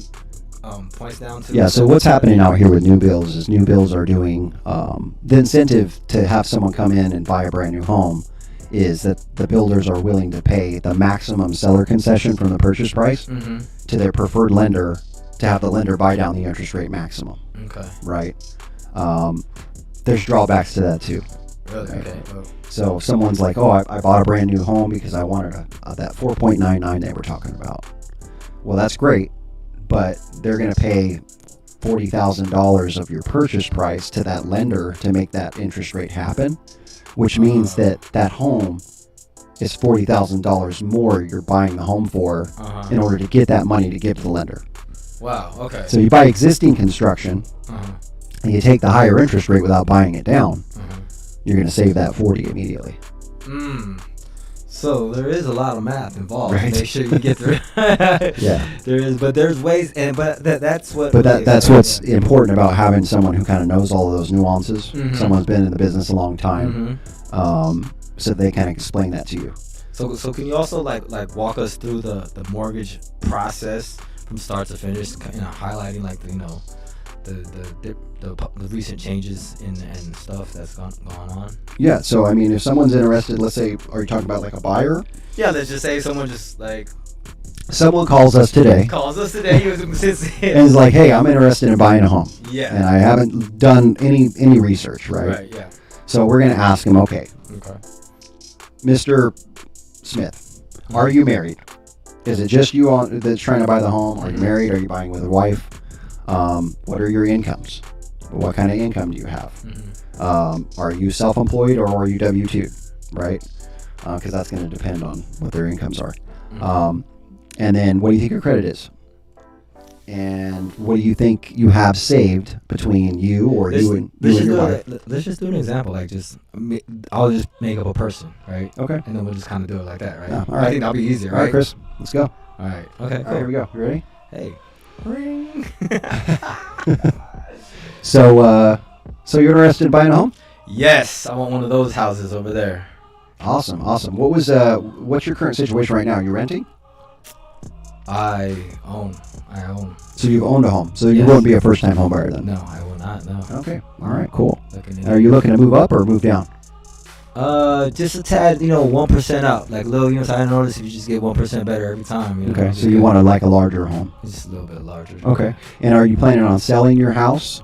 points down too. Yeah, so what's happening out here with new builds is new builds are doing the incentive to have someone come in and buy a brand new home is that the builders are willing to pay the maximum seller concession from the purchase price to their preferred lender to have the lender buy down the interest rate maximum. Okay. Right. There's drawbacks to that too. Really? Right? Okay. Oh. So if someone's like, oh, I bought a brand new home because I wanted that 4.99 they were talking about. Well, that's great, but they're going to pay $40,000 of your purchase price to that lender to make that interest rate happen, which means that home is $40,000 more you're buying the home for in order to get that money to give to the lender. Wow. Okay. So you buy existing construction and you take the higher interest rate without buying it down, you're going to save that 40 immediately. So there is a lot of math involved. Right. Make sure you get through. Yeah. There is, but there's ways, that's what. But that's what's important about having someone who kind of knows all of those nuances. Someone's been in the business a long time, so they kind of explain that to you. So can you also like walk us through the mortgage process from start to finish, highlighting like the recent changes and stuff that's gone on? Yeah, so I mean, if someone's interested, let's say, are you talking about like a buyer? Yeah, let's just say someone just like someone calls us today. And And is like, hey, I'm interested in buying a home. Yeah. And I haven't done any research, right? Right. Yeah. So we're gonna ask him, okay, Mr. Smith, are you married? Is it just you that's trying to buy the home? Are you married? Are you buying with a wife? What are your incomes? What kind of income do you have? Are you self-employed or are you W-2? Right? Because that's going to depend on what their incomes are. And then what do you think your credit is? And what do you think you have saved between you or you and your wife? Let's just do an example. Like I'll just make up a person, right? Okay. And then we'll just kind of do it like that, right? Yeah, all right. I think that'll be easier, All right, Chris, let's go. All right. Okay. Cool. All right, here we go. You ready? Hey. Ring. So you're interested in buying a home? Yes, I want one of those houses over there. Awesome. What's your current situation right now? You renting? I own. So you've owned a home. So you won't be a first-time home buyer then? No, I will not. No. Okay. All right. Cool. Are you looking to move up or move down? Just a tad, 1% up. Like little, I notice if you just get 1% better every time. Okay. So you want a larger home? Just a little bit larger. Okay. And are you planning on selling your house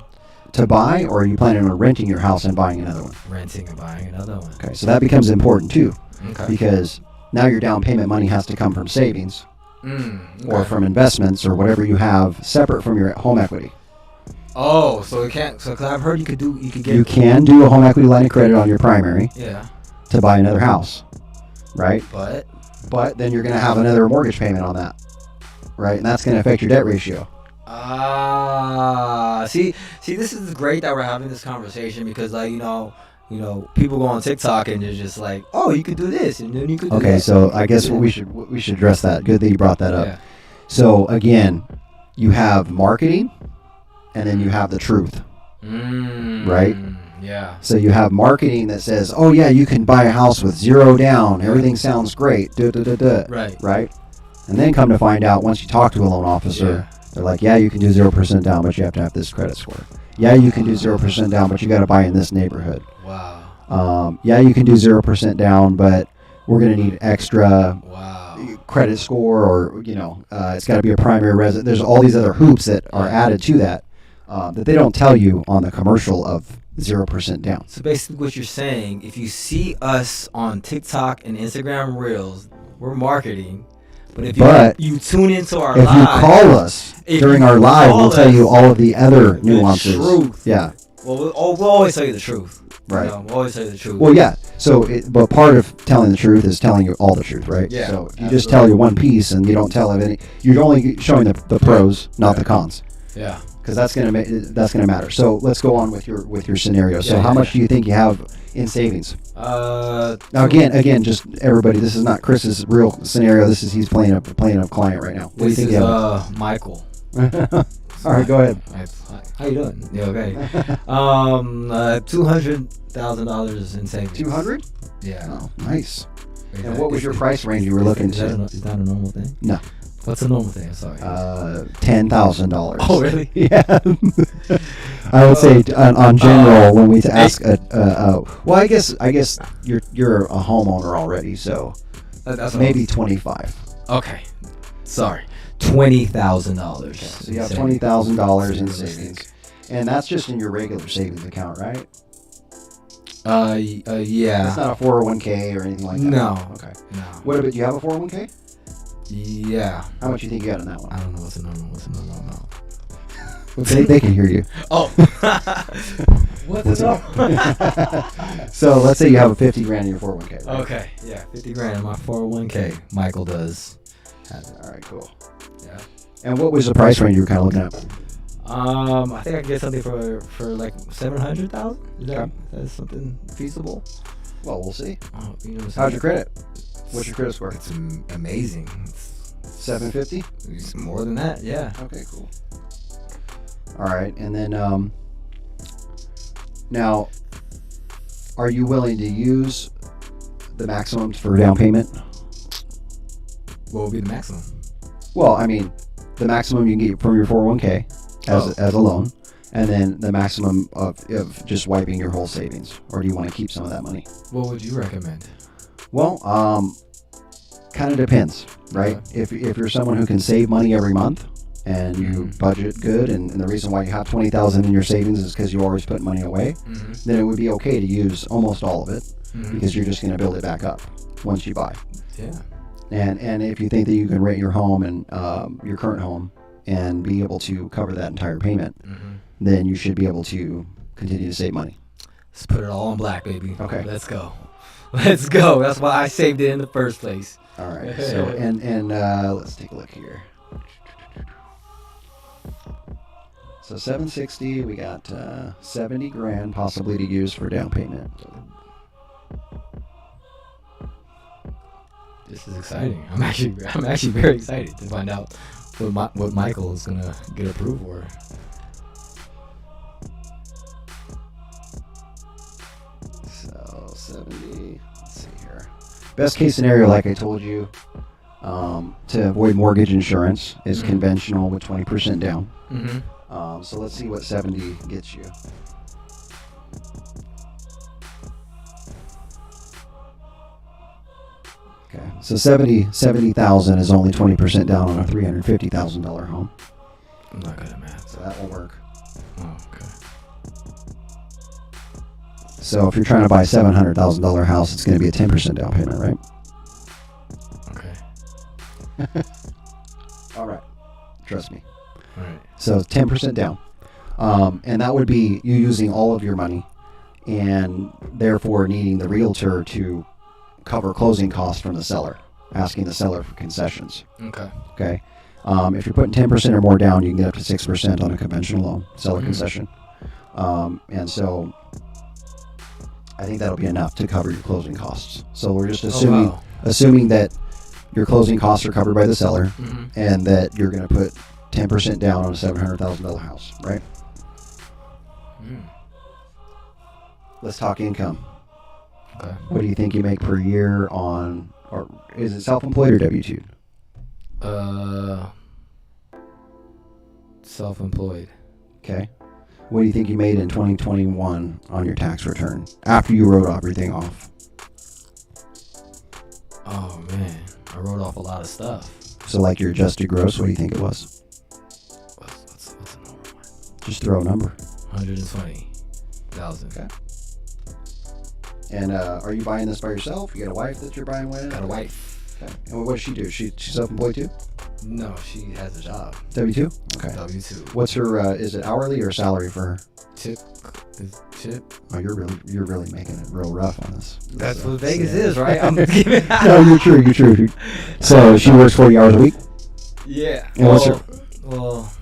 to buy, or are you planning on renting your house and buying another one? Renting and buying another one. Okay. So that becomes important too. Okay. Because now your down payment money has to come from savings. Okay. Or from investments or whatever you have separate from your home equity. Oh, so it can't. So, cause I've heard you can do a home equity line of credit on your primary. Yeah. To buy another house, right? But then you're going to have another mortgage payment on that, right? And that's going to affect your debt ratio. See, this is great that we're having this conversation because, like, you know, people go on TikTok and they're just like, oh, you could do this, and then you could do Okay, that. so I guess we should address that. Good that you brought that up. Yeah. So again, you have marketing, and then you have the truth, right? Yeah. So you have marketing that says, oh yeah, you can buy a house with 0 down. Everything sounds great. Right. Right. And then come to find out, once you talk to a loan officer, they're like, yeah, you can do 0% down, but you have to have this credit score. Yeah, you can do 0% down, but you got to buy in this neighborhood. Wow. Yeah, you can do 0% down, but we're going to need extra credit score, or it's got to be a primary resident. There's all these other hoops that are added to that that they don't tell you on the commercial of 0% down. So basically, what you're saying, if you see us on TikTok and Instagram Reels, we're marketing. But if you tune into our live, live, if you call us during our live, we'll tell you all of the other nuances. Truth. Yeah. Well, we'll always tell you the truth. Right. We'll always tell you the truth. Well, yeah. So, but part of telling the truth is telling you all the truth, right? Yeah. So if you just tell you one piece and you don't tell any, you're only showing the pros, not the cons. Yeah. Because that's gonna matter. So let's go on with your scenario. So how much do you think you have in savings? Now again, just everybody, this is not Chris's real scenario. This is he's playing a client right now. What do you think? This is Michael. All right, go ahead. How you doing? Yeah, okay. $200,000 in savings. 200? Yeah. Oh, nice. And what was your price range you were looking to? Is that a normal thing? No. What's a normal thing? I'm sorry. $10,000. Oh, really? Yeah. I would say on general when we ask well, I guess you're a homeowner already, so that's maybe 25. Okay. Sorry. $20,000. Okay. So you have $20,000 in savings, and that's just in your regular savings account, right? Yeah. It's not a 401k or anything like that. No. Okay. No. What about, do you have a 401k? Yeah. How much do you think you got in that one? I don't know what's the normal amount. They can hear you. Oh. What's the normal? So let's say you have a 50 grand in your 401k. Right? Okay. Yeah. 50 grand in my 401k. Michael does. All right. Cool. Yeah. And what was the price range you were kind of looking at? I think I could get something for like 700,000. Is that something feasible? Well, we'll see. How's your credit? What's your credit score? It's amazing. 750? It's more than that, yeah. Okay, cool. All right, and then now, are you willing to use the maximum for down payment? What would be the maximum? Well, I mean, the maximum you can get from your 401k as a loan, and then the maximum of just wiping your whole savings. Or do you want to keep some of that money? What would you recommend? Well, kind of depends, right? If you're someone who can save money every month and you budget good, and the reason why you have $20,000 in your savings is because you always put money away, then it would be okay to use almost all of it because you're just going to build it back up once you buy. Yeah. And if you think that you can rent your home and your current home and be able to cover that entire payment, then you should be able to continue to save money. Let's put it all in black, baby. Okay. Let's go. Let's go. That's why I saved it in the first place. All right. So and let's take a look here. So 760, we got 70 grand possibly to use for down payment. This is exciting. I'm actually very excited to find out what Michael is gonna get approved for. So 70. Let's see here. Best case scenario, like I told you, to avoid mortgage insurance is conventional with 20% down. So let's see what 70 gets you. Okay, so 70,000 is only 20% down on a $350,000 home. I'm not good at math. So that will work. Oh, okay. So if you're trying to buy a $700,000 house, it's going to be a 10% down payment, right? Okay. All right. Trust me. All right. So 10% down. And that would be you using all of your money and therefore needing the realtor to cover closing costs from the seller, asking the seller for concessions. Okay. Okay. If you're putting 10% or more down, you can get up to 6% on a conventional loan, seller concession. And so I think that'll be enough to cover your closing costs. So we're just assuming that your closing costs are covered by the seller, and that you're going to put 10% down on a $700,000 house, right? Let's talk income. Okay. What do you think you make per year on, or is it self-employed or W-2? Self-employed. Okay. What do you think you made in 2021 on your tax return after you wrote everything off? Oh man, I wrote off a lot of stuff. So like your adjusted gross, what do you think it was? What's the number? Just throw a number. 120,000. Okay. And are you buying this by yourself? You got a wife that you're buying with? Got a wife. Okay. And what does she do? She's self-employed too? No, she has a job. W-2? Okay. W-2. What's her, is it hourly or salary for her? Tip. Oh, you're really making it real rough on this. That's what Vegas is, right? I'm giving No, you're true. So she works 40 hours a week? Yeah. And what's her... Well,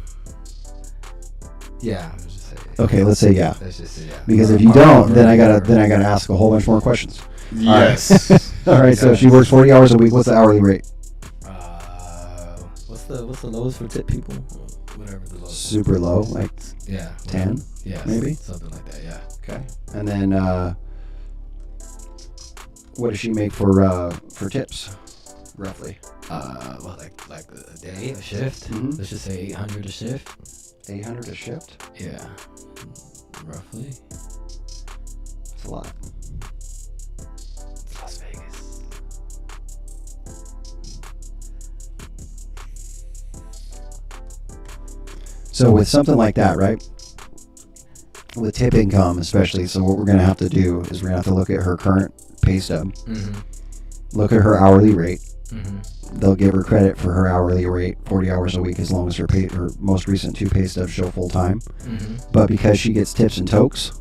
yeah. Let's just say. Okay, let's say yeah. Let's just say yeah. Because if you don't, then I gotta ask a whole bunch more questions. Yes. All right. So she works 40 hours a week. What's the hourly rate? What's the lowest for tip people? Whatever the lowest. Super low, like 10. Yeah. Maybe something like that. Yeah. Okay. And then what does she make for tips, roughly? Well, like a day, a shift. Mm-hmm. Let's just say 800 a shift. 800 a shift. Yeah. Roughly. It's a lot. It's Las Vegas. So with something like that, right? With tip income, especially. So what we're gonna have to do is we're gonna have to look at her current pay stub. Look at her hourly rate. They'll give her credit for her hourly rate, 40 hours a week, as long as her most recent 2 pay stubs show full time. But because she gets tips and tokes,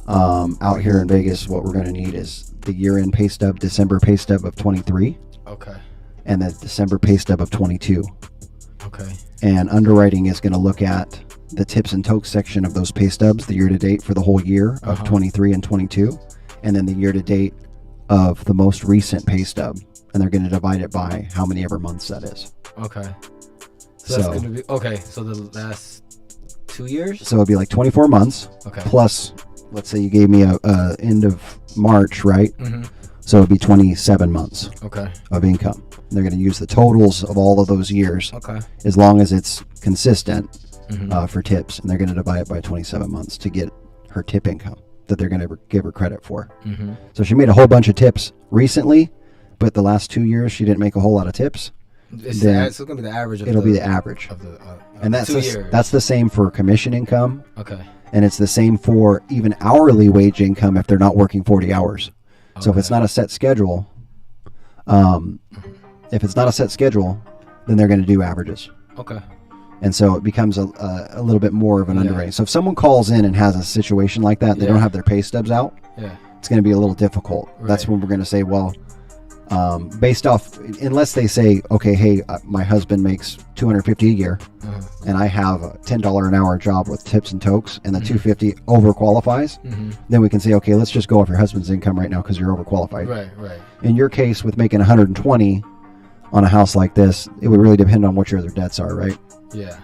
out here in Vegas, what we're going to need is the year-end pay stub, December pay stub of 23. Okay. And the December pay stub of 22. Okay. And underwriting is going to look at the tips and tokes section of those pay stubs, the year-to-date for the whole year of 23 and 22, and then the year-to-date of the most recent pay stub. And they're going to divide it by how many ever months that is. Okay. So that's going to be okay. So the last 2 years. So it'd be like 24 months. Okay. Plus, let's say you gave me a end of March, right? So it'd be 27 months. Okay. Of income. And they're going to use the totals of all of those years. Okay. As long as it's consistent for tips, and they're going to divide it by 27 months to get her tip income that they're going to give her credit for. So she made a whole bunch of tips recently. But the last 2 years, she didn't make a whole lot of tips. It's going to be the average. It'll be the average. Of the, and that's 2 years. That's the same for commission income. Okay. And it's the same for even hourly wage income if they're not working 40 hours. So if it's not a set schedule, then they're going to do averages. Okay. And so it becomes a little bit more of an underwriting. So if someone calls in and has a situation like that, they don't have their pay stubs out. Yeah. It's going to be a little difficult. Right. That's when we're going to say, well, based off, unless they say, okay, hey, my husband makes $250 a year, and I have a $10 an hour job with tips and tokes, and the $250 overqualifies, then we can say, okay, let's just go off your husband's income right now because you're overqualified. Right. In your case, with making $120 on a house like this, it would really depend on what your other debts are, right? Yeah.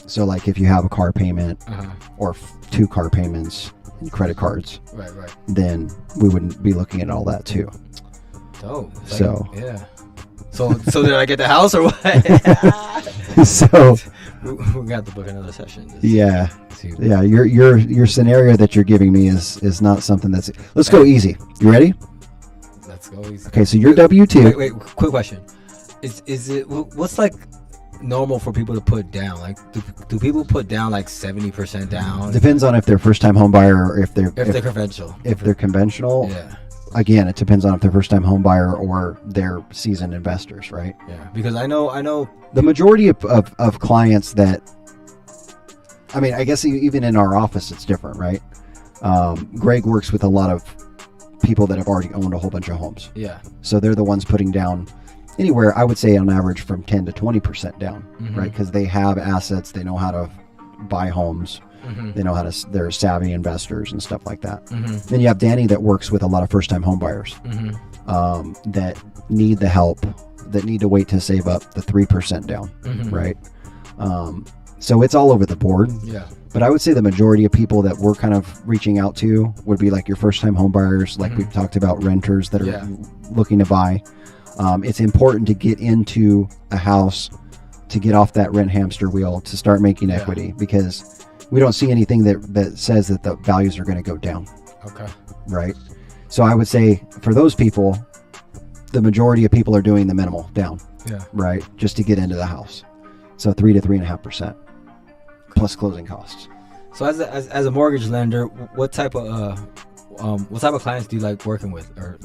So, like, if you have a car payment or 2 car payments and credit cards, right, then we wouldn't be looking at all that too. Oh, so yeah. So did I get the house or what? So we got to book another session. Yeah. Your scenario that you're giving me is not something that's. Let's go easy. You ready? Let's go easy. Okay, so your W-2. Wait. Quick question. Is it what's like normal for people to put down? Like, do people put down like 70% down? Depends on if they're first time home buyer or if they're conventional. If they're conventional. Yeah. Again, it depends on if they're first time home buyer or they're seasoned investors, right? Yeah. Because I know the majority of clients that, I mean, I guess even in our office it's different, right? Greg works with a lot of people that have already owned a whole bunch of homes. Yeah. So they're the ones putting down anywhere, I would say on average from 10 to 20% down, Mm-hmm. right? Because they have assets, they know how to buy homes, Mm-hmm. they know how to, they're savvy investors and stuff like that. Mm-hmm. Then you have Danny that works with a lot of first-time home buyers that need the help, that need to wait to save up the 3% down, Mm-hmm. right? So it's all over the board. Yeah. But I would say the majority of people that we're kind of reaching out to would be like your first-time home buyers, like we've talked about, renters that are looking to buy. It's important to get into a house, to get off that rent hamster wheel, to start making equity, because we don't see anything that says that the values are going to go down. Okay. Right? So I would say for those people, the majority of people are doing the minimal down. Yeah. Right? Just to get into the house. So 3 to 3.5% plus closing costs. So as a mortgage lender, what type of clients do you like working with, or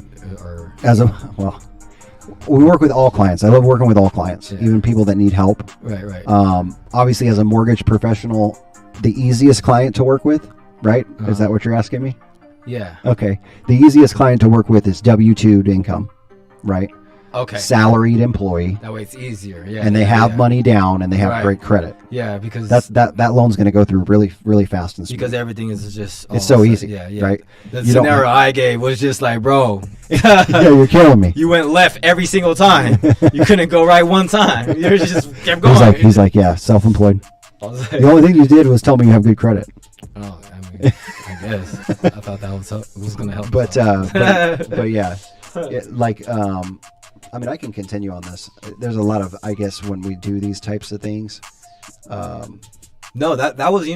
we work with all clients. I love working with all clients, even people that need help. Right. Obviously, as a mortgage professional, the easiest client to work with, right? Is that what you're asking me? Yeah. Okay. The easiest client to work with is W-2 income, right? Okay. Salaried employee. That way it's easier. Yeah. And they have money down and they have great credit. Yeah, because that loan's going to go through really, really fast and smooth. Because everything is just it's so easy. Yeah. Right. The scenario I gave was just like, bro. Yeah, you're killing me. You went left every single time. You couldn't go right one time. You just kept going. He's like, yeah, self-employed. The only thing you did was tell me you have good credit. Oh, I mean, I guess. I thought that was going to help. But yeah, I mean, I can continue on this. There's a lot of, I guess, when we do these types of things. No, that was,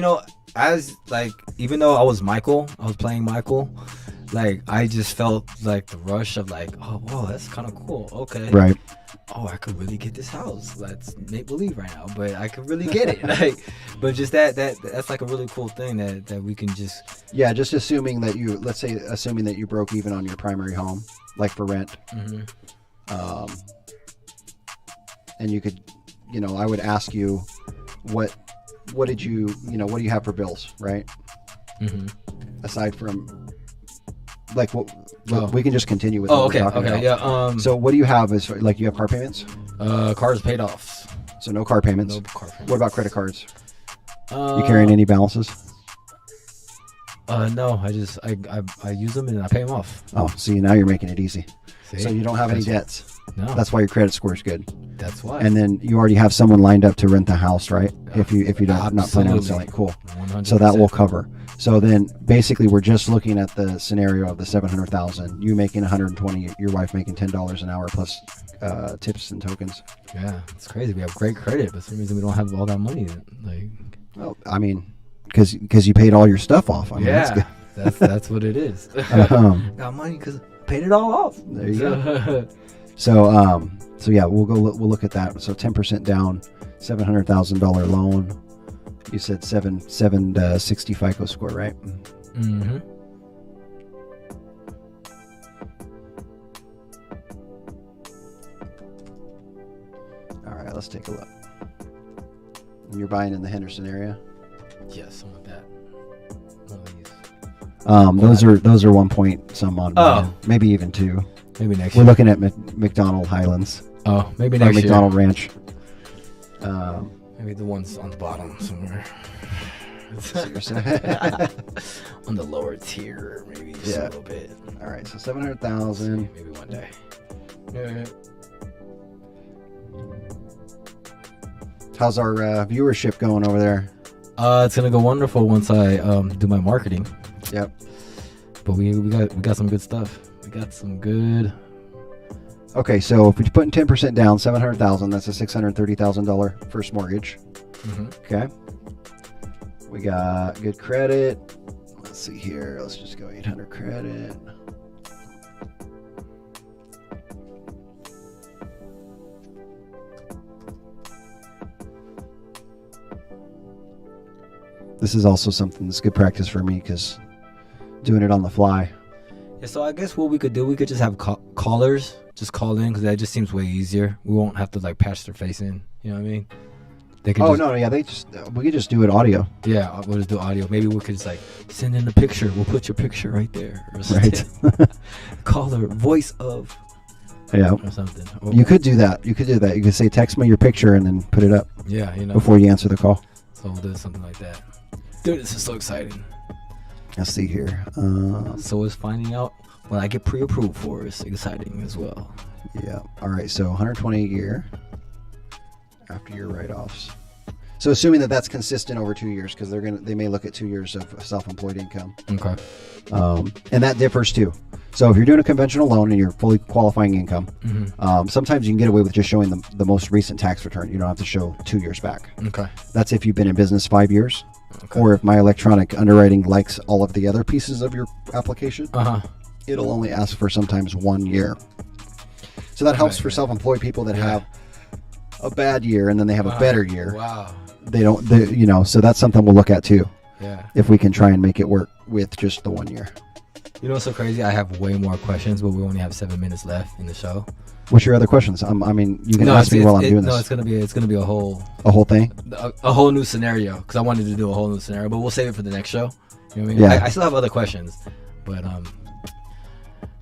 as like, even though I was playing Michael, like I just felt like the rush of like, oh, whoa, that's kind of cool. Okay. Right. Oh, I could really get this house. Let's make believe right now, but I could really get it. Like, but just that's like a really cool thing that we can just. Yeah, just assuming that you broke even on your primary home, like for rent. Mm-hmm. And you could, I would ask you, what do you have for bills, right? Mm-hmm. Aside from, like, we can just continue with. Oh, okay, yeah. So what do you have? Is like you have car payments? Cars paid off. So no car payments. No car payments. What about credit cards? You carrying any balances? No, I use them and I pay them off. Oh, see, now you're making it easy. See? So you don't have any debts. No. That's why your credit score is good. That's why. And then you already have someone lined up to rent the house, right? If you don't not planning on selling, cool. 100%. So that will cover. So then basically we're just looking at the scenario of the $700,000. You making $120, your wife making $10 an hour plus tips and tokens. Yeah, it's crazy. We have great credit, but for some reason we don't have all that money. Like, well, I mean, because you paid all your stuff off. I mean, yeah, that's what it is. Got money because paid it all off. There you go. So yeah, we'll look at that. So 10% down, $700,000 loan. You said 760 FICO score, right? Mm-hmm. All right, let's take a look. And you're buying in the Henderson area? Yes, I want that. One of these. Those are 1 point some on. Oh. Maybe even 2. Maybe next We're year. looking at McDonald Highlands. Oh, maybe next year. McDonald Ranch. Maybe the ones on the bottom somewhere. Seriously. On the lower tier, maybe just a little bit. All right, so 700,000. Maybe one day. Yeah. How's our viewership going over there? It's gonna go wonderful once I do my marketing. Yep. But we got some good stuff. We got some good. Okay, so if we're putting 10% down, 700,000, that's a $630,000 first mortgage. Mm-hmm. Okay. We got good credit. Let's see here. Let's just go 800 credit. This is also something that's good practice for me because doing it on the fly. Yeah, so I guess what we could do, we could just have callers just call in because that just seems way easier. We won't have to like patch their face in. You know what I mean? They could we could just do it audio. Yeah, we'll just do audio. Maybe we could just like send in a picture. We'll put your picture right there. Or right. Caller, voice of. Yeah. or something. You could do that. You could say, text me your picture and then put it up Yeah, you know. before you answer the call. So we'll do something like that. Dude, this is so exciting. Let's see here. So is finding out when I get pre-approved for is exciting as well. Yeah. All right. So 120 a year after your write-offs. So assuming that that's consistent over 2 years, because they may look at 2 years of self-employed income. Okay. And that differs too. So if you're doing a conventional loan and you're fully qualifying income, sometimes you can get away with just showing the most recent tax return. You don't have to show 2 years back. Okay. That's if you've been in business 5 years, Okay. or if my electronic underwriting likes all of the other pieces of your application, it'll only ask for sometimes 1 year. So that helps for self-employed people that have a bad year and then they have a better year. Wow. So that's something we'll look at too. Yeah. If we can try and make it work with just the 1 year. You know what's so crazy? I have way more questions, but we only have 7 minutes left in the show. What's your other questions? I mean, you can ask me while I'm doing this. No, it's gonna be a whole thing, a whole new scenario, because I wanted to do a whole new scenario, but we'll save it for the next show. You know what I mean? Yeah. I still have other questions, but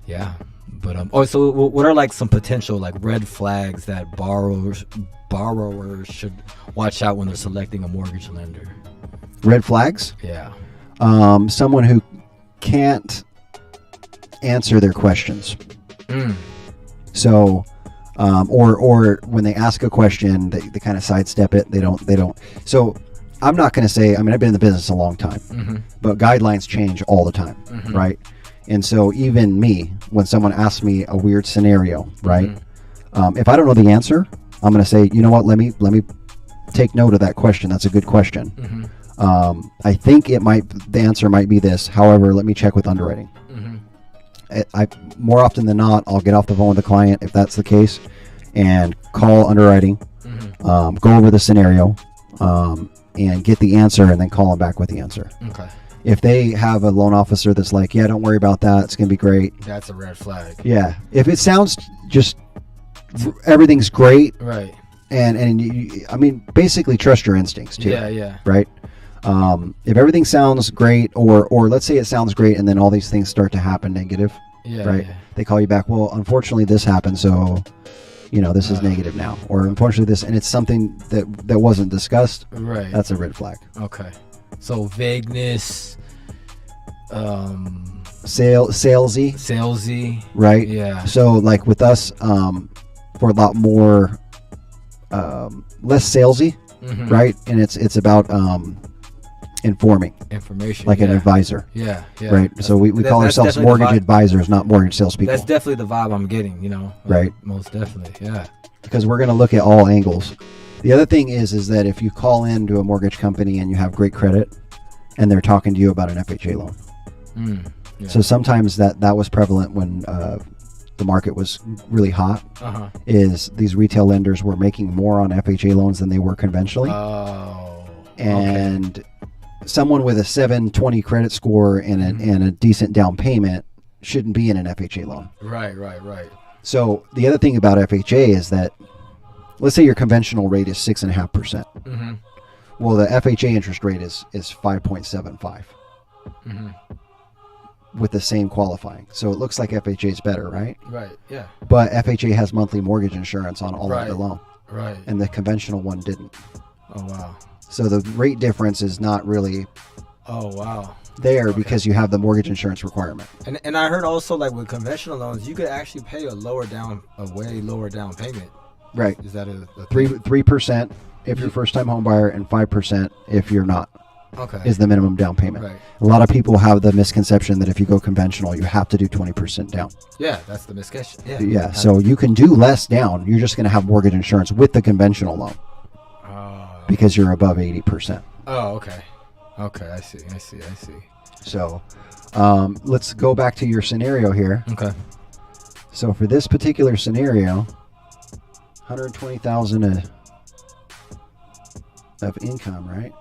yeah. But so what are like some potential like red flags that borrowers should watch out when they're selecting a mortgage lender? Red flags? Yeah. Someone who can't answer their questions. So, or when they ask a question, they kind of sidestep it. They don't. So I'm not going to say, I've been in the business a long time, but guidelines change all the time. Right. And so even me, when someone asks me a weird scenario, right? If I don't know the answer, I'm going to say, you know what, let me take note of that question. That's a good question. I think the answer might be this. However, let me check with underwriting. I more often than not, I'll get off the phone with the client if that's the case, and call underwriting, go over the scenario, and get the answer, and then call them back with the answer. Okay. If they have a loan officer that's like, yeah, don't worry about that, it's gonna be great. That's a red flag. Yeah. If it sounds just everything's great, Right. and you, basically trust your instincts too. Yeah. Right. If everything sounds great, or let's say it sounds great, and then all these things start to happen negative, right? Yeah. They call you back. Well, unfortunately, this happened, so this is negative now, or unfortunately this, and it's something that wasn't discussed. Right. That's a red flag. Okay. So vagueness, salesy, right? Yeah. So like with us, for a lot more, less salesy, right? And it's about informing, information, like an advisor. Yeah. Right. So we call ourselves mortgage advisors, not mortgage salespeople. That's definitely the vibe I'm getting. Right. Most definitely. Yeah. Because we're going to look at all angles. The other thing is that if you call into a mortgage company and you have great credit, and they're talking to you about an FHA loan. Yeah. So sometimes that was prevalent when the market was really hot. Is these retail lenders were making more on FHA loans than they were conventionally. And someone with a 720 credit score and a decent down payment shouldn't be in an FHA loan. Right. So the other thing about FHA is that, let's say your conventional rate is 6.5%. Well, the FHA interest rate is 5.75 with the same qualifying. So it looks like FHA is better, right? Right. Yeah. But FHA has monthly mortgage insurance on all of the loan. Right. And the conventional one didn't. Oh wow. So the rate difference is not really. Oh wow. There because you have the mortgage insurance requirement. And I heard also, like with conventional loans, you could actually pay a way lower down payment. Right. Is that a 3% if you're a first time home buyer and 5% if you're not. Okay. Is the minimum down payment. Right. A lot of people have the misconception that if you go conventional, you have to do 20% down. Yeah, that's the misconception. Yeah. So you can do less down. You're just going to have mortgage insurance with the conventional loan because you're above 80%. Oh, okay. Okay, I see. So let's go back to your scenario here. Okay. So for this particular scenario, $120,000 of income, right?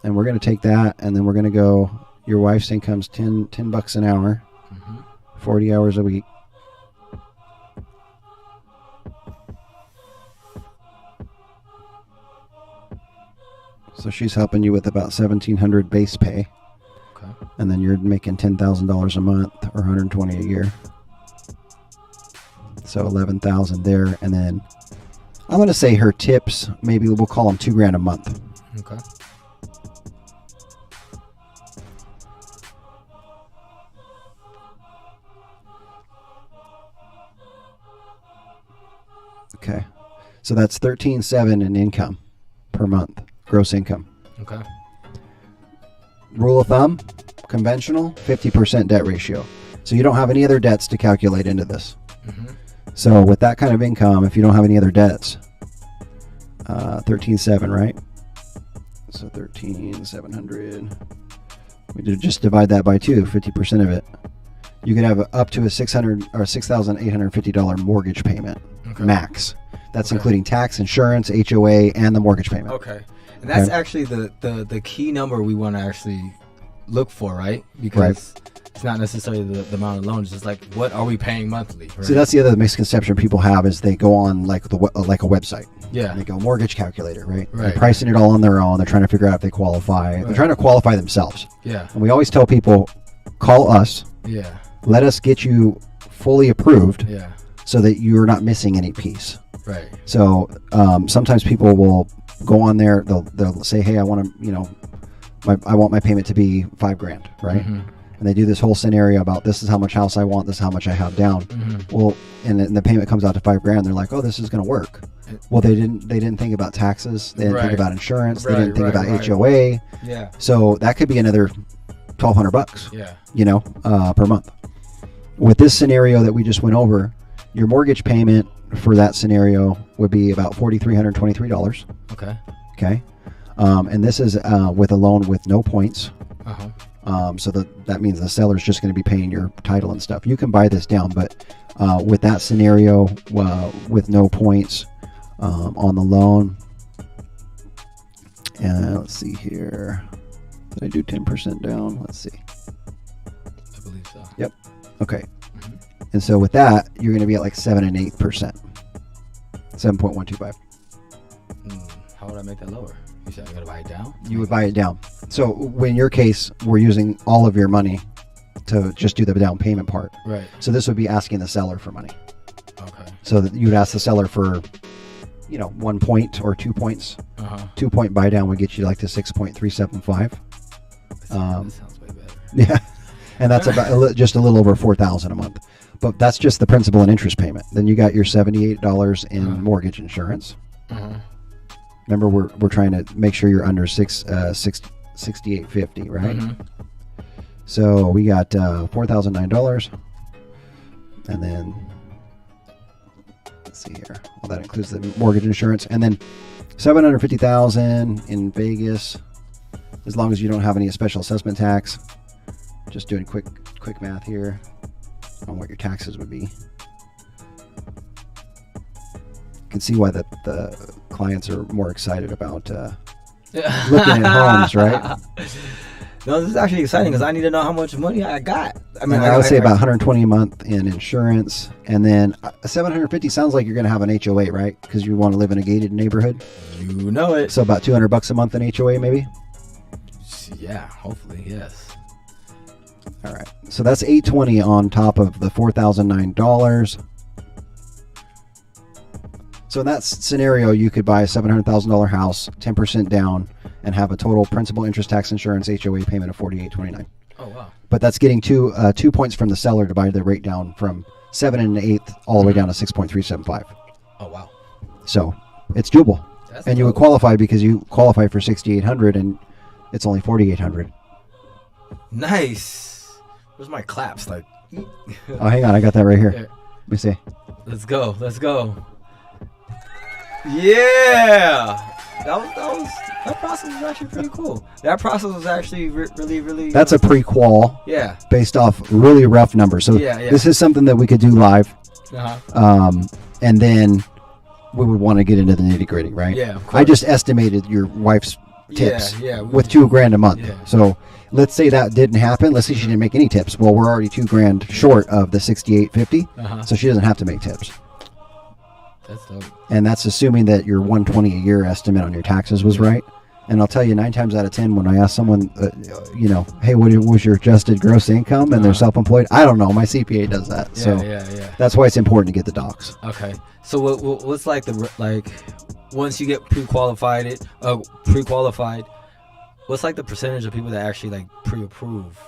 And we're going to take that, and then we're going to go, your wife's income's $10 an hour, 40 hours a week. So she's helping you with about $1,700 base pay. Okay. And then you're making $10,000 a month or $120 a year. So 11,000 there, and then I'm going to say her tips. Maybe we'll call them $2,000 a month. Okay. Okay, so that's 13,700 in income per month, gross income. Okay. Rule of thumb, conventional, 50% debt ratio. So you don't have any other debts to calculate into this. Mm-hmm. So with that kind of income, if you don't have any other debts, 13,700, right? So 13,700. We did just divide that by 2, 50% of it. You could have up to a $6,850 mortgage payment, max. That's including tax, insurance, HOA, and the mortgage payment. Okay. And that's actually the key number we want to actually look for, right? Because it's not necessarily the amount of loans. It's like, what are we paying monthly? Right? See, that's the other misconception people have is they go on like a website. Yeah. And they go mortgage calculator, right? Right. They're pricing it all on their own. They're trying to figure out if they qualify. Right. They're trying to qualify themselves. Yeah. And we always tell people, call us. Yeah. Let us get you fully approved. Yeah. So that you're not missing any piece. Right. So sometimes people will go on there. They'll say, "Hey, I want to, I want my payment to be $5,000, right?" Mm-hmm. And they do this whole scenario about this is how much house I want, this is how much I have down. Mm-hmm. Well, and the payment comes out to $5,000. They're like, "Oh, this is going to work." Well, they didn't think about taxes. They didn't think about insurance. They didn't think about HOA. Yeah. So that could be another $1,200. Yeah. Per month. With this scenario that we just went over, your mortgage payment for that scenario would be about $4,323. Okay. Okay. And this is with a loan with no points. Uh-huh. So that means the seller's just going to be paying your title and stuff. You can buy this down, but with that scenario, with no points on the loan, and let's see here. Did I do 10% down? Let's see. I believe so. Yep. Okay. Mm-hmm. And so with that, you're going to be at like 7 and 8%. 7.125. How would I make that lower? You said I'm going to buy it down? You would buy it down. So in your case, we're using all of your money to just do the down payment part. Right. So this would be asking the seller for money. Okay. So that you would ask the seller for, 1 point or 2 points. Uh-huh. 2 point buy down would get you like to 6.375. That sounds way better. Yeah. And that's about just a little over $4,000 a month. But that's just the principal and interest payment. Then you got your $78 in mortgage insurance. Uh-huh. Remember, we're trying to make sure you're under $68.50, right? Mm-hmm. So we got $4,009, and then let's see here. Well, that includes the mortgage insurance, and then $750,000 in Vegas, as long as you don't have any special assessment tax. Just doing quick math here on what your taxes would be. You can see why the clients are more excited about looking at homes, right? No, this is actually exciting because I need to know how much money I got. I mean, I would say about $120 a month in insurance, and then $750 sounds like you're going to have an HOA, right? Because you want to live in a gated neighborhood. You know it. So about $200 a month in HOA, maybe. Yeah, hopefully, yes. All right, so that's $820 on top of the $4,009. So in that scenario, you could buy a $700,000 house, 10% down, and have a total principal, interest, tax, insurance, HOA payment of $48.29. Oh wow! But that's getting 2 points from the seller to buy the rate down from 7 1/8 all the way down to 6.375. Oh wow! So it's doable, and you would qualify because you qualify for $6,800, and it's only $4,800. Nice. Where's my claps? Like. Oh, hang on, I got that right here. Let me see. Let's go. Let's go. Yeah. That process was actually pretty cool. That process was actually really. That's a pre-qual. Yeah. Based off really rough numbers. So this is something that we could do live. Uh-huh. And then we would want to get into the nitty-gritty, right? Yeah. Of course. I just estimated your wife's tips. Yeah. With $2,000 a month. Yeah. So let's say that didn't happen. Let's say she didn't make any tips. Well, we're already $2,000 short of the $68.50. Uh-huh. So she doesn't have to make tips. That's dope. And that's assuming that your $120 a year estimate on your taxes was right. And I'll tell you, 9 times out of 10, when I ask someone, hey, what was your adjusted gross income, and they're self-employed, I don't know. My CPA does that. Yeah. That's why it's important to get the docs. Okay. So what's like once you get pre-qualified, what's like the percentage of people that actually like pre-approve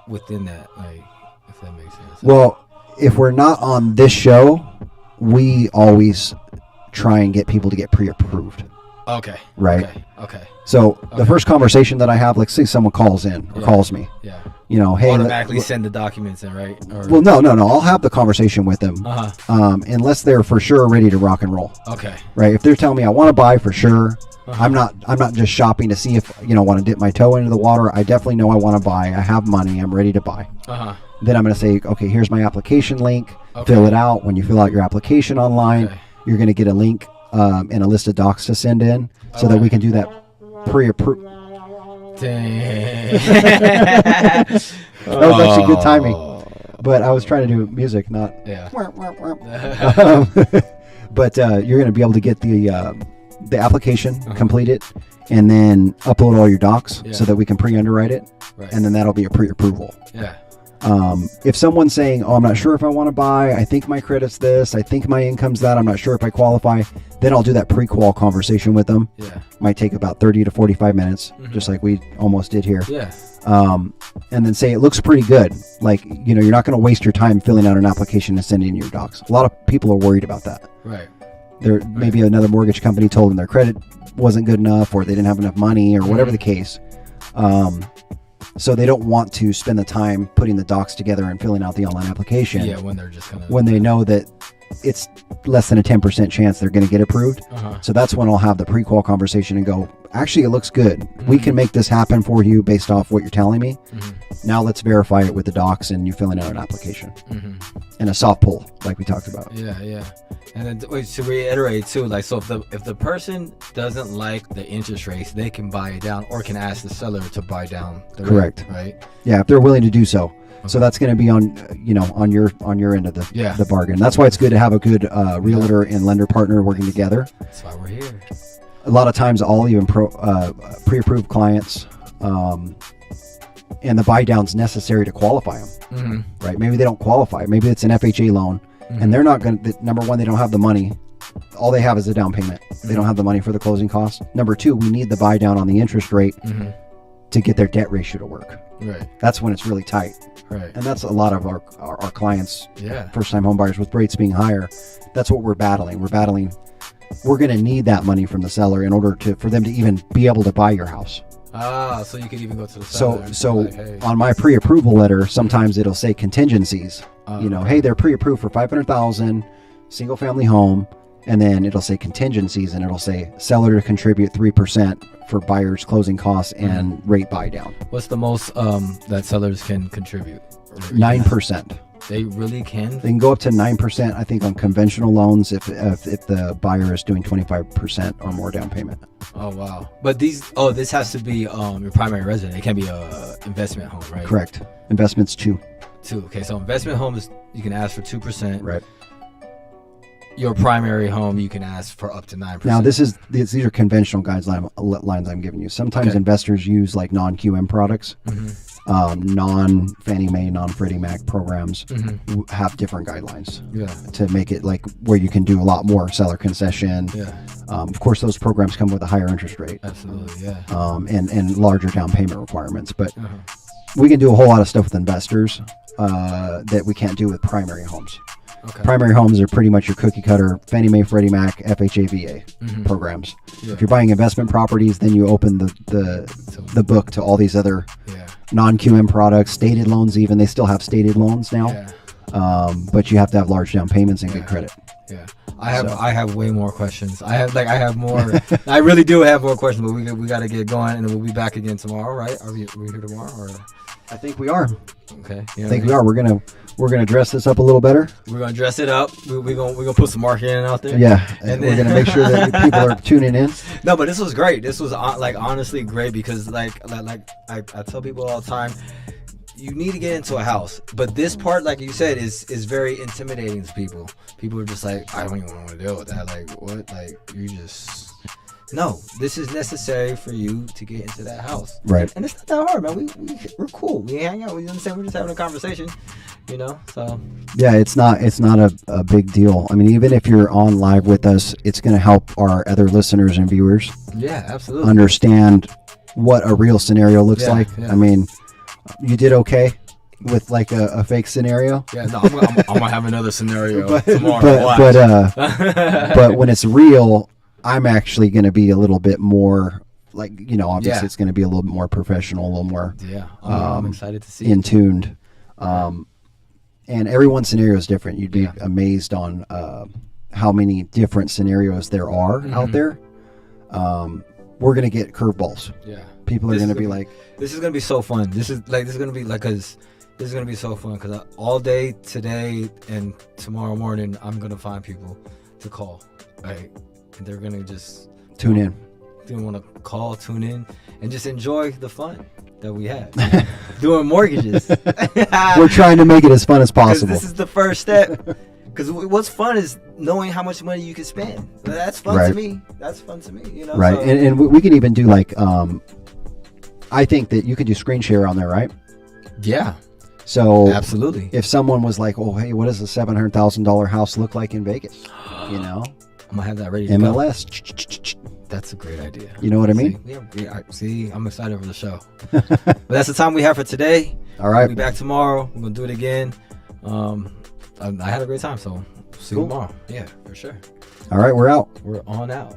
within that, like, if that makes sense? Well, if we're not on this show, we always try and get people to get pre-approved. Okay. Right. Okay. So the first conversation that I have, like, say someone calls in or calls me. Yeah. Hey, automatically send the documents in, right? Or... Well, no. I'll have the conversation with them, unless they're for sure ready to rock and roll. Okay. Right. If they're telling me I want to buy for sure, I'm not just shopping to see if want to dip my toe into the water. I definitely know I want to buy. I have money. I'm ready to buy. Then I'm going to say, okay, here's my application link. Okay. Fill it out. When you fill out your application online, you're going to get a link and a list of docs to send in so that we can do that pre-approve. Dang. That was actually good timing. But I was trying to do music, not. Yeah. But you're going to be able to get the application completed and then upload all your docs so that we can pre-underwrite it. Right. And then that'll be a pre-approval. Yeah. If someone's saying, I'm not sure if I want to buy, I think my credit's this, I think my income's that, I'm not sure if I qualify, then I'll do that pre-qual conversation with them. Yeah. Might take about 30 to 45 minutes, just like we almost did here. Yeah. And then say it looks pretty good. Like, you're not going to waste your time filling out an application and sending in your docs. A lot of people are worried about that. Right. Maybe another mortgage company told them their credit wasn't good enough, or they didn't have enough money, or whatever the case. So they don't want to spend the time putting the docs together and filling out the online application. Yeah, when they're just when they know that it's less than a 10% chance they're going to get approved. So that's when I'll have the pre-qual conversation and go, actually, it looks good. We can make this happen for you based off what you're telling me. Now let's verify it with the docs and you filling out an application and a soft pull, like we talked about. Yeah. And then to reiterate too, like, so if the person doesn't like the interest rates, they can buy it down or can ask the seller to buy down the Correct. rate, right? Yeah, if they're willing to do so. So that's going to be on your end of the bargain. That's why it's good to have a good realtor and lender partner working together. That's why we're here. A lot of times I'll even pre-approve clients, and the buy down's necessary to qualify them. Right? Maybe they don't qualify. Maybe it's an FHA loan, and they're not going to. Number one, they don't have the money. All they have is a down payment. They don't have the money for the closing costs. Number two, we need the buy down on the interest rate to get their debt ratio to work. Right. That's when it's really tight. Right. And that's a lot of our clients, Yeah. first-time home buyers, with rates being higher. That's what we're battling. We're going to need that money from the seller in order for them to even be able to buy your house. So you can even go to the seller. So like, hey. on my pre-approval letter, sometimes it'll say contingencies. Hey, they're pre-approved for $500,000, single-family home, and then it'll say contingencies, and it'll say seller to contribute 3% for buyer's closing costs and rate buy down. What's the most that sellers can contribute? 9%. They really can? They can go up to 9%, I think, on conventional loans if the buyer is doing 25% or more down payment. Oh, wow. But this has to be your primary resident. It can't be a investment home, right? Correct. Investments 2. Okay, so investment home is, you can ask for 2%. Right. Your primary home, you can ask for up to 9%. Now, these are conventional guidelines I'm giving you. Sometimes investors use like non-QM products. Non-Fannie Mae, non-Freddie Mac programs have different guidelines to make it like where you can do a lot more seller concession. Of course, those programs come with a higher interest rate. Absolutely, yeah. And larger down payment requirements. But we can do a whole lot of stuff with investors that we can't do with primary homes. Okay. Primary homes are pretty much your cookie cutter Fannie Mae, Freddie Mac, FHA, VA programs. If you're buying investment properties, then you open the book to all these other non-QM products, stated loans. Even they still have stated loans now, but you have to have large down payments and good credit. Yeah, I have way more questions. I have more. I really do have more questions, but we got to get going, and we'll be back again tomorrow, right? Are we here tomorrow? Or I think we are. Okay. I think we are. We're gonna dress this up a little better. We're gonna dress it up. We're gonna put some marketing out there. Yeah, and we're gonna make sure that people are tuning in. No, but this was great. This was honestly great because like I tell people all the time, you need to get into a house, but this part, like you said, is very intimidating to people. People are just like, I don't even want to deal with that. Like, what? Like, you just no, this is necessary for you to get into that house. Right. And it's not that hard, man. We're cool. We hang out. We understand. We're just having a conversation, you know. So Yeah, it's not a big deal. I mean, even if you're on live with us, it's going to help our other listeners and viewers yeah, absolutely. understand what a real scenario looks Yeah, like. yeah. I mean, you did okay with like a fake scenario. Yeah, no, I'm gonna have another scenario tomorrow. But when it's real, I'm actually going to be a little bit more like, you know, obviously Yeah. it's going to be a little bit more professional, a little more yeah, I'm excited to see. in tuned. And everyone's scenario is different. You'd be Yeah. amazed on how many different scenarios there are out there. We're going to get curveballs. Yeah. People are This going to is be gonna like, This is gonna be so fun. This is gonna be like, cause this is gonna be so fun. Cause all day today and tomorrow morning, I'm gonna find people to call, right? And they're gonna just tune in. they want to call, tune in, and just enjoy the fun that we have doing mortgages. We're trying to make it as fun as 'Cause possible. this is the first step. Because what's fun is knowing how much money you can spend. That's fun to Right. me. That's fun to me. You know. Right. So, And we can even do like, I think that you could do screen share on there, right? yeah. So Absolutely. if someone was like, oh, hey, what does a $700,000 house look like in Vegas? You know, I'm gonna have that ready to go. MLS. That's a great idea. You know what I mean? See, I'm excited for the show. But that's the time we have for today. All right. We'll be back tomorrow. We're gonna do it again. I had a great time, so see you Cool. tomorrow. Yeah, for sure. All right. We're out. We're on out.